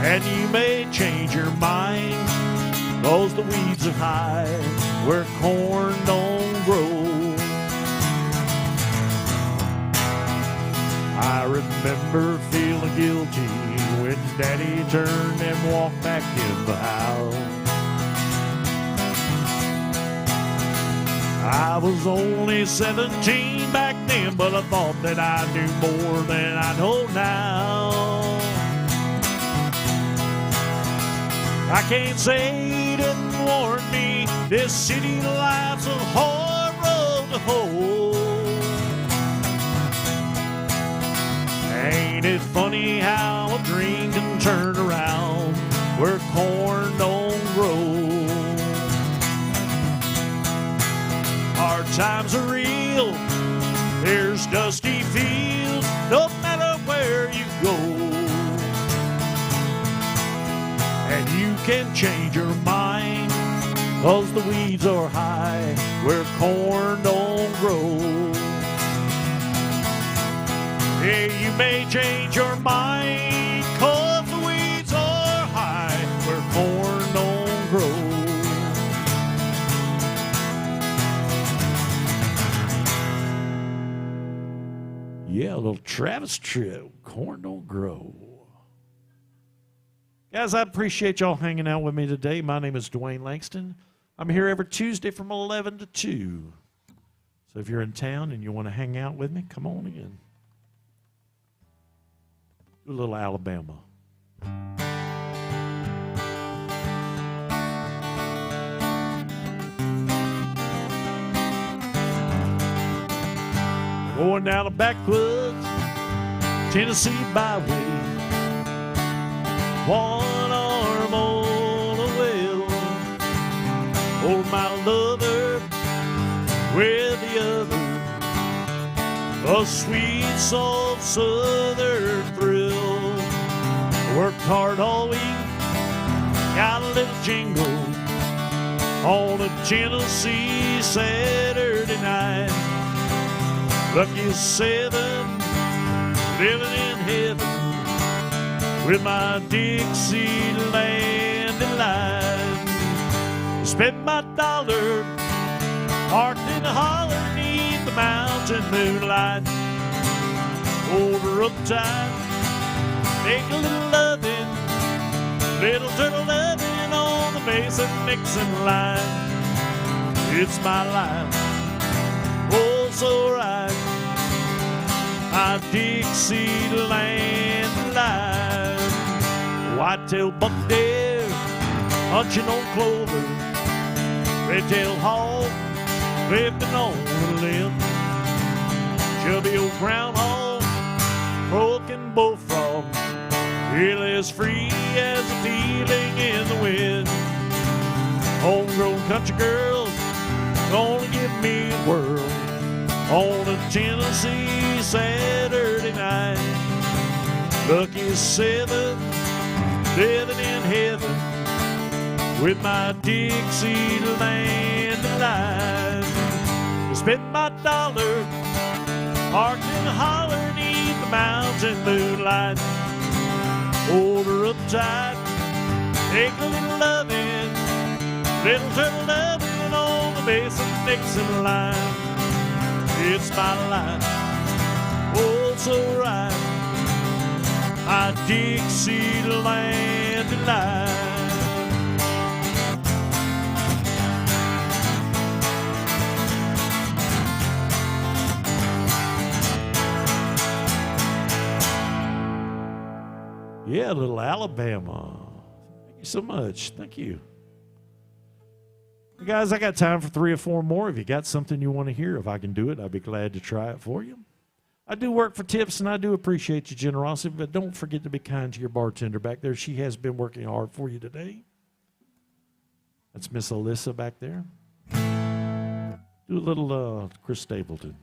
And you may change your mind, 'cause the weeds are high where corn don't grow. I remember feeling guilty when Daddy turned and walked back in the house. I was only 17 back then, but I thought that I knew more than I know now. I can't say he didn't warn me, this city life's a hard road to hoe. Ain't it funny how a dream can turn around where corn don't grow? Hard times are real, there's dusty fields no matter where you go. And you can change your mind, 'cause the weeds are high where corn don't grow. Yeah, you may change your mind, 'cause the weeds are high where corn don't grow. Yeah, a little Travis Tritt, corn don't grow. Guys, I appreciate y'all hanging out with me today. My name is Dwayne Langston. I'm here every Tuesday from 11 to 2. So if you're in town and you want to hang out with me, come on in. Do a little Alabama. Going down the backwoods, Tennessee byway. One arm on a wheel, hold my lover with the other. A sweet, soft southern thrill. Worked hard all week, got a little jingle on a Tennessee Saturday night. Lucky 7, living in heaven with my Dixieland delight. Spent my dollar parked in the holler neath the mountain moonlight. Hold her up tight, make a little loving, little turtle loving on the Mason mixing line. It's my life, oh so right, my Dixieland delight. Whitetail buck deer, hunching on clover, red-tailed hog, whipping on the limb. Chubby old groundhog, croaking bullfrog, feel as free as a feeling in the wind. Homegrown country girls, gonna get give me the world on a Tennessee Saturday night. Lucky seven, living in heaven with my Dixieland delight. Spend my dollar parked in the holler neath the mountain moonlight. Hold her up tight, take a little loving, little turtle loving on the Mason-Dixon line. It's my life, oh so right, my Dixieland delight. Yeah, a little Alabama. Thank you so much. Thank you. Hey guys, I got time for 3 or 4 more. If you got something you want to hear, if I can do it, I'd be glad to try it for you. I do work for tips, and I do appreciate your generosity, but don't forget to be kind to your bartender back there. She has been working hard for you today. That's Miss Alyssa back there. Do a little Chris Stapleton.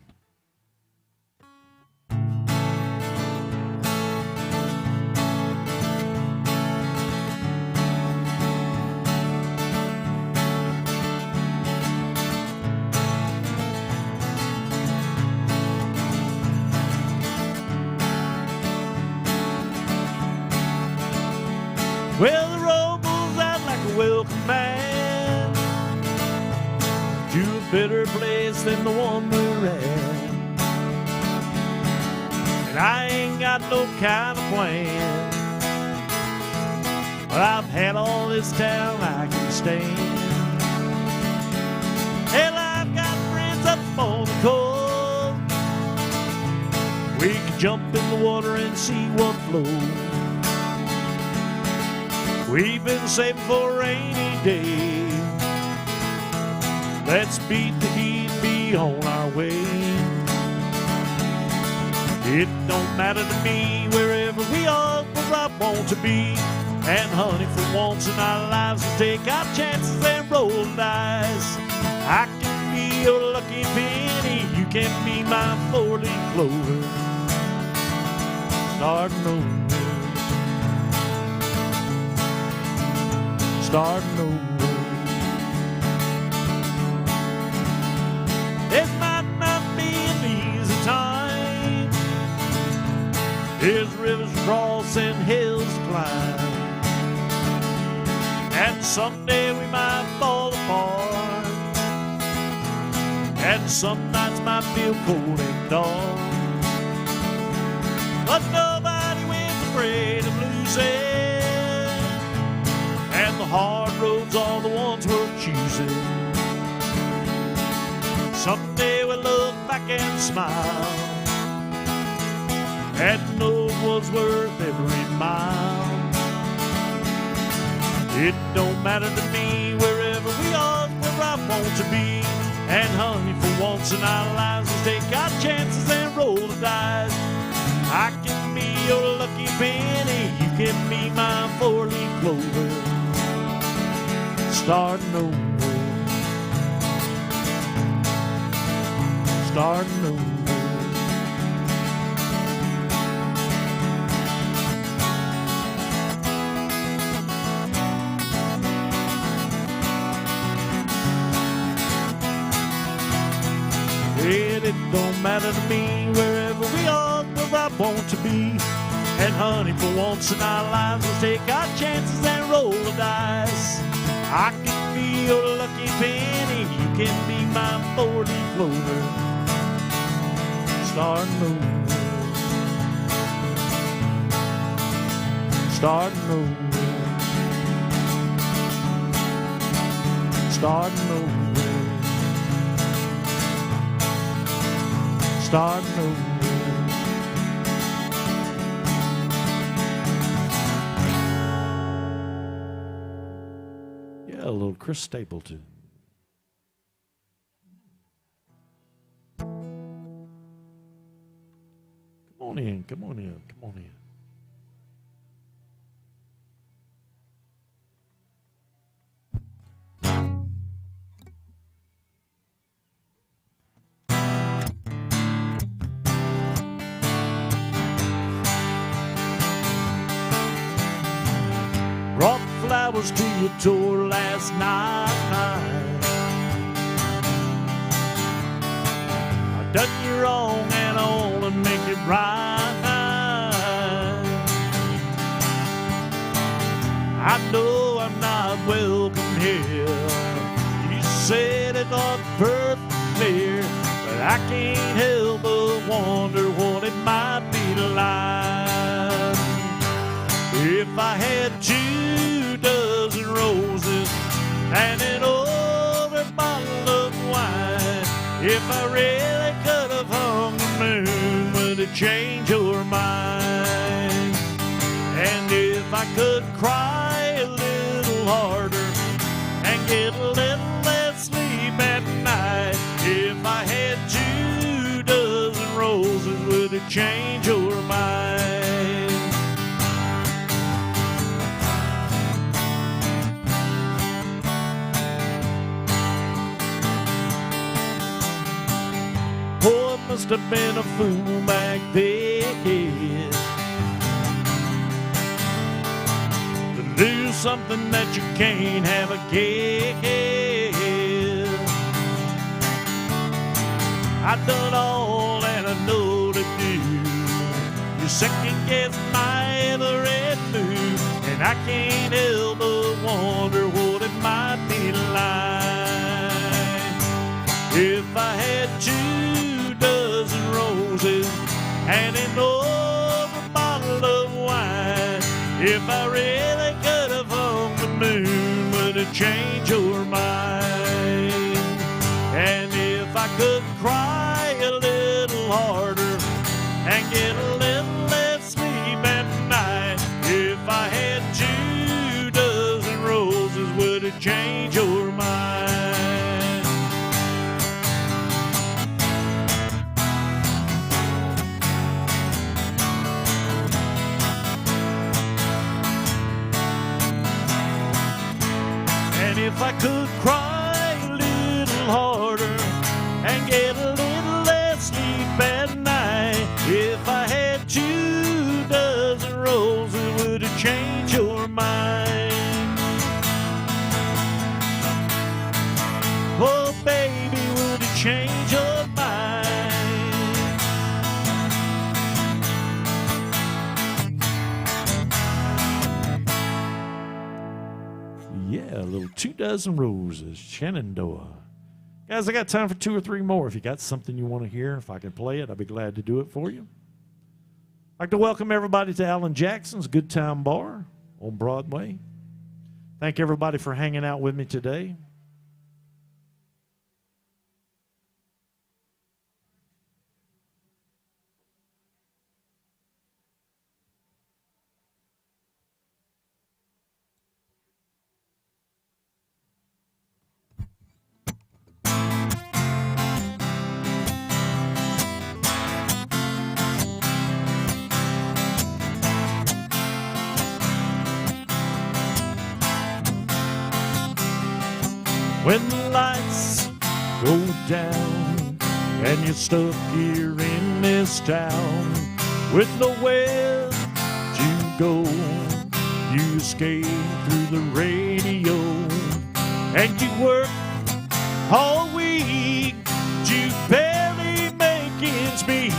Well, the road moves out like a welcome man to a better place than the one we're at. And I ain't got no kind of plan, but I've had all this town I can stand. Hell, I've got friends up on the coast. We can jump in the water and see what flows. We've been saving for a rainy day. Let's beat the heat and be on our way. It don't matter to me wherever we are, where I want to be. And honey, for once in our lives, we'll take our chances and roll the dice. I can be your lucky penny, you can be my 4-leaf clover. Starting over. Starting over. It might not be an easy time. There's rivers to cross and hills to climb, and someday we might fall apart, and some nights might feel cold and dark. But nobody wins afraid of losing. And the hard roads are the ones worth choosing. Someday we'll look back and smile and know it was worth every mile. It don't matter to me wherever we are, where I want to be. And honey, for once in our lives, let's take our chances and roll the dice. I can be your lucky penny, you can be my 4-leaf clover. Starting over, starting over. Well, it don't matter to me wherever we are, where I want to be. And honey, for once in our lives, let's take our chances and roll the dice. I can be your lucky penny, you can be my 4-leaf clover. Starting over, starting over, starting over, starting over. A little Chris Stapleton. Come on in, come on in, come on in. flowers to your door last night. I done you wrong and I wanna make it right. I know I'm not welcome here. You said it all perfect clear, but I can't help but wonder what it might be like if I had 2 dozen roses and an old bottle of wine. If I really could have hung the moon, would it change your mind? And if I could cry a little harder and get a little less sleep at night, if I had 2 dozen roses, would it change your mind? Oh, I must have been a fool back then to do something that you can't have again. I've done all that I know to do. You second guess my every move, and I can't help but wonder what it might be like if I had 2 dozen roses and an old bottle of wine. If I really could have hung the moon, would it change your mind? And if I could cry a little harder and get a little less sleep at night, if I had 2 dozen roses, would it change your mind? And if I could cry a little harder and get a little less sleep at night, if I had 2 dozen roses, would it change your mind? Oh, baby, would it change your mind? Yeah, a little 2 dozen roses, Shenandoah. Guys, I got time for 2 or 3 more. If you got something you want to hear, if I can play it, I'll be glad to do it for you. I'd like to welcome everybody to Alan Jackson's Good Time Bar on Broadway. Thank everybody for hanging out with me today. When the lights go down and you're stuck here in this town with nowhere to go, you escape through the radio and you work all week to barely make ends meet.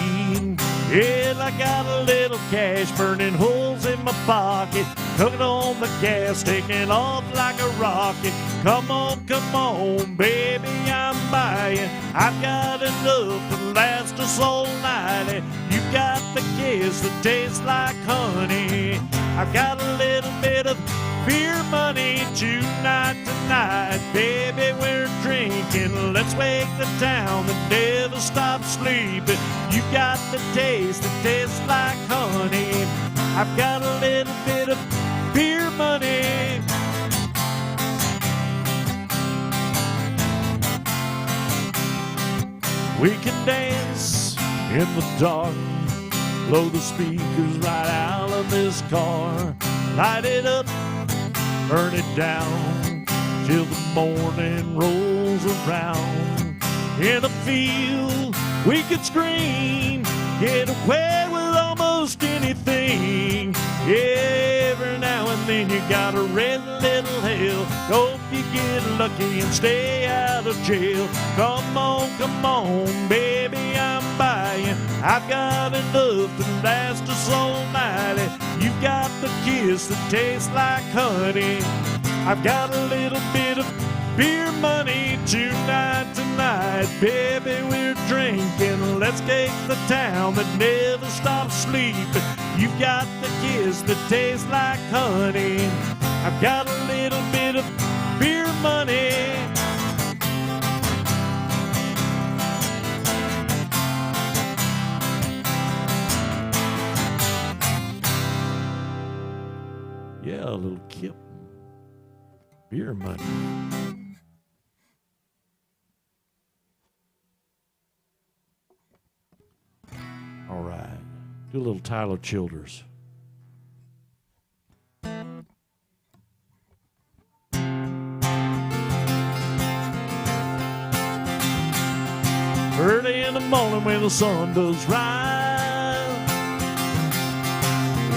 Yeah, I got a little cash burning holes in my pocket, hooking on the gas, taking off like a rocket. Come on, baby, I'm buying. I've got enough to last us all night. You got the kiss that tastes like honey. I've got a little bit of beer money tonight. Baby, we're drinking. Let's wake the town that never stops sleeping. You got the taste that tastes like honey. I've got a little bit of beer money. We can dance in the dark, blow the speakers right out of this car, light it up, burn it down, till the morning rolls around. In a field we could scream, get away with almost anything. Every now and then you got a red little hell. Hope you get lucky and stay out of jail. Come on, baby, I'm buying. I've got enough to last us all night. You got the kiss that tastes like honey. I've got a little bit of beer money tonight. Baby, we're drinking. Let's take the town that never stops sleeping. You've got the kiss that tastes like honey. I've got a little bit of beer money. Yeah, a little kip. Beer money. All right. Do a little Tyler Childers. Early in the morning when the sun does rise,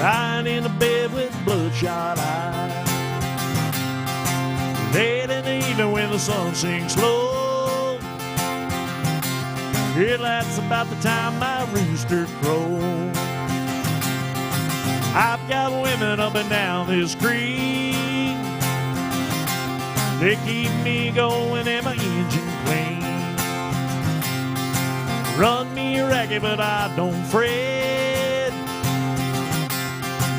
lying in a bed with bloodshot eyes. Late in the evening when the sun sinks low, yeah, that's about the time my rooster crows. I've got women up and down this creek. They keep me going and my engine clean. Run me ragged, but I don't fret.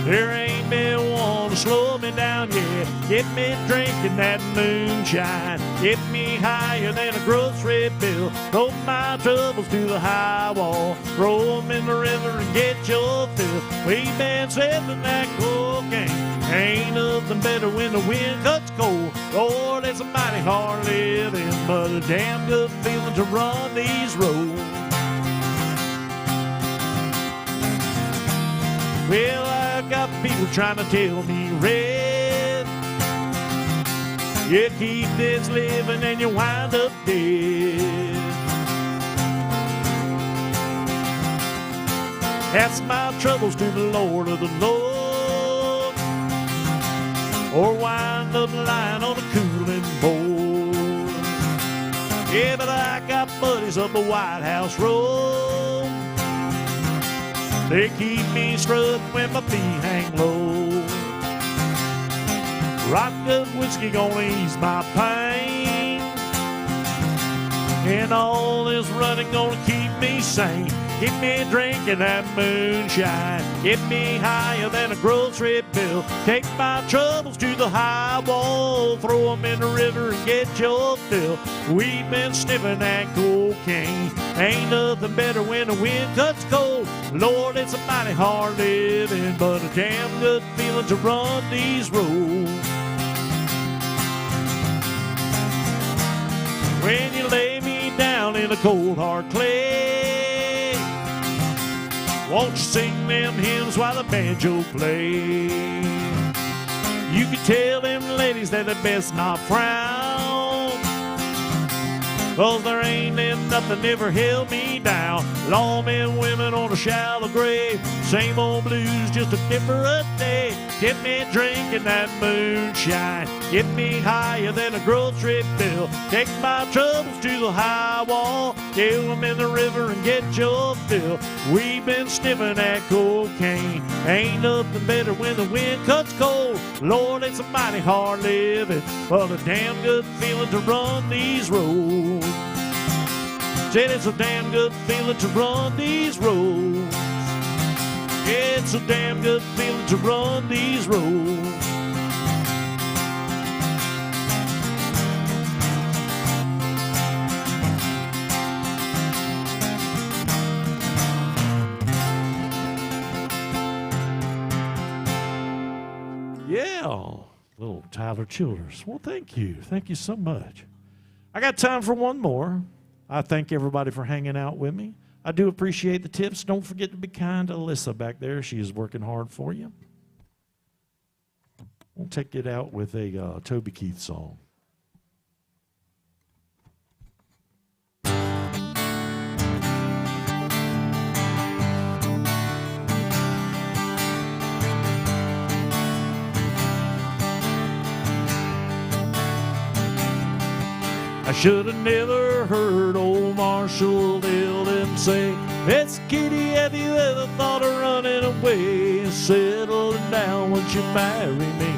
There ain't been one to slow me down yet. Get me drinking that moonshine. Get me higher than a grocery bill. Throw my troubles to the high wall. Throw 'em in the river and get your fill. We've been sipping that cocaine. Ain't nothing better when the wind cuts cold. Lord, it's a mighty hard living, but a damn good feeling to run these roads. Well, I got people trying to tell me, Red, you keep this living and you wind up dead. Ask my troubles to the Lord of the Lord, or wind up lying on a cooling board. Yeah, but I got buddies up the White House Road. They keep me strutting when my feet hang low. Rock good whiskey gonna ease my pain, and all this running gonna keep me sane. Get me drinking that moonshine. Get me higher than a grocery bill. Take my troubles to the high wall. Throw 'em in the river and get your fill. We've been sniffing that cocaine. Ain't nothing better when the wind cuts cold. Lord, it's a mighty hard living, but a damn good feeling to run these roads. When you lay me down in a cold hard clay, won't you sing them hymns while the banjo plays? You can tell them ladies that they best not frown, 'cause there ain't been nothing ever held me down. Lawmen, women on a shallow grave, same old blues, just a different day. Get me drinking that moonshine. Get me higher than a grocery bill. Take my troubles to the high wall. Kill them in the river and get your fill. We've been sniffing that cocaine. Ain't nothing better when the wind cuts cold. Lord, it's a mighty hard living, but a damn good feeling to run these roads. Said it's a damn good feeling to run these roads. It's a damn good feeling to run these roads. Yeah, little Tyler Childers. Well, thank you. Thank you so much. I got time for one more. I thank everybody for hanging out with me. I do appreciate the tips. Don't forget to be kind to Alyssa back there. She is working hard for you. We'll take it out with a Toby Keith song. I should have never heard old Marshall Dillon say, Miss Kitty, have you ever thought of running away and settling down once you marry me?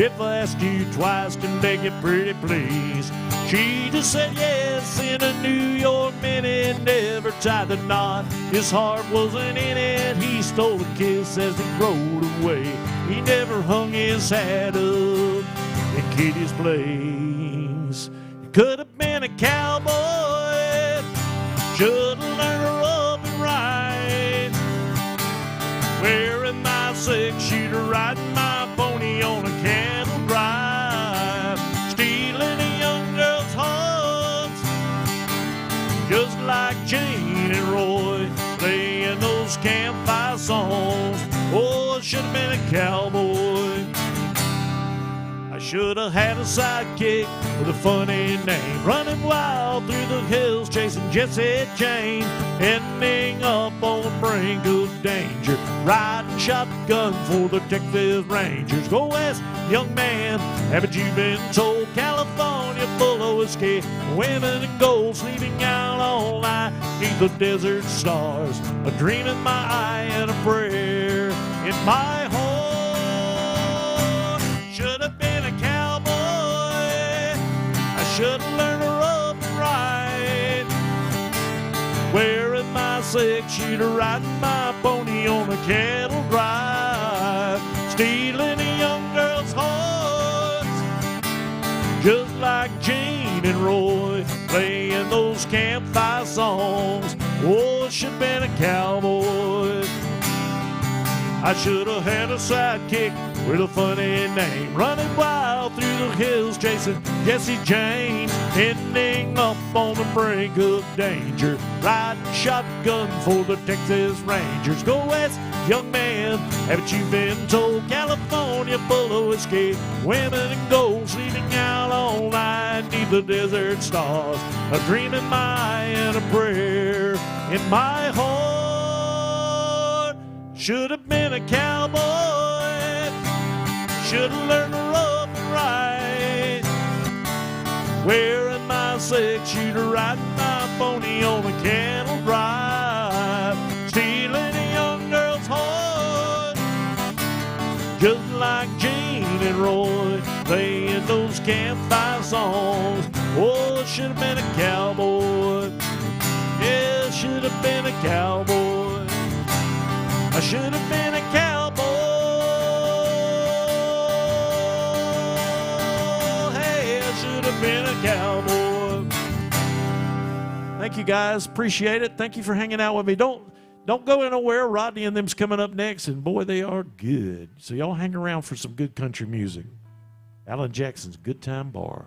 If I asked you twice to beg you pretty please, she just said yes in a New York minute, never tied the knot. His heart wasn't in it, he stole a kiss as he rode away. He never hung his hat up in Kitty's place. Could have been a cowboy, should have learned to rope and ride, wearing my six-shooter, riding my pony on a cattle drive, stealing a young girl's hearts, just like Jane and Roy, playing those campfire songs. Oh, I should have been a cowboy. Should have had a sidekick with a funny name, running wild through the hills, chasing Jesse Jane, ending up on the brink of danger, riding shotgun for the Texas Rangers. Go west, young man, haven't you been told? California full of whiskey, women and gold, sleeping out all night beneath the desert stars, a dream in my eye and a prayer in my heart. Should have been a cowboy, I should have learned to rope and ride, wearing my six-shooter, riding my pony on a cattle drive, stealing a young girl's hearts, just like Jane and Roy, playing those campfire songs. Oh, I should have been a cowboy. I should have had a sidekick with a funny name, running wild through the hills, chasing Jesse James, ending up on the brink of danger, riding shotgun for the Texas Rangers. Go west, young man, haven't you been told? California full of whiskey, women and gold, sleeping out all night neath the desert stars, a dream in my eye and a prayer in my heart. Should have been a cowboy, should have learned to rope and ride, wearing my six-shooter, riding my pony on a cattle drive, stealing a young girl's heart, just like Jane and Roy, playing those campfire songs. Oh, should have been a cowboy, yeah, should have been a cowboy. I should have been a cowboy. Hey, I should have been a cowboy. Thank you guys, appreciate it. Thank you for hanging out with me. Don't go anywhere. Rodney and them's coming up next, and boy, they are good. So y'all hang around for some good country music. Alan Jackson's Good Time Bar.